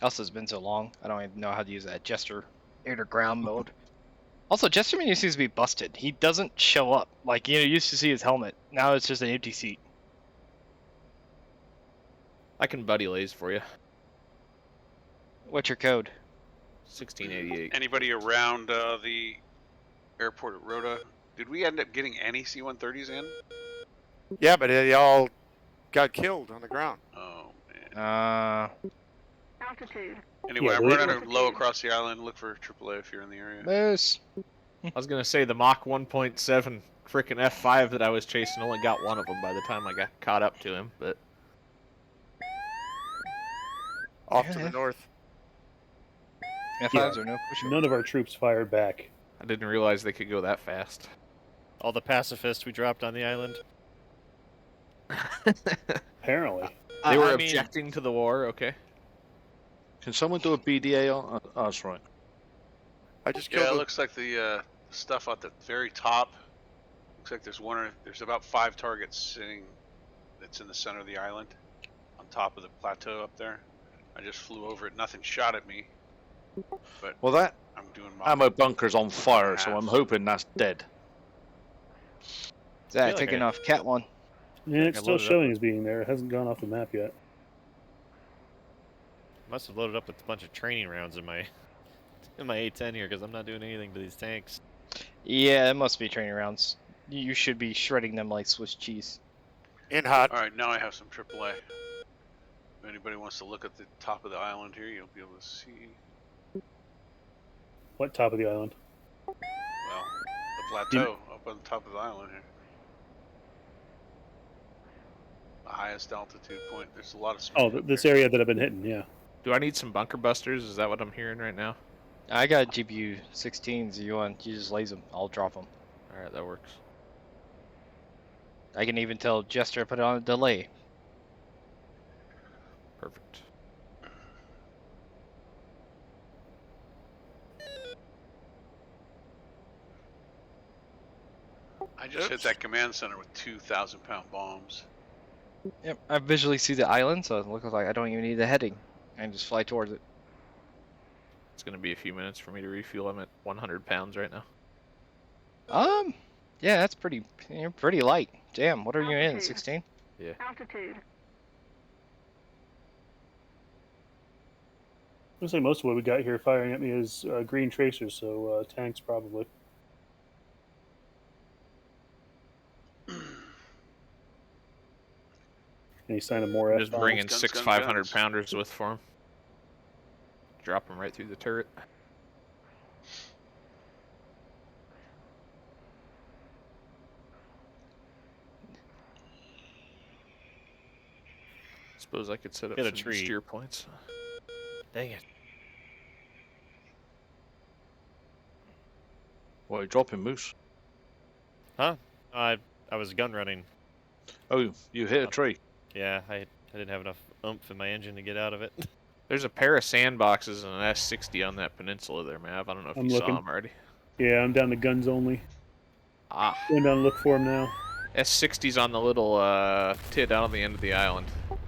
Also, it's been so long, I don't even know how to use that Jester air to ground mode. Also, Jester menu seems to be busted. He doesn't show up. Like, you used to see his helmet. Now it's just an empty seat. I can buddy lays for you. What's your code? 1688. Anybody around the airport at Rota? Did we end up getting any C-130s in? Yeah, but they all got killed on the ground. Oh, man. Altitude. Anyway, Yeah, I'm they- running low across the island. Look for AAA if you're in the area. Moose. I was gonna say the Mach 1.7 frickin' F5 that I was chasing only got one of them by the time I got caught up to him, but Off to the north. F5s are no pushover. None of our troops fired back. I didn't realize they could go that fast. All the pacifists we dropped on the island. Apparently. They were I mean- objecting to the war, okay. Can someone do a BDA on? Oh, that's right. I just Yeah, killed it a- looks like the stuff at the very top. Looks like there's about 5 targets sitting. That's in the center of the island, on top of the plateau up there. I just flew over it. Nothing shot at me, but Well, that I'm doing my ammo bunker's on fire, so I'm hoping that's dead. Is that feel like taking I- off Cat 1? Yeah, it's I still loaded up showing as being there. It hasn't gone off the map yet. Must have loaded up with a bunch of training rounds in my A10 here because I'm not doing anything to these tanks. Yeah, it must be training rounds. You should be shredding them like Swiss cheese. in hot. All right, now I have some AAA. If anybody wants to look at the top of the island here, you'll be able to see. What top of the island? Well, the plateau up on the top of the island here. The highest altitude point. There's a lot of smoke. Oh, up this there. area that I've been hitting, yeah. Do I need some bunker busters? Is that what I'm hearing right now? I got GBU 16s. You just laze them. I'll drop them. Alright, that works. I can even tell Jester to put it on a delay. Perfect. I just hit that command center with 2,000-pound bombs. Yep, I visually see the island, so it looks like I don't even need the heading. I can just fly towards it. It's gonna be a few minutes for me to refuel. I'm at 100 pounds right now. Yeah, that's you're pretty light. Damn, what are you in, 16? Yeah. Altitude. I'll say most of what we got here firing at me is green tracers, so tanks probably. Any sign of more I'm just F-bombs? bringing guns, 6 guns, 500 guns. pounders with for him. Drop them right through the turret. Suppose I could set up Hit a some tree. steer points. Dang it. What, are you dropping, Moose? Huh? I was gun running. Oh, you hit a tree. Yeah, I didn't have enough oomph in my engine to get out of it. There's a pair of sandboxes and an S60 on that peninsula there, Mav. I don't know if I'm you looking. saw them already. Yeah, I'm down to guns only. Ah. Going down to look for him now. S60's on the little tit out on the end of the island.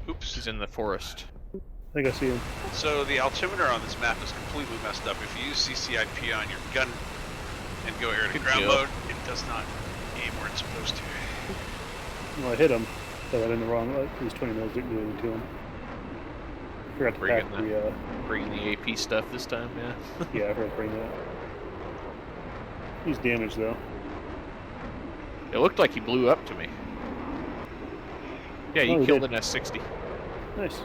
Oops. He's in the forest. I think I see him. So the altimeter on this map is completely messed up. If you use CCIP on your gun and go air to ground mode, it does not aim where it's supposed to. Well, I hit him, but I'm in the wrong. These 20 mils didn't do anything to him. Forgot to pack bringing the AP stuff this time, yeah. Yeah, I forgot to bring that. He's damaged though. It looked like he blew up to me. Yeah, he killed an S60. Nice.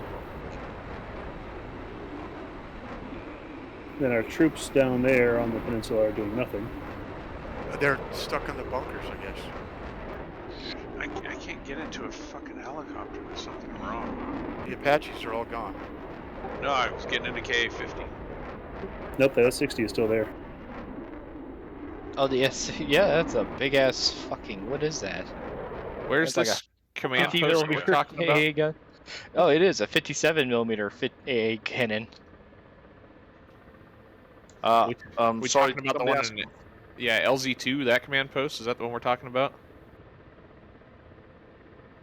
Then our troops down there on the peninsula are doing nothing. They're stuck in the bunkers, I guess. I can't get into a fucking helicopter. There's something wrong. The Apaches are all gone. No, I was getting into KA-50. Nope, that S60 is still there. Oh, the S. Yeah, that's a big ass fucking. What is that? Where's that's this like command 50 post we're millimeter talking AA about? gun? Oh, it is a 57 millimeter AA cannon. We sorry, talking about the one in, yeah, LZ2, that command post? Is that the one we're talking about?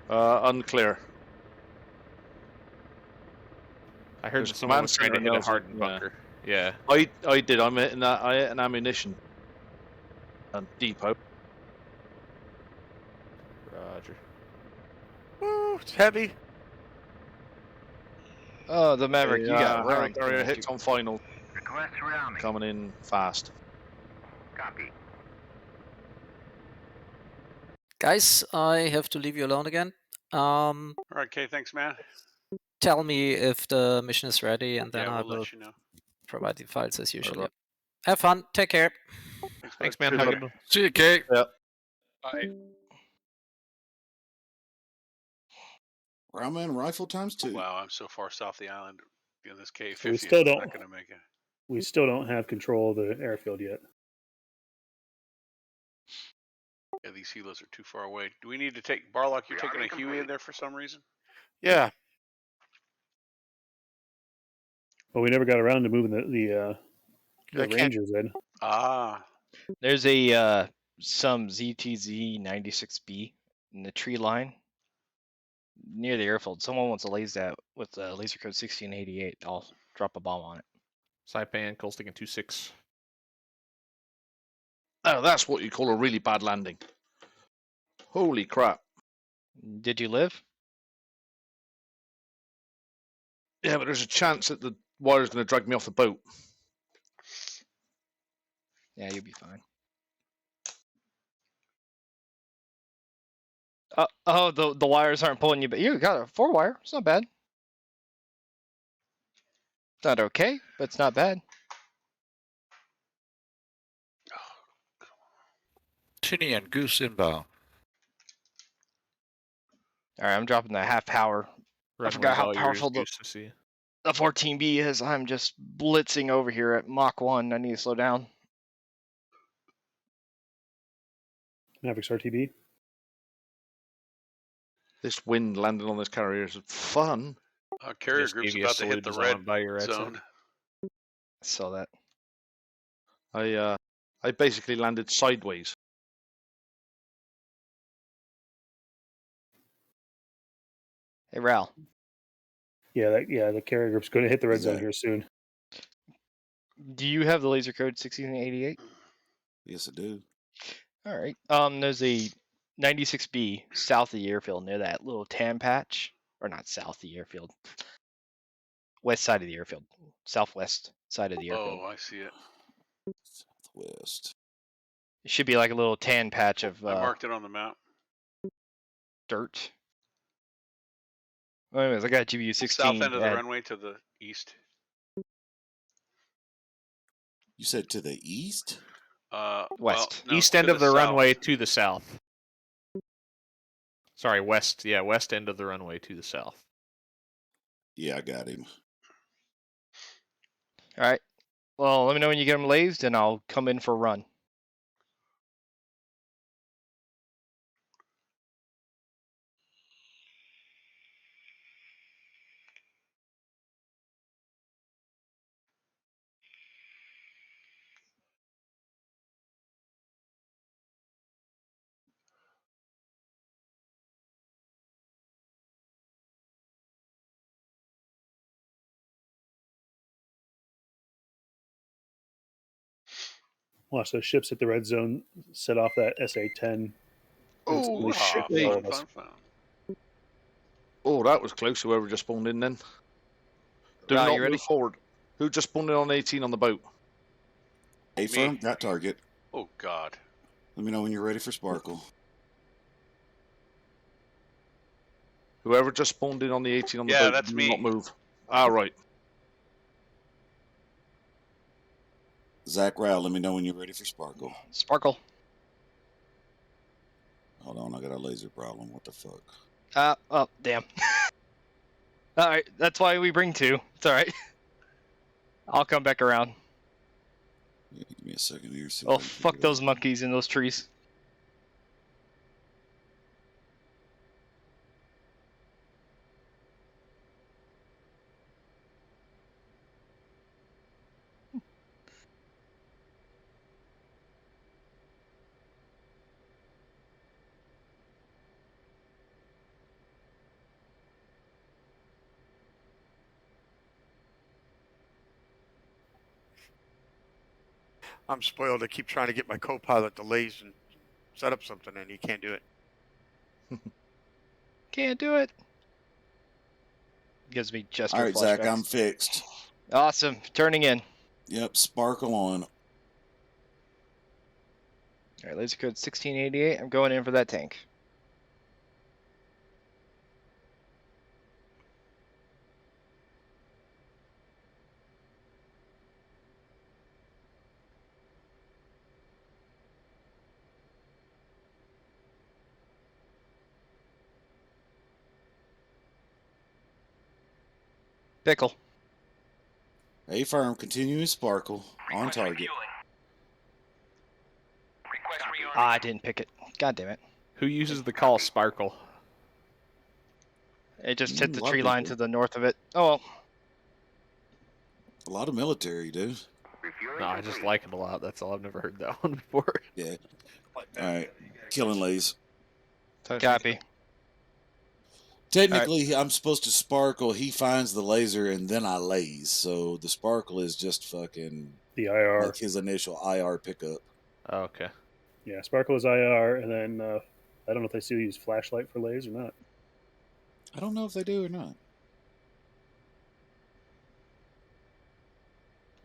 Unclear. I heard There's someone command was trying to center hit a knows it, hardened bunker. Yeah. I did. I'm hitting that. I hit an ammunition depot. Roger. Woo, it's heavy. Oh, the Maverick, you got Harry round. Carrier hits on final. Request surrounding. Coming in fast. Copy. Guys, I have to leave you alone again. All right, okay, thanks, man. Tell me if the mission is ready, and then Yeah, I we'll will let you know. provide the files as usual. Right. Yep. Have fun. Take care. Thanks, man. Cheers, Have a buddy. good one. See you, Kate. Yeah. Bye. Ramen rifle times 2. Wow, I'm so far south the island. In this KA-50, So we still I'm don't. not going to make it. We still don't have control of the airfield yet. Yeah, these helos are too far away. Do we need to take Barlock? You're taking a Huey in there for some reason? Yeah. But we never got around to moving the I can't- Rangers in. Ah. There's a some ZTZ 96B in the tree line near the airfield. Someone wants to laze that with laser code 1688. I'll drop a bomb on it. Saipan, Cold Sticking 2-6. Oh, that's what you call a really bad landing. Holy crap. Did you live? Yeah, but there's a chance that the wire's going to drag me off the boat. Yeah, you'll be fine. Oh, the wires aren't pulling you, but you got a 4-wire. It's not bad. It's not okay, but it's not bad. Tinny and Goose inbound. All right, I'm dropping the half power. I forgot how powerful the 14B is. I'm just blitzing over here at Mach 1. I need to slow down. Mavericks RTB. This wind landing on this carrier is fun. Carrier Just group's gave you a about to hit salute the design red by your zone. I saw that. I basically landed sideways. Hey, Ral. Yeah, the carrier group's going to hit the red zone here soon. Do you have the laser code 1688? Yes, I do. All right. There's a 96B south of the airfield near that little tan patch, or not south of the airfield, west side of the airfield, southwest side of the airfield. Oh, I see it. Southwest. It should be like a little tan patch of I marked it on the map. dirt. Well, anyways, I got GBU 16. South end of the runway to the east. You said to the east? West. Well, no, East to end of the south. runway to the south. Sorry, west. Yeah, west end of the runway to the south. Yeah, I got him. All right. Well, let me know when you get them lased, and I'll come in for a run. Watch those ships hit the red zone, set off that SA-10. Oh, Ah, shit. fun. Oh, that was close. Whoever just spawned in then. Do Ra, not you ready? move forward. Who just spawned in on 18 on the boat? A firm, got target. Oh, God. Let me know when you're ready for Sparkle. Whoever just spawned in on the 18 on the Yeah, boat, that's do me. not move. All right. Zach Rao, let me know when you're ready for Sparkle. Sparkle. Hold on, I got a laser problem. What the fuck? Oh, damn. Alright, that's why we bring two. It's alright. I'll come back around. Yeah, give me a second here. See if Oh, I can fuck figure it those out. monkeys in those trees. I'm spoiled. I keep trying to get my co-pilot to laze and set up something, and he can't do it. Can't do it. Gives me Jester All right, flashbacks. Zach, I'm fixed. Awesome. Turning in. Yep, Sparkle on. Alright, laser code 1688. I'm going in for that tank. Pickle. A firm, continuing Sparkle on target. Ah, I didn't pick it. God damn it. Who uses the call Sparkle? It just hit the A lot of tree line people. to the north of it. Oh well. A lot of military, dude. No, I just like it a lot. That's all. I've never heard that one before. Yeah. All right, killing lays. Copy. Technically, I'm supposed to Sparkle. He finds the laser, and then I lays. So the Sparkle is just fucking The IR. like his initial IR pickup. Oh, okay. Yeah, Sparkle is IR, and then I don't know if they still use flashlight for lays or not. I don't know if they do or not.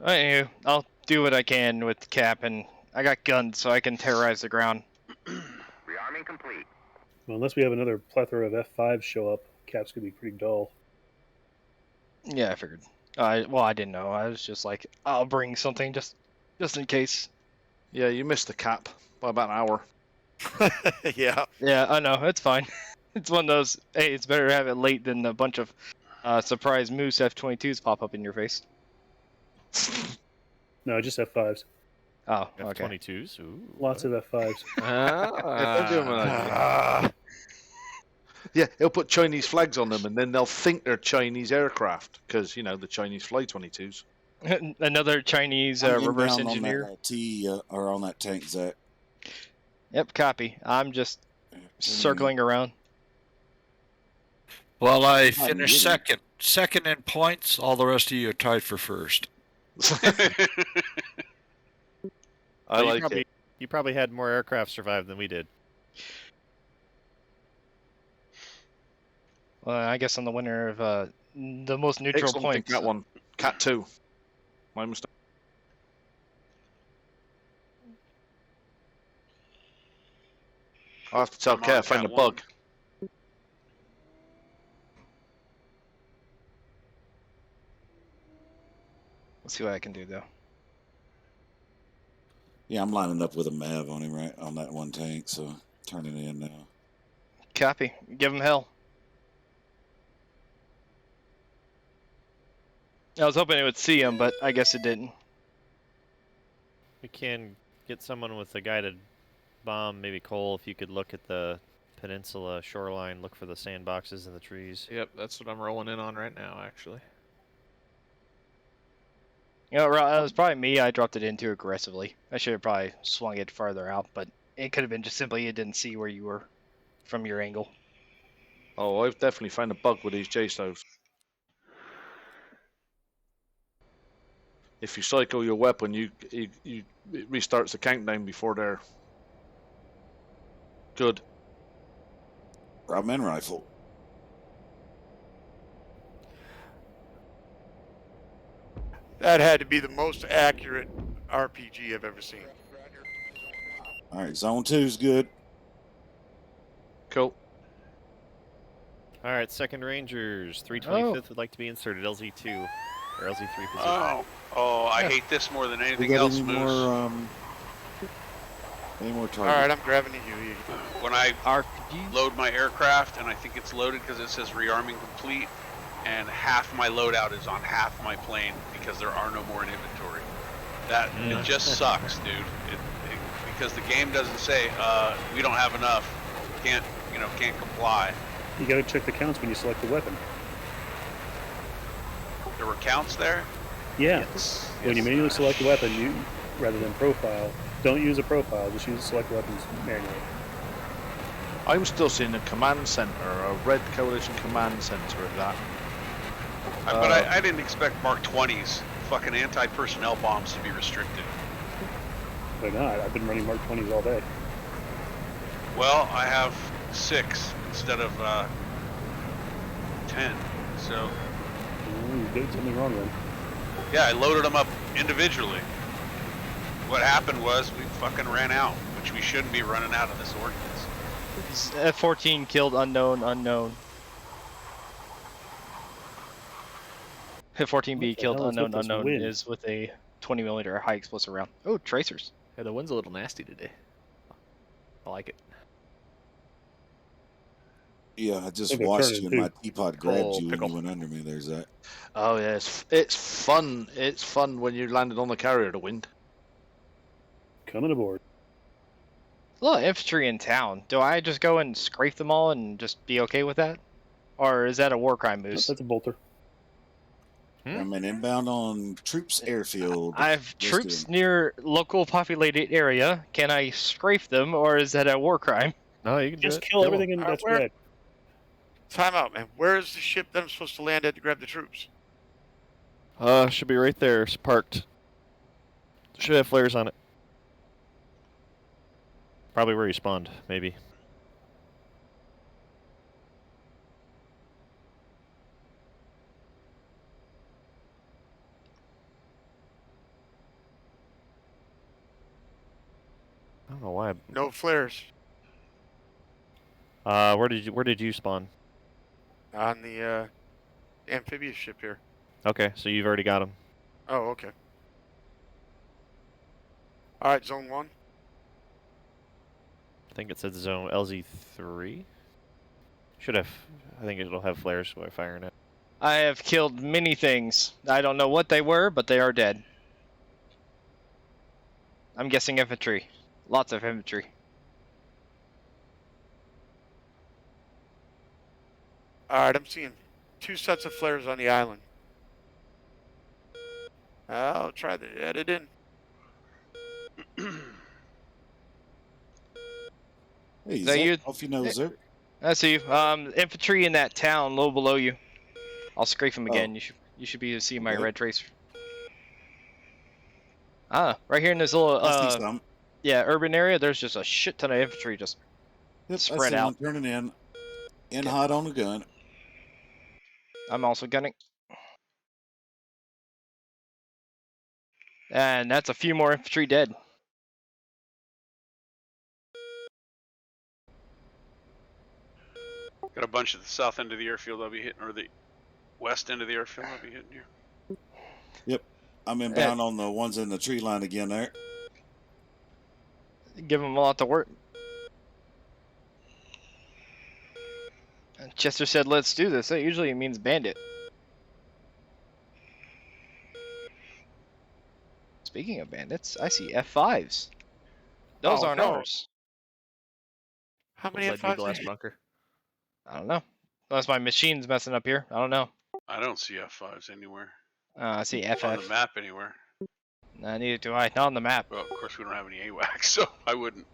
Anywho, I'll do what I can with Cap, and I got guns, so I can terrorize the ground. Rearming complete. Well, unless we have another plethora of F5s show up, Cap's could be pretty dull. Yeah, I figured. Well, I didn't know. I was just like, I'll bring something just in case. Yeah, you missed the cap by about an hour. Yeah. Yeah, I know. It's fine. It's one of those. Hey, it's better to have it late than a bunch of surprise Moose F-22s pop up in your face. No, just F5s. Oh, okay. F-22s? Ooh. Lots of F5s. Yeah, he'll put Chinese flags on them, and then they'll think they're Chinese aircraft because you know the Chinese fly 22s. Another Chinese I'm reverse inbound engineer. on that T or on that tank, Zach. Yep, copy. I'm just circling around. Well, I Not finished really. second in points. All the rest of you are tied for first. I you like probably, it. You probably had more aircraft survive than we did. Well, I guess I'm the winner of the most neutral Excellent, points. Cat 1. Cat 2. My mistake. I have to tell I'm on Cat I found a Cat 1. bug. Let's see what I can do though. Yeah, I'm lining up with a MAV on him right on that one tank, so turning in now. Copy. Give him hell. I was hoping it would see him, but I guess it didn't. We can get someone with a guided bomb, maybe Cole, if you could look at the peninsula shoreline, look for the sandboxes and the trees. Yep, that's what I'm rolling in on right now, actually. You know, that was probably me. I dropped it in too aggressively. I should have probably swung it farther out, but it could have been just simply it didn't see where you were from your angle. Oh, I've definitely found a bug with these J-stoves. If you cycle your weapon, it restarts the countdown before they're good. Grauman rifle. That had to be the most accurate RPG I've ever seen. All right, zone 2's good. Cool. All right, second Rangers, 325th would like to be inserted, LZ2 or LZ3 position. I hate this more than We anything got else, any Moose. more? Any more targets? All right, I'm grabbing you. When I load my aircraft, and I think it's loaded because it says rearming complete, and half my loadout is on half my plane because there are no more in inventory. It just sucks, dude. Because the game doesn't say we don't have enough, can't comply. You gotta check the counts when you select the weapon. There were counts there? Yeah. Yes. When you manually select the weapon, you rather than profile, don't use a profile. Just use select weapons manually. I'm still seeing a command center, a red coalition command center at that. But I didn't expect Mark 20s, fucking anti-personnel bombs to be restricted. They're not. I've been running Mark 20s all day. Well, I have 6 instead of 10, so... Ooh, you did something wrong then. Yeah, I loaded them up individually. What happened was we fucking ran out, which we shouldn't be running out of this ordinance. F-14 killed unknown. F-14B killed unknown is with a 20mm high explosive round. Oh, tracers. Yeah, the wind's a little nasty today. I like it. Yeah, I just watched you and my teapot grabbed you pickle. and you went under me. There's that. Oh yeah, it's fun. It's fun when you landed on the carrier, the wind. Coming aboard. A lot of infantry in town. Do I just go and scrape them all and just be okay with that? Or is that a war crime, Moose? That's a bolter. I'm an inbound on troops airfield. I have troops near local populated area. Can I scrape them, or is that a war crime? No, you can just kill everything in that's red. Time out, man. Where is the ship that I'm supposed to land at to grab the troops? Should be right there. It's parked. Should have flares on it. Probably where you spawned, maybe. I don't know why. No flares. Where did you spawn? On the amphibious ship here. Okay, so you've already got them. Oh, okay. Alright, zone 1. I think it said zone LZ3. Should have. I think it'll have flares by firing it. I have killed many things. I don't know what they were, but they are dead. I'm guessing infantry. Lots of infantry. Alright, I'm seeing 2 sets of flares on the island. I'll try to add it in. Hey, Is that you? Off your nose there. I see you. Infantry in that town, low below you. I'll scrape them again. You should be able to see my red tracer. Ah, right here in this little urban area. There's just a shit ton of infantry just spread out. Turning in hot on the gun. I'm also gunning. And that's a few more infantry dead. Got a bunch at the south end of the airfield I'll be hitting, or the west end of the airfield I'll be hitting here. Yep. I'm inbound on the ones in the tree line again there. Give them a lot to work. Chester said, let's do this. That usually means bandit. Speaking of bandits, I see F5s. Those aren't ours. How many F5s? bunker. I don't know. Unless my machine's messing up here. I don't know. I don't see F5s anywhere. I see FF. On the map anywhere. Neither do I. Not on the map. Well, of course we don't have any AWACS, so I wouldn't.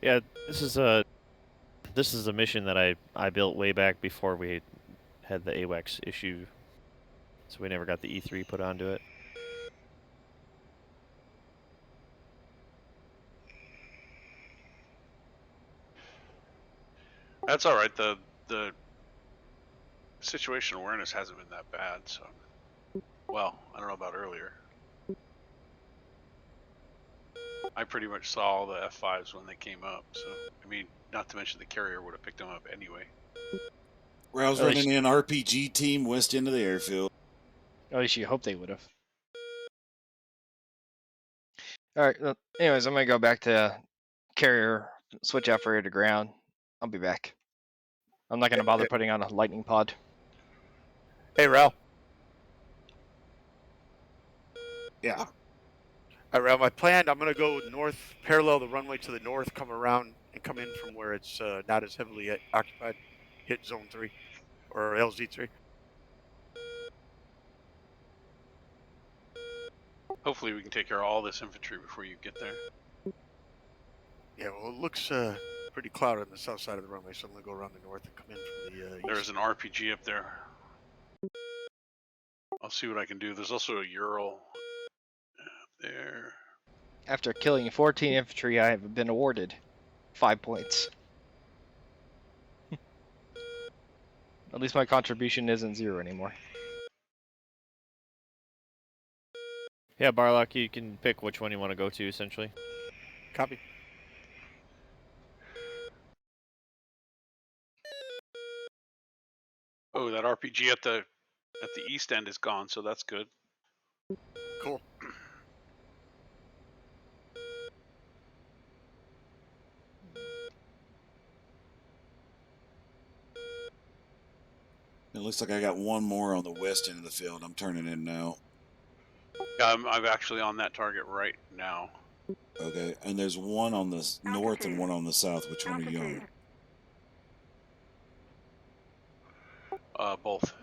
Yeah, this is a mission that I built way back before we had the AWACS issue. so we never got the E3 put onto it. That's all right. The situation awareness hasn't been that bad. So, well, I don't know about earlier. I pretty much saw all the F5s when they came up. So, I mean, not to mention the carrier would have picked them up anyway. Where I was running in RPG team west end of the airfield. At least you hope they would have. All right. Well, anyways, I'm gonna go back to carrier, switch out for air to ground. I'll be back. I'm not gonna bother putting on a lightning pod. Hey, Ralph. Yeah. Around my plan, I'm gonna go north, parallel the runway to the north, come around and come in from where it's not as heavily occupied. Hit zone 3 or LZ3. Hopefully, we can take care of all this infantry before you get there. Yeah, well, it looks pretty clouded on the south side of the runway, so I'm gonna go around the north and come in from the east. There's an RPG up there. I'll see what I can do. There's also a Ural there. After killing 14 infantry, I have been awarded 5 points. At least my contribution isn't 0 anymore. Yeah, Barlock, you can pick which one you want to go to, essentially. Copy. Oh, that RPG at the east end is gone, so that's good. Cool. It looks like I got one more on the west end of the field. I'm turning in now. Yeah, I'm actually on that target right now. Okay, and there's one on the north and one on the south. Which one are you on? Both.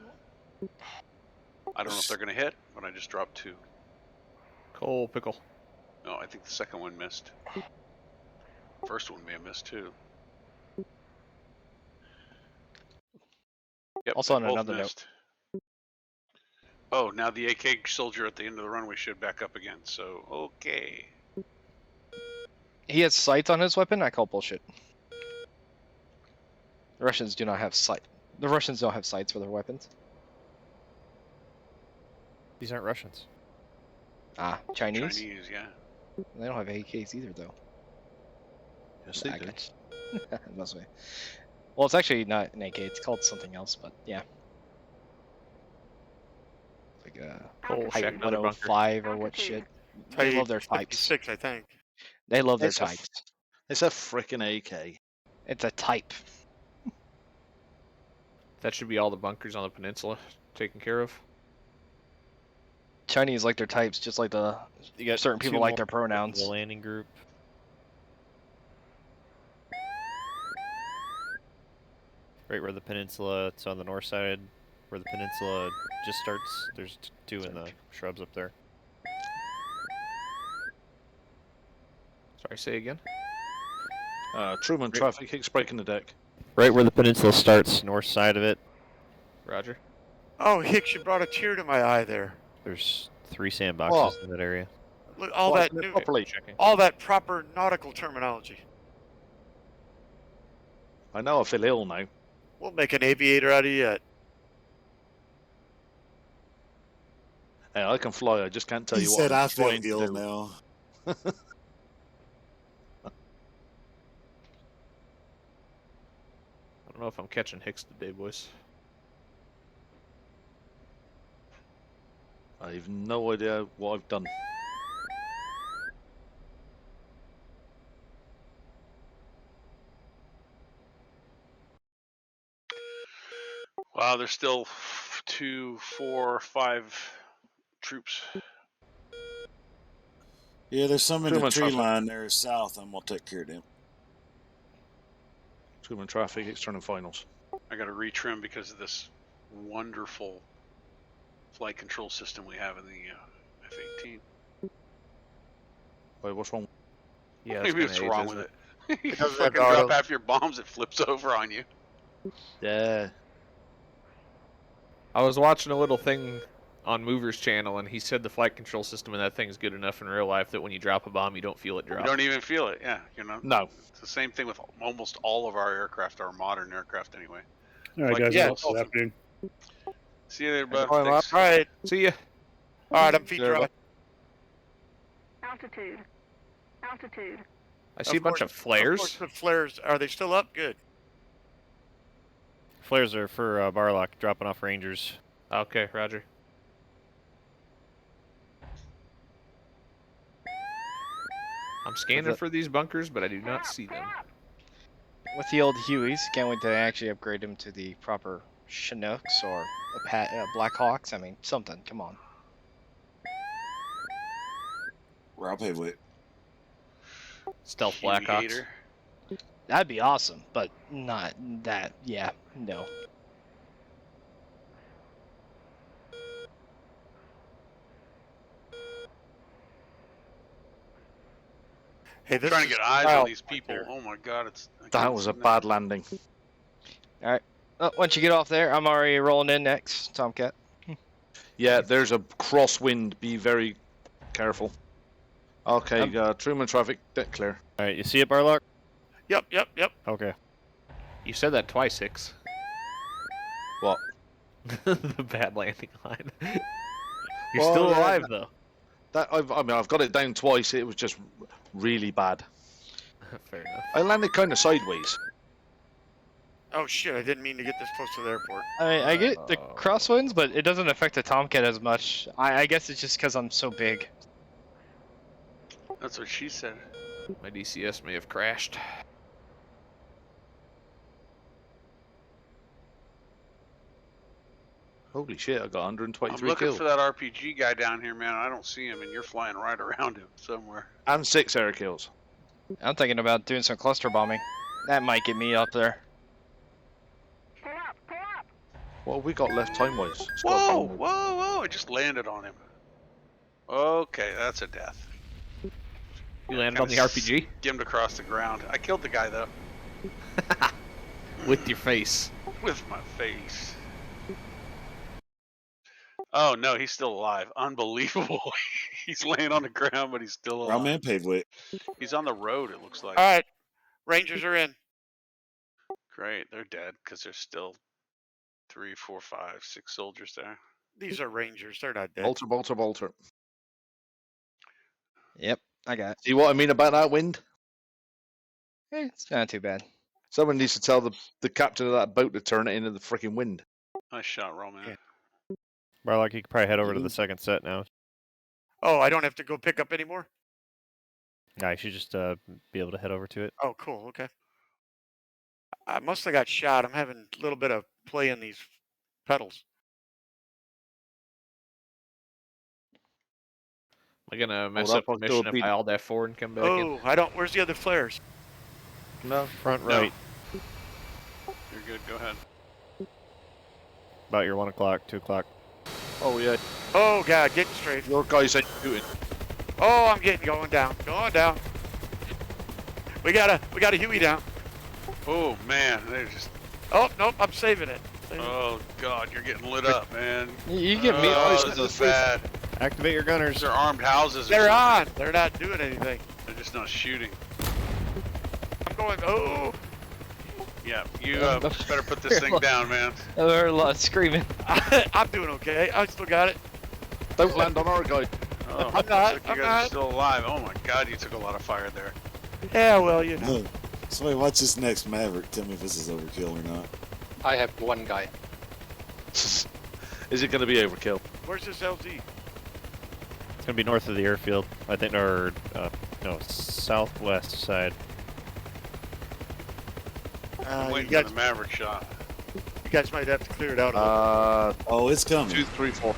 I don't know if they're gonna hit, but I just dropped 2. Coal pickle. No, I think the second one missed. First one may have missed too. Yep, Also on both another missed. Oh, now the AK soldier at the end of the runway should back up again, so okay. He has sights on his weapon? I call bullshit. The Russians do not have sight. The Russians don't have sights for their weapons. These aren't Russians. Ah, Chinese? Chinese, yeah. They don't have AKs either, though. Yes, they do. Must be. Well, it's actually not an AK. It's called something else, but yeah. Like Coal Type shack, another bunker. 105 or what shit. They love their types. 56, I think. They love their It's types. It's a freaking AK. It's a type. That should be all the bunkers on the peninsula taken care of. Chinese like their types, just like the You got certain people 2 like more their pronouns. The landing group. Right where the peninsula, it's on the north side, where the peninsula just starts. There's 2 in the shrubs up there. Sorry, say again? Truman, traffic, Hicks breaking the deck. Right where the peninsula starts, north side of it. Roger. Oh, Hicks, you brought a tear to my eye there. There's 3 sandboxes in that area. Look, all Well, that new, properly. all that proper nautical terminology. I know I feel ill now. We'll make an aviator out of you yet. Hey, I can fly. I just can't tell He you said what I'm I feel trying to ill do. now. I don't know if I'm catching Hicks today, boys. I have no idea what I've done. Wow, there's still 2, 4, 5 troops. Yeah, there's some in the Truman, tree traffic. line there south. I'm gonna take care of them. Truman, traffic, Hicks turning finals. I got to retrim because of this wonderful flight control system we have in the F-18. Wait, what's wrong? Yeah, Maybe what's wrong with it? You doesn't fucking have drop auto. half your bombs, it flips over on you. Yeah. I was watching a little thing on Mover's channel, and he said the flight control system in that thing's good enough in real life that when you drop a bomb, you don't feel it drop. You don't even feel it. Yeah, No. It's the same thing with almost all of our aircraft, our modern aircraft, anyway. All right, guys. Yeah. Good afternoon. See you there, bud. All Thanks. right. See ya. All right, I'm feet dry. Altitude. Altitude. I see a bunch of flares. Of course, the flares, are they still up? Good. Flares are for Barlock, dropping off Rangers. Okay, roger. I'm scanning for these bunkers, but I do not see them. With the old Hueys, can't wait to actually upgrade them to the proper Chinooks or Blackhawks. I mean, something. Come on. I'll pay with it. Stealth Blackhawks. That'd be awesome, but not that. Yeah, no. Hey, this trying to is get eyes wild on these people. right there. Oh my God, That was a bad landing. All right. Well, once you get off there, I'm already rolling in next, Tomcat. Yeah, there's a crosswind. Be very careful. Okay, Truman traffic, deck clear. All right, you see it, Barlock? Yep. Okay. You said that twice, 6. What? The bad landing line. You're Well, still yeah, alive, though. I've got it down twice. It was just really bad. Fair enough. I landed kind of sideways. Oh shit! I didn't mean to get this close to the airport. I get the crosswinds, but it doesn't affect the Tomcat as much. I guess it's just because I'm so big. That's what she said. My DCS may have crashed. Holy shit! I got 123 I'm looking kills. for that RPG guy down here, man. I don't see him, and you're flying right around him somewhere. And 6 air kills. I'm thinking about doing some cluster bombing. That might get me up there. What have we got left time-wise? Whoa! I just landed on him. Okay, that's a death. You landed on the RPG? Skimmed across the ground. I killed the guy, though. With your face. With my face. Oh, no, he's still alive. Unbelievable. He's laying on the ground, but he's still alive. Our man paved with. He's on the road, it looks like. All right, Rangers are in. Great, they're dead, because there's still 3, 4, 5, 6 soldiers there. These are Rangers. They're not dead. Bolter. Yep, I got it. See what I mean about that wind? It's not too bad. Someone needs to tell the captain of that boat to turn it into the freaking wind. Nice shot, Roman. Yeah. Barlock, you can probably head over to the second set now. Oh, I don't have to go pick up anymore? Yeah, you should just be able to head over to it. Oh, cool. Okay. I must have got shot. I'm having a little bit of play in these pedals. Am I gonna mess Hold up up, the I'll do mission a if I all F4 and come back in? Oh, I don't. Where's the other flares? No. Front right. You're good, go ahead. About your 1 o'clock, 2 o'clock. Oh yeah. Oh God, getting straight. Your guys ain't shooting. Oh, I'm going down. We got a Huey down. Oh man, they're just. Oh nope, I'm saving it. Oh God, you're getting lit up, man. You get me. Oh, this is bad. Activate your gunners. These are armed houses. They're on. They're not doing anything. They're just not shooting. I'm going. Oh. Yeah, you better put this thing down, man. I heard a lot of screaming. I'm doing okay. I still got it. Don't land on our guy. Oh, I'm not. look, you guys are still alive. Oh my God, you took a lot of fire there. Yeah, well, you know. Look, somebody watch this next Maverick. Tell me if this is overkill or not. I have one guy. Is it going to be overkill? Where's this LZ? It's gonna be north of the airfield. I think, or no, southwest side. I'm waiting you for the Maverick shot. You guys might have to clear it out a little. Oh, it's coming. 2, 3, 4.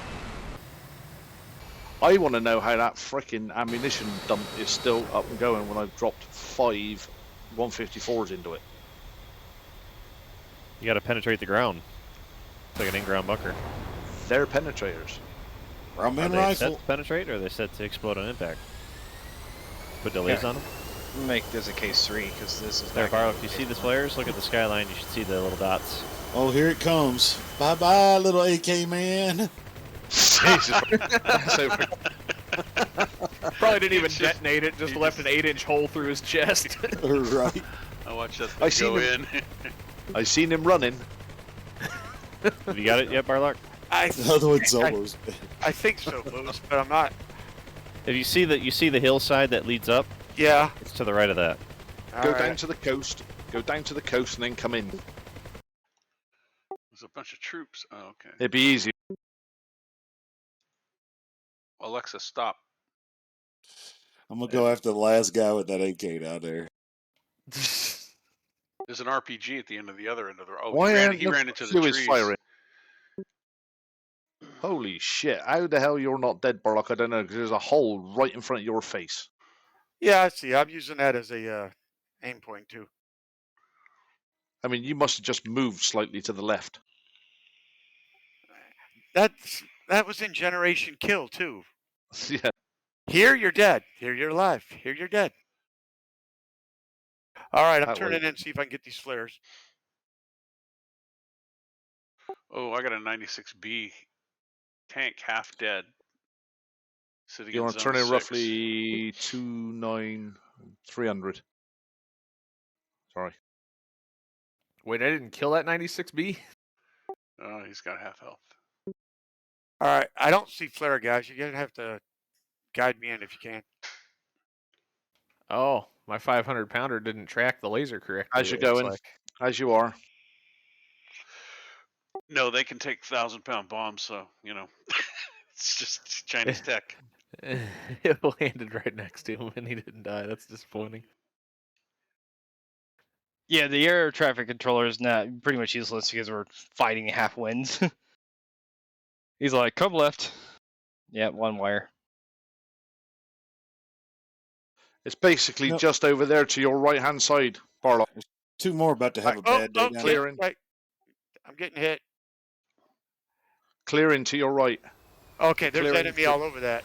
I want to know how that freaking ammunition dump is still up and going when I've dropped 5 154s into it. You gotta penetrate the ground. It's like an in-ground bunker. They're penetrators. Our Are man they rifle. set to penetrate, or are they set to explode on impact? Put delays on them? Make this a case 3 because this is. There, Barlow, if you see the flares, look at the skyline, you should see the little dots. Oh, here it comes. Bye-bye, little AK man. Jesus. That's over. Probably didn't even It's just- detonate it, just left an 8-inch hole through his chest. Right. I watched that I thing seen go him- in. I seen him running. Have you got it yet, Barlock? The other one's almost. I think so, Moose, but I'm not. If you see the hillside that leads up, Yeah. it's to the right of that. Go All down right. to the coast. Go down to the coast and then come in. There's a bunch of troops. Oh, okay. It'd be easy. Alexa, stop. I'm gonna go after the last guy with that AK down there. There's an RPG at the end of the other end of the. Oh, Why he ran into the fluids trees. firing? Holy shit! How the hell you're not dead, Barlock? I don't know, because there's a hole right in front of your face. Yeah, I see. I'm using that as a aim point too. I mean, you must have just moved slightly to the left. That was in Generation Kill too. Yeah. Here you're dead. Here you're alive. Here you're dead. All right, I'm That turning way. in, see if I can get these flares. Oh, I got a 96B tank, half dead. Sitting You in want to zone turn in 6. roughly 300. Sorry. Wait, I didn't kill that 96B? Oh, he's got half health. All right, I don't see flare, guys. You're gonna have to guide me in if you can. Oh, my 500-pounder didn't track the laser correctly. As you're it looks going, like. as you are. No, they can take 1,000-pound bombs, so it's just Chinese tech. It landed right next to him and he didn't die. That's disappointing. Yeah, the air traffic controller is not pretty much useless because we're fighting half winds. He's like, come left. Yeah, one wire. It's basically just over there to your right-hand side, Barlock. Two more about to have a bad day down there. Clearing. Right. I'm getting hit. Clearing to your right. Okay, there's Clearing enemy to- all over that.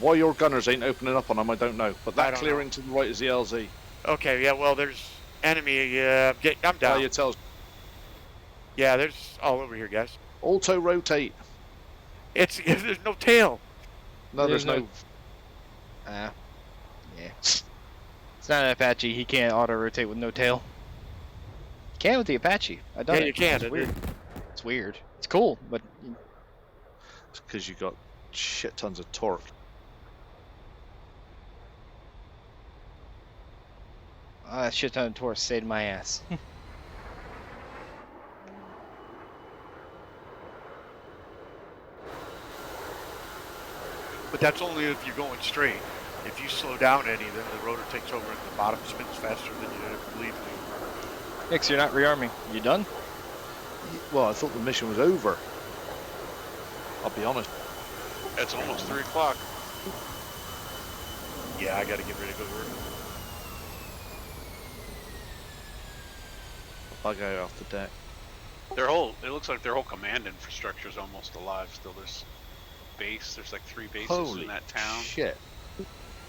Why your gunners ain't opening up on them, I don't know. But I that don't clearing to the right is the LZ. Okay, yeah, well, there's enemy. I'm down. You tell. Yeah, there's all over here, guys. Auto rotate. There's no tail. No, there's no. Yeah. It's not an Apache. He can't auto rotate with no tail. You can with the Apache. I done Yeah, it. you can. It's weird. It's weird. It's cool, but It's because you got shit tons of torque. that shit ton of torque stayed in my ass. But that's only if you're going straight. If you slow down any, then the rotor takes over and the bottom spins faster than you believe. Nix, you're not rearming. You done? Well, I thought the mission was over. I'll be honest. It's almost 3 o'clock. Yeah, I got to get ready to go to work. I'll go off the deck. It looks like their whole command infrastructure is almost alive still. There's base. There's like 3 bases Holy in that town. shit.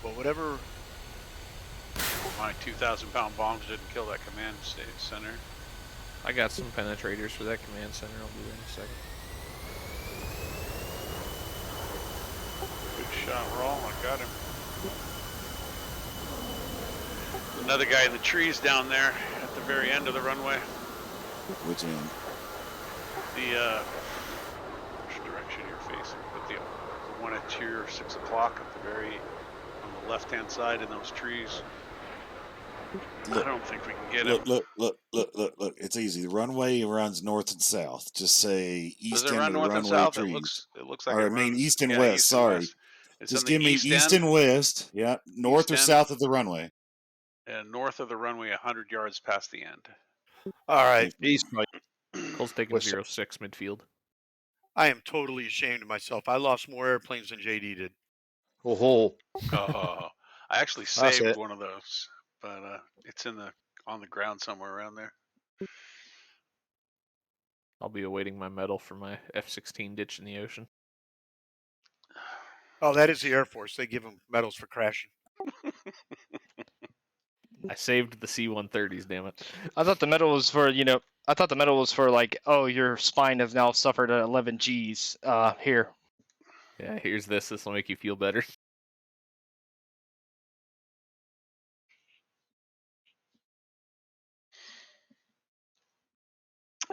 But whatever. My 2,000-pound bombs didn't kill that command center. I got some penetrators for that command center. I'll be there in a second. Good shot, Rawl. I got him. Another guy in the trees down there at the very end of the runway. Which end? Which direction you're facing? But the one at 2 or 6 o'clock at the very on the left-hand side in those trees. Look, I don't think we can get him. Look. It's easy. The runway runs north and south. Just say Does east it end run of the north and runway south? trees. It looks like Or it I mean runs, east and yeah, west. east and Sorry. west. It's Just in the give me east east end. and west. Yeah, north East or end. south of the runway. And north of the runway, 100 yards past the end. All right. East right. Cole's taking West 06 midfield. I am totally ashamed of myself. I lost more airplanes than JD did. Oh, Oh, I actually That's saved it. one of those, but it's on the ground somewhere around there. I'll be awaiting my medal for my F-16 ditch in the ocean. Oh, that is the Air Force. They give them medals for crashing. I saved the C-130s, damn it. I thought the medal was for, I thought the medal was for like, oh, your spine has now suffered 11 Gs. Here. Yeah, here's this. This will make you feel better.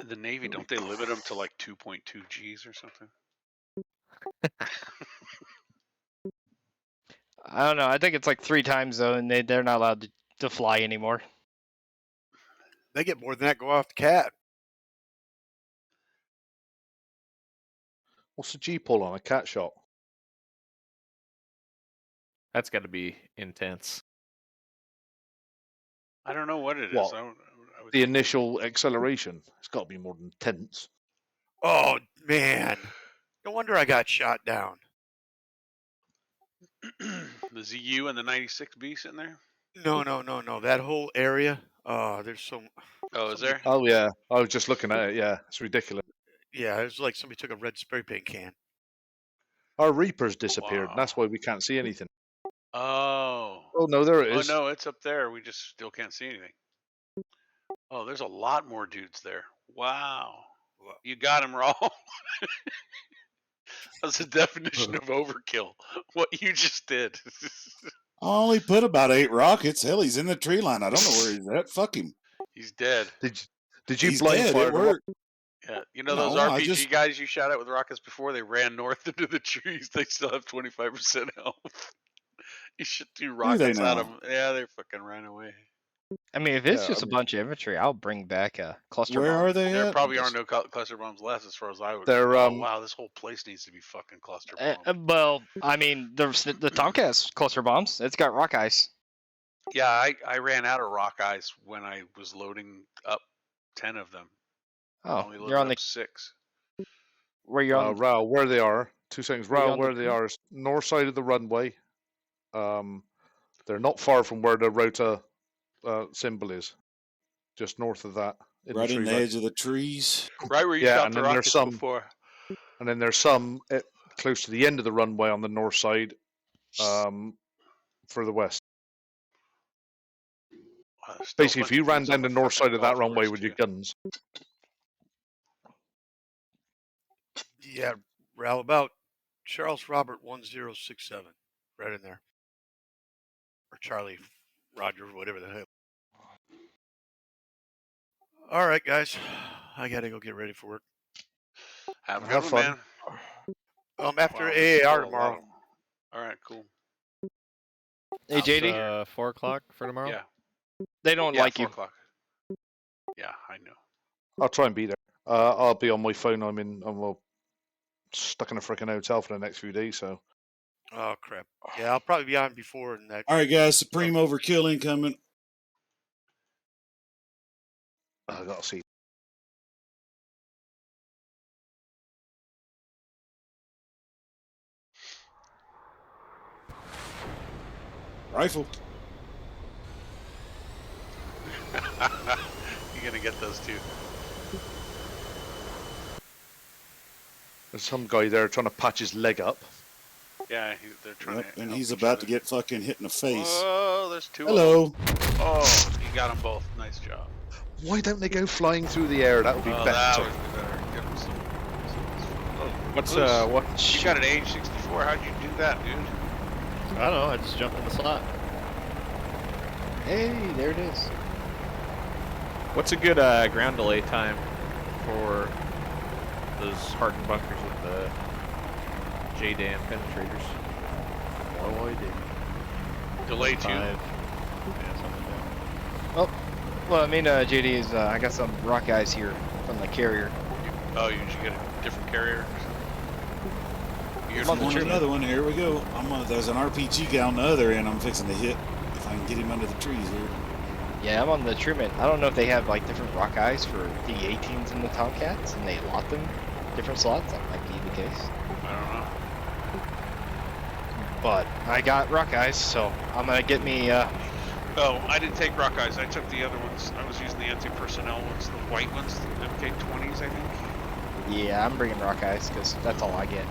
The Navy, don't they limit them to like 2.2 Gs or something? I don't know. I think it's like 3 times though, and they're not allowed to fly anymore. They get more than that. Go off the cat. What's the G pull on a cat shot? That's got to be intense. I don't know what it is. What? I would The think initial acceleration. It's got to be more than tenths. Oh man, no wonder I got shot down. the ZU and the 96B sitting there. No. That whole area. There's some. Oh, is there? Oh yeah, I was just looking at it. Yeah, it's ridiculous. Yeah, it's like somebody took a red spray paint can. Our Reaper's disappeared. Wow. And that's why we can't see anything. Oh. Oh no, there it is. Oh no, it's up there. We just still can't see anything. Oh, there's a lot more dudes there. Wow. You got him, Raw. That's the definition of overkill. What you just did. I only put about 8 rockets. Hell, he's in the tree line. I don't know where he's at. Fuck him. He's dead. Did you He's blind dead. fire It the worked. Yeah, you know No, those I RPG just- guys you shot at with rockets before? They ran north into the trees. They still have 25% health. You shoot 2 they rockets at now? them. Yeah, they fucking ran away. I mean, if it's Yeah, just a bunch of infantry, I'll bring back a cluster Where bomb. are they There at? probably are no cluster bombs left, as far as I would. They're, Oh wow, this whole place needs to be fucking cluster bombed. Well, I mean, the Tomcat's cluster bombs. It's got rock ice. Yeah, I ran out of rock ice when I was loading up 10 of them. I Oh, only loaded you're on up the 6. where you're on. Raoul, where they are. 2 seconds. Were you Raoul, on the where they crew? are is north side of the runway. They're not far from where the Rota symbol is. Just north of that. Right in tree the line. edge of the trees. Right where you Yeah, shot and the then there's rockets some- before. And then there's some close to the end of the runway on the north side, further west. Still a Basically, if bunch you of ran dudes down on the north fucking side of that golf runway course, with your too. guns, Yeah, round about Charles Robert 1067, right in there, or Charlie Roger, whatever the hell. All right, guys, I gotta go get ready for work. Have a Have good one, fun. man. After Wow, there's AAR still a lot tomorrow. of 'em. All right, cool. Hey, JD, 4 o'clock for tomorrow. Yeah. they don't Yeah, like 4 you. o'clock. Yeah, I know. I'll try and be there. I'll be on my phone. I'm stuck in a freaking hotel for the next few days. So Oh crap! Yeah, I'll probably be on before and that. All right, guys. Supreme overkill incoming. I gotta see. Rifle. You're gonna get those too. There's some guy there trying to patch his leg up. Yeah, they're trying Yep, to. and help he's each about other. to get fucking hit in the face. Oh, there's 2 Hello. of them. Oh, you got them both. Nice job. Why don't they go flying through the air? That would be Oh, better. that would be better. Give them some. What's Moose, what? You got an age 64. How'd you do that, dude? I don't know. I just jumped in the slot. Hey, there it is. What's a good ground delay time for those hardened bunkers with the JDAM penetrators? No idea. Delay 2. 5. Yeah, something like that. Well, I mean, JD is. I got some rock ice here from the carrier. Oh, you should get a different carrier. Here's another one. Here we go. There's an RPG guy on the other end. I'm fixing to hit. If I can get him under the trees here. Yeah, I'm on the Truman. I don't know if they have like different rock eyes for the 18s and the Tomcats, and they lot them different slots. That might be the case. I don't know. But I got rock eyes, so I'm gonna get me. Oh, I didn't take rock eyes. I took the other ones. I was using the anti-personnel ones, the white ones, the MK20s, I think. Yeah, I'm bringing rock eyes because that's all I get.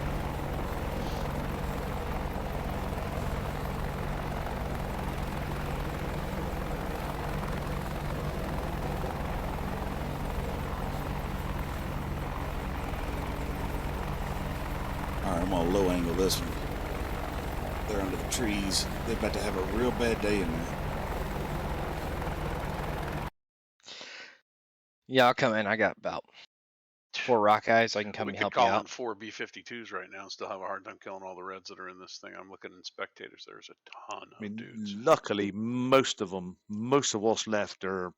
I'm gonna low angle this one. They're under the trees. They're about to have a real bad day in there. Yeah, I'll come in. I got about 4 rock eyes, so I can come We and could help you call out. in 4 B-52s right now and still have a hard time killing all the reds that are in this thing. I'm looking in spectators. There's a ton of dudes. Luckily, most of what's left are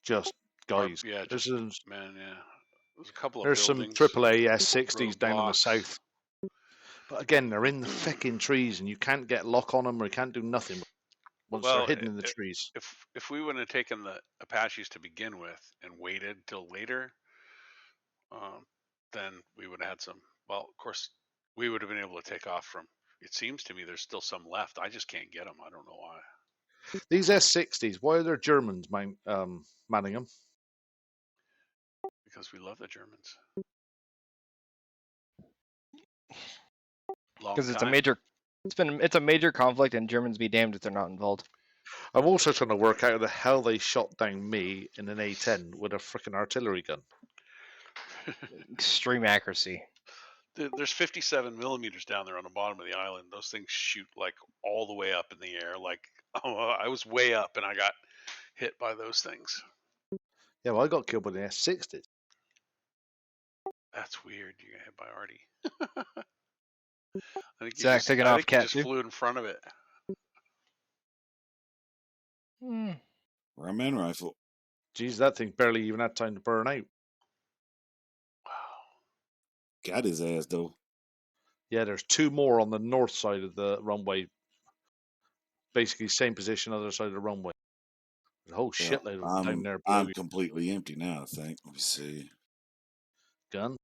just guys. Yeah, There's just man. Yeah, there's a couple of there's some buildings. AAA S60s down on the roadblocks. south, but again, they're in the fucking trees, and you can't get lock on them or you can't do nothing once they're hidden in the trees. If we wouldn't have taken the Apaches to begin with and waited till later, then we would have had some. Well, of course, we would have been able to take off from. It seems to me there's still some left. I just can't get them. I don't know why. These S60s, why are there Germans manning them? Because we love the Germans. Because it's a major conflict, and Germans be damned if they're not involved. I'm also trying to work out the hell they shot down me in an A10 with a freaking artillery gun. Extreme accuracy. There's 57 millimeters down there on the bottom of the island. Those things shoot like all the way up in the air. Like, I was way up and I got hit by those things. Yeah, well, I got killed by the S60s. That's weird. You got hit by Artie. I think Zach taking off cat just flew in front of it. Ramen rifle. Jeez, that thing barely even had time to burn out. Got his ass though. Yeah, there's 2 more on the north side of the runway. Basically, same position, other side of the runway. There's a whole shitload of them down there. I'm completely empty now, I think. Let me see. Gun?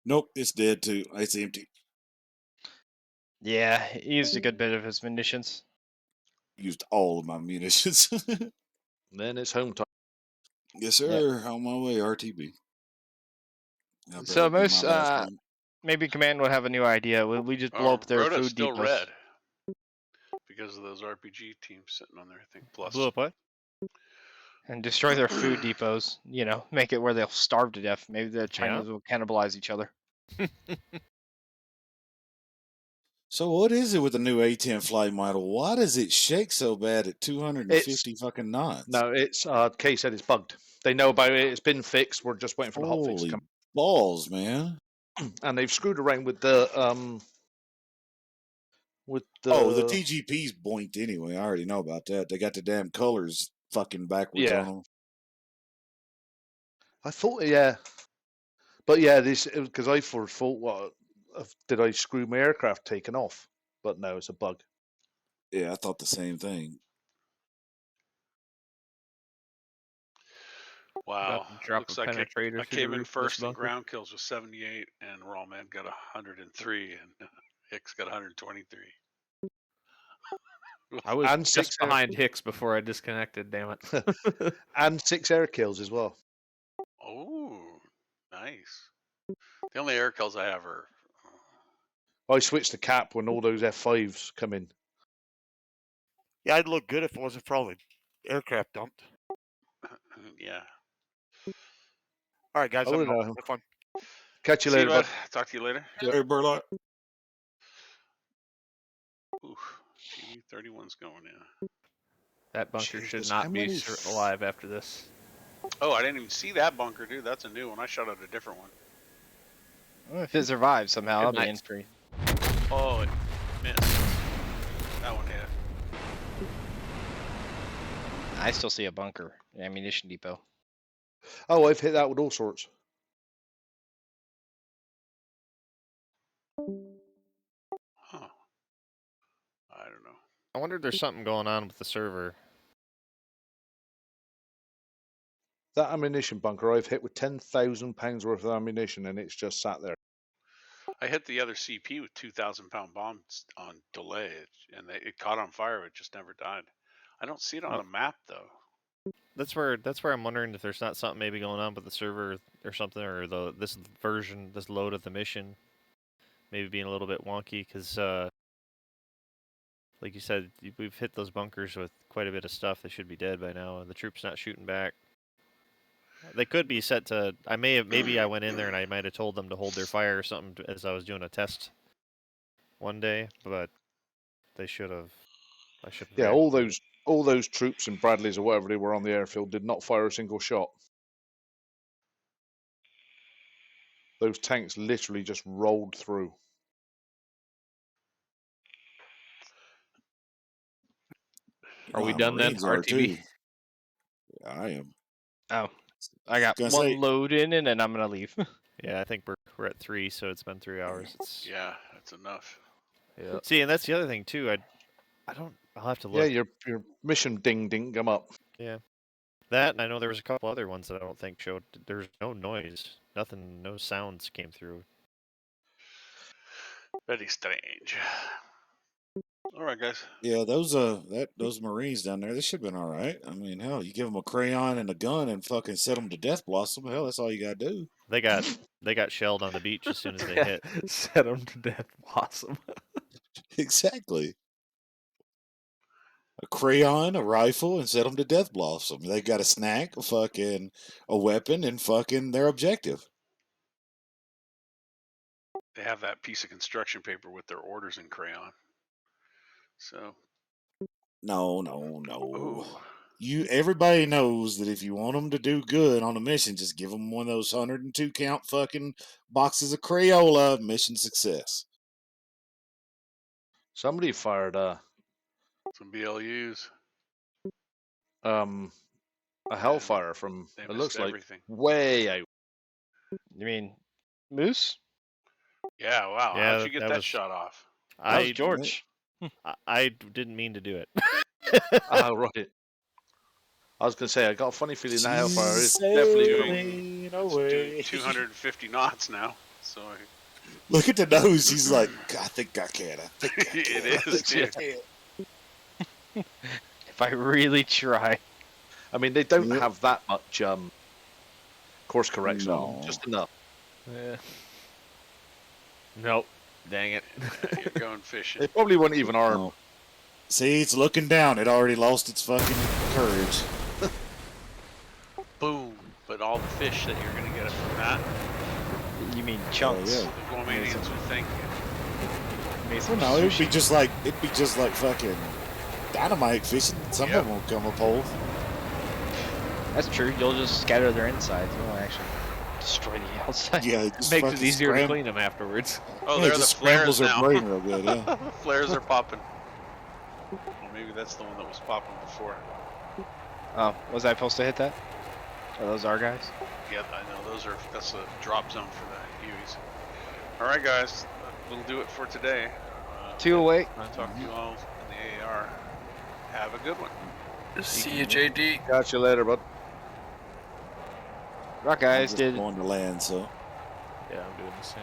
Nope, it's dead too. It's empty. Yeah, he used a good bit of his munitions. Used all of my munitions. Then it's home time. Yes, sir. On my way, RTB. So most, maybe Command will have a new idea. We just blow up their Rota's food still depots. red because of those RPG teams sitting on there. I think plus. Blew up what? And destroy their food depots. You know, make it where they'll starve to death. Maybe the Chinese will cannibalize each other. So what is it with the new A10 flight model? Why does it shake so bad at 250 fucking knots? No, it's Kay said it's bugged. They know about it. It's been fixed. We're just waiting for the hotfix to come. Balls, man! And they've screwed around with the the TGP's boinked anyway. I already know about that. They got the damn colors fucking backwards on them. I thought, yeah, but yeah, this because I thought, what did I screw my aircraft taken off? But no, it's a bug. Yeah, I thought the same thing. Wow. Drop Looks a like penetrator I through came the in roof of first this in bunker. ground kills with 78, and Rawman got 103, and Hicks got 123. I was And just behind Hicks before I disconnected, damn it. And 6 air kills as well. Oh, nice. The only air kills I have are... I switched to cap when all those F5s come in. Yeah, I'd look good if it wasn't for all the aircraft dumped. Yeah. All right, guys. I Have wouldn't know. fun. Catch you See later, bud. bud. Talk to you later. Hey, Burlock. Ooh, TV-31's going in. That bunker should Jesus, not how be many alive after this. Oh, I didn't even see that bunker, dude. That's a new one. I shot at a different one. Well, if it survives somehow, I'll be in. Oh, it missed. That one hit. I still see a bunker, an ammunition depot. Oh, I've hit that with all sorts. Huh. I don't know. I wonder if there's something going on with the server. That ammunition bunker I've hit with £10,000 worth of ammunition, and it's just sat there. I hit the other CP with 2,000-pound bombs on delay, and it caught on fire. It just never died. I don't see it on the map though. That's where I'm wondering if there's not something maybe going on with the server or something, or this load of the mission maybe being a little bit wonky because, like you said, we've hit those bunkers with quite a bit of stuff. They should be dead by now, and the troops not shooting back. They could be set to. Maybe I went in there and I might have told them to hold their fire or something as I was doing a test one day, but they should have. I should. Yeah, all those troops and Bradleys or whatever they were on the airfield did not fire a single shot. Those tanks literally just rolled through. Are we done then? Marines are RTB? too. I am. Oh, I got Gonna one say- load in and then I'm gonna leave. Yeah, I think we're at 3, so it's been 3 hours. It's Yeah, that's enough. Yeah. See, and that's the other thing too. I don't. I'll have to Yeah, look. your mission ding didn't come up. Yeah. That, and I know there was a couple other ones that I don't think showed. There's no noise, nothing, no sounds came through. Very strange. All right, guys. Yeah, those Marines down there, they should have been all right. I mean, hell, you give them a crayon and a gun and fucking set them to death blossom. Hell, that's all you gotta do. They got shelled on the beach as soon as they hit. Set them to death, blossom. Exactly. A crayon, a rifle, and set them to death blossom. They got a snack, a weapon, and fucking their objective. They have that piece of construction paper with their orders in crayon. So. No. Ooh. Everybody knows that if you want them to do good on a mission, just give them one of those 102 count fucking boxes of Crayola. Mission success. Somebody fired Some BLUs. a Hellfire from They it looks missed like everything. way out. You mean Moose? Yeah, wow. Yeah, How'd you get that that was- shot off? That was George. I didn't mean to do it. Oh, right. I was going to say, I got a funny feeling that Hellfire is definitely doing 250 knots now. So Look at the nose. He's like, I think I can. it is, dude. If I really try. I mean, they don't have that much course correction on them, No. just enough. Yeah. Nope. Dang it. You're going fishing. They probably wouldn't even arm. No. See, it's looking down. It already lost its fucking courage. Boom. But all the fish that you're going to get from that, You mean chunks? yeah. the Guamanians would think. Well, no, it'd be just like fucking dynamite fishing. Some of them will come up whole. That's true. You'll just scatter their insides. You won't actually destroy the outside. Yeah, it just Makes it fucking easier to scram- clean them afterwards. Oh, Yeah, they're it the just scrambles flares their now. brain real good. Yeah. Flares are popping. Well, maybe that's the one that was popping before. Oh, was I supposed to hit that? Are those our guys? Yeah, I know. That's a drop zone for the Hueys. All right, guys. We'll do it for today. 2 away. I'll talk to you all in the AR. Have a good one. See you, JD. Catch you later, bud. Rock I'm guys just did going to land, so. Yeah, I'm doing the same.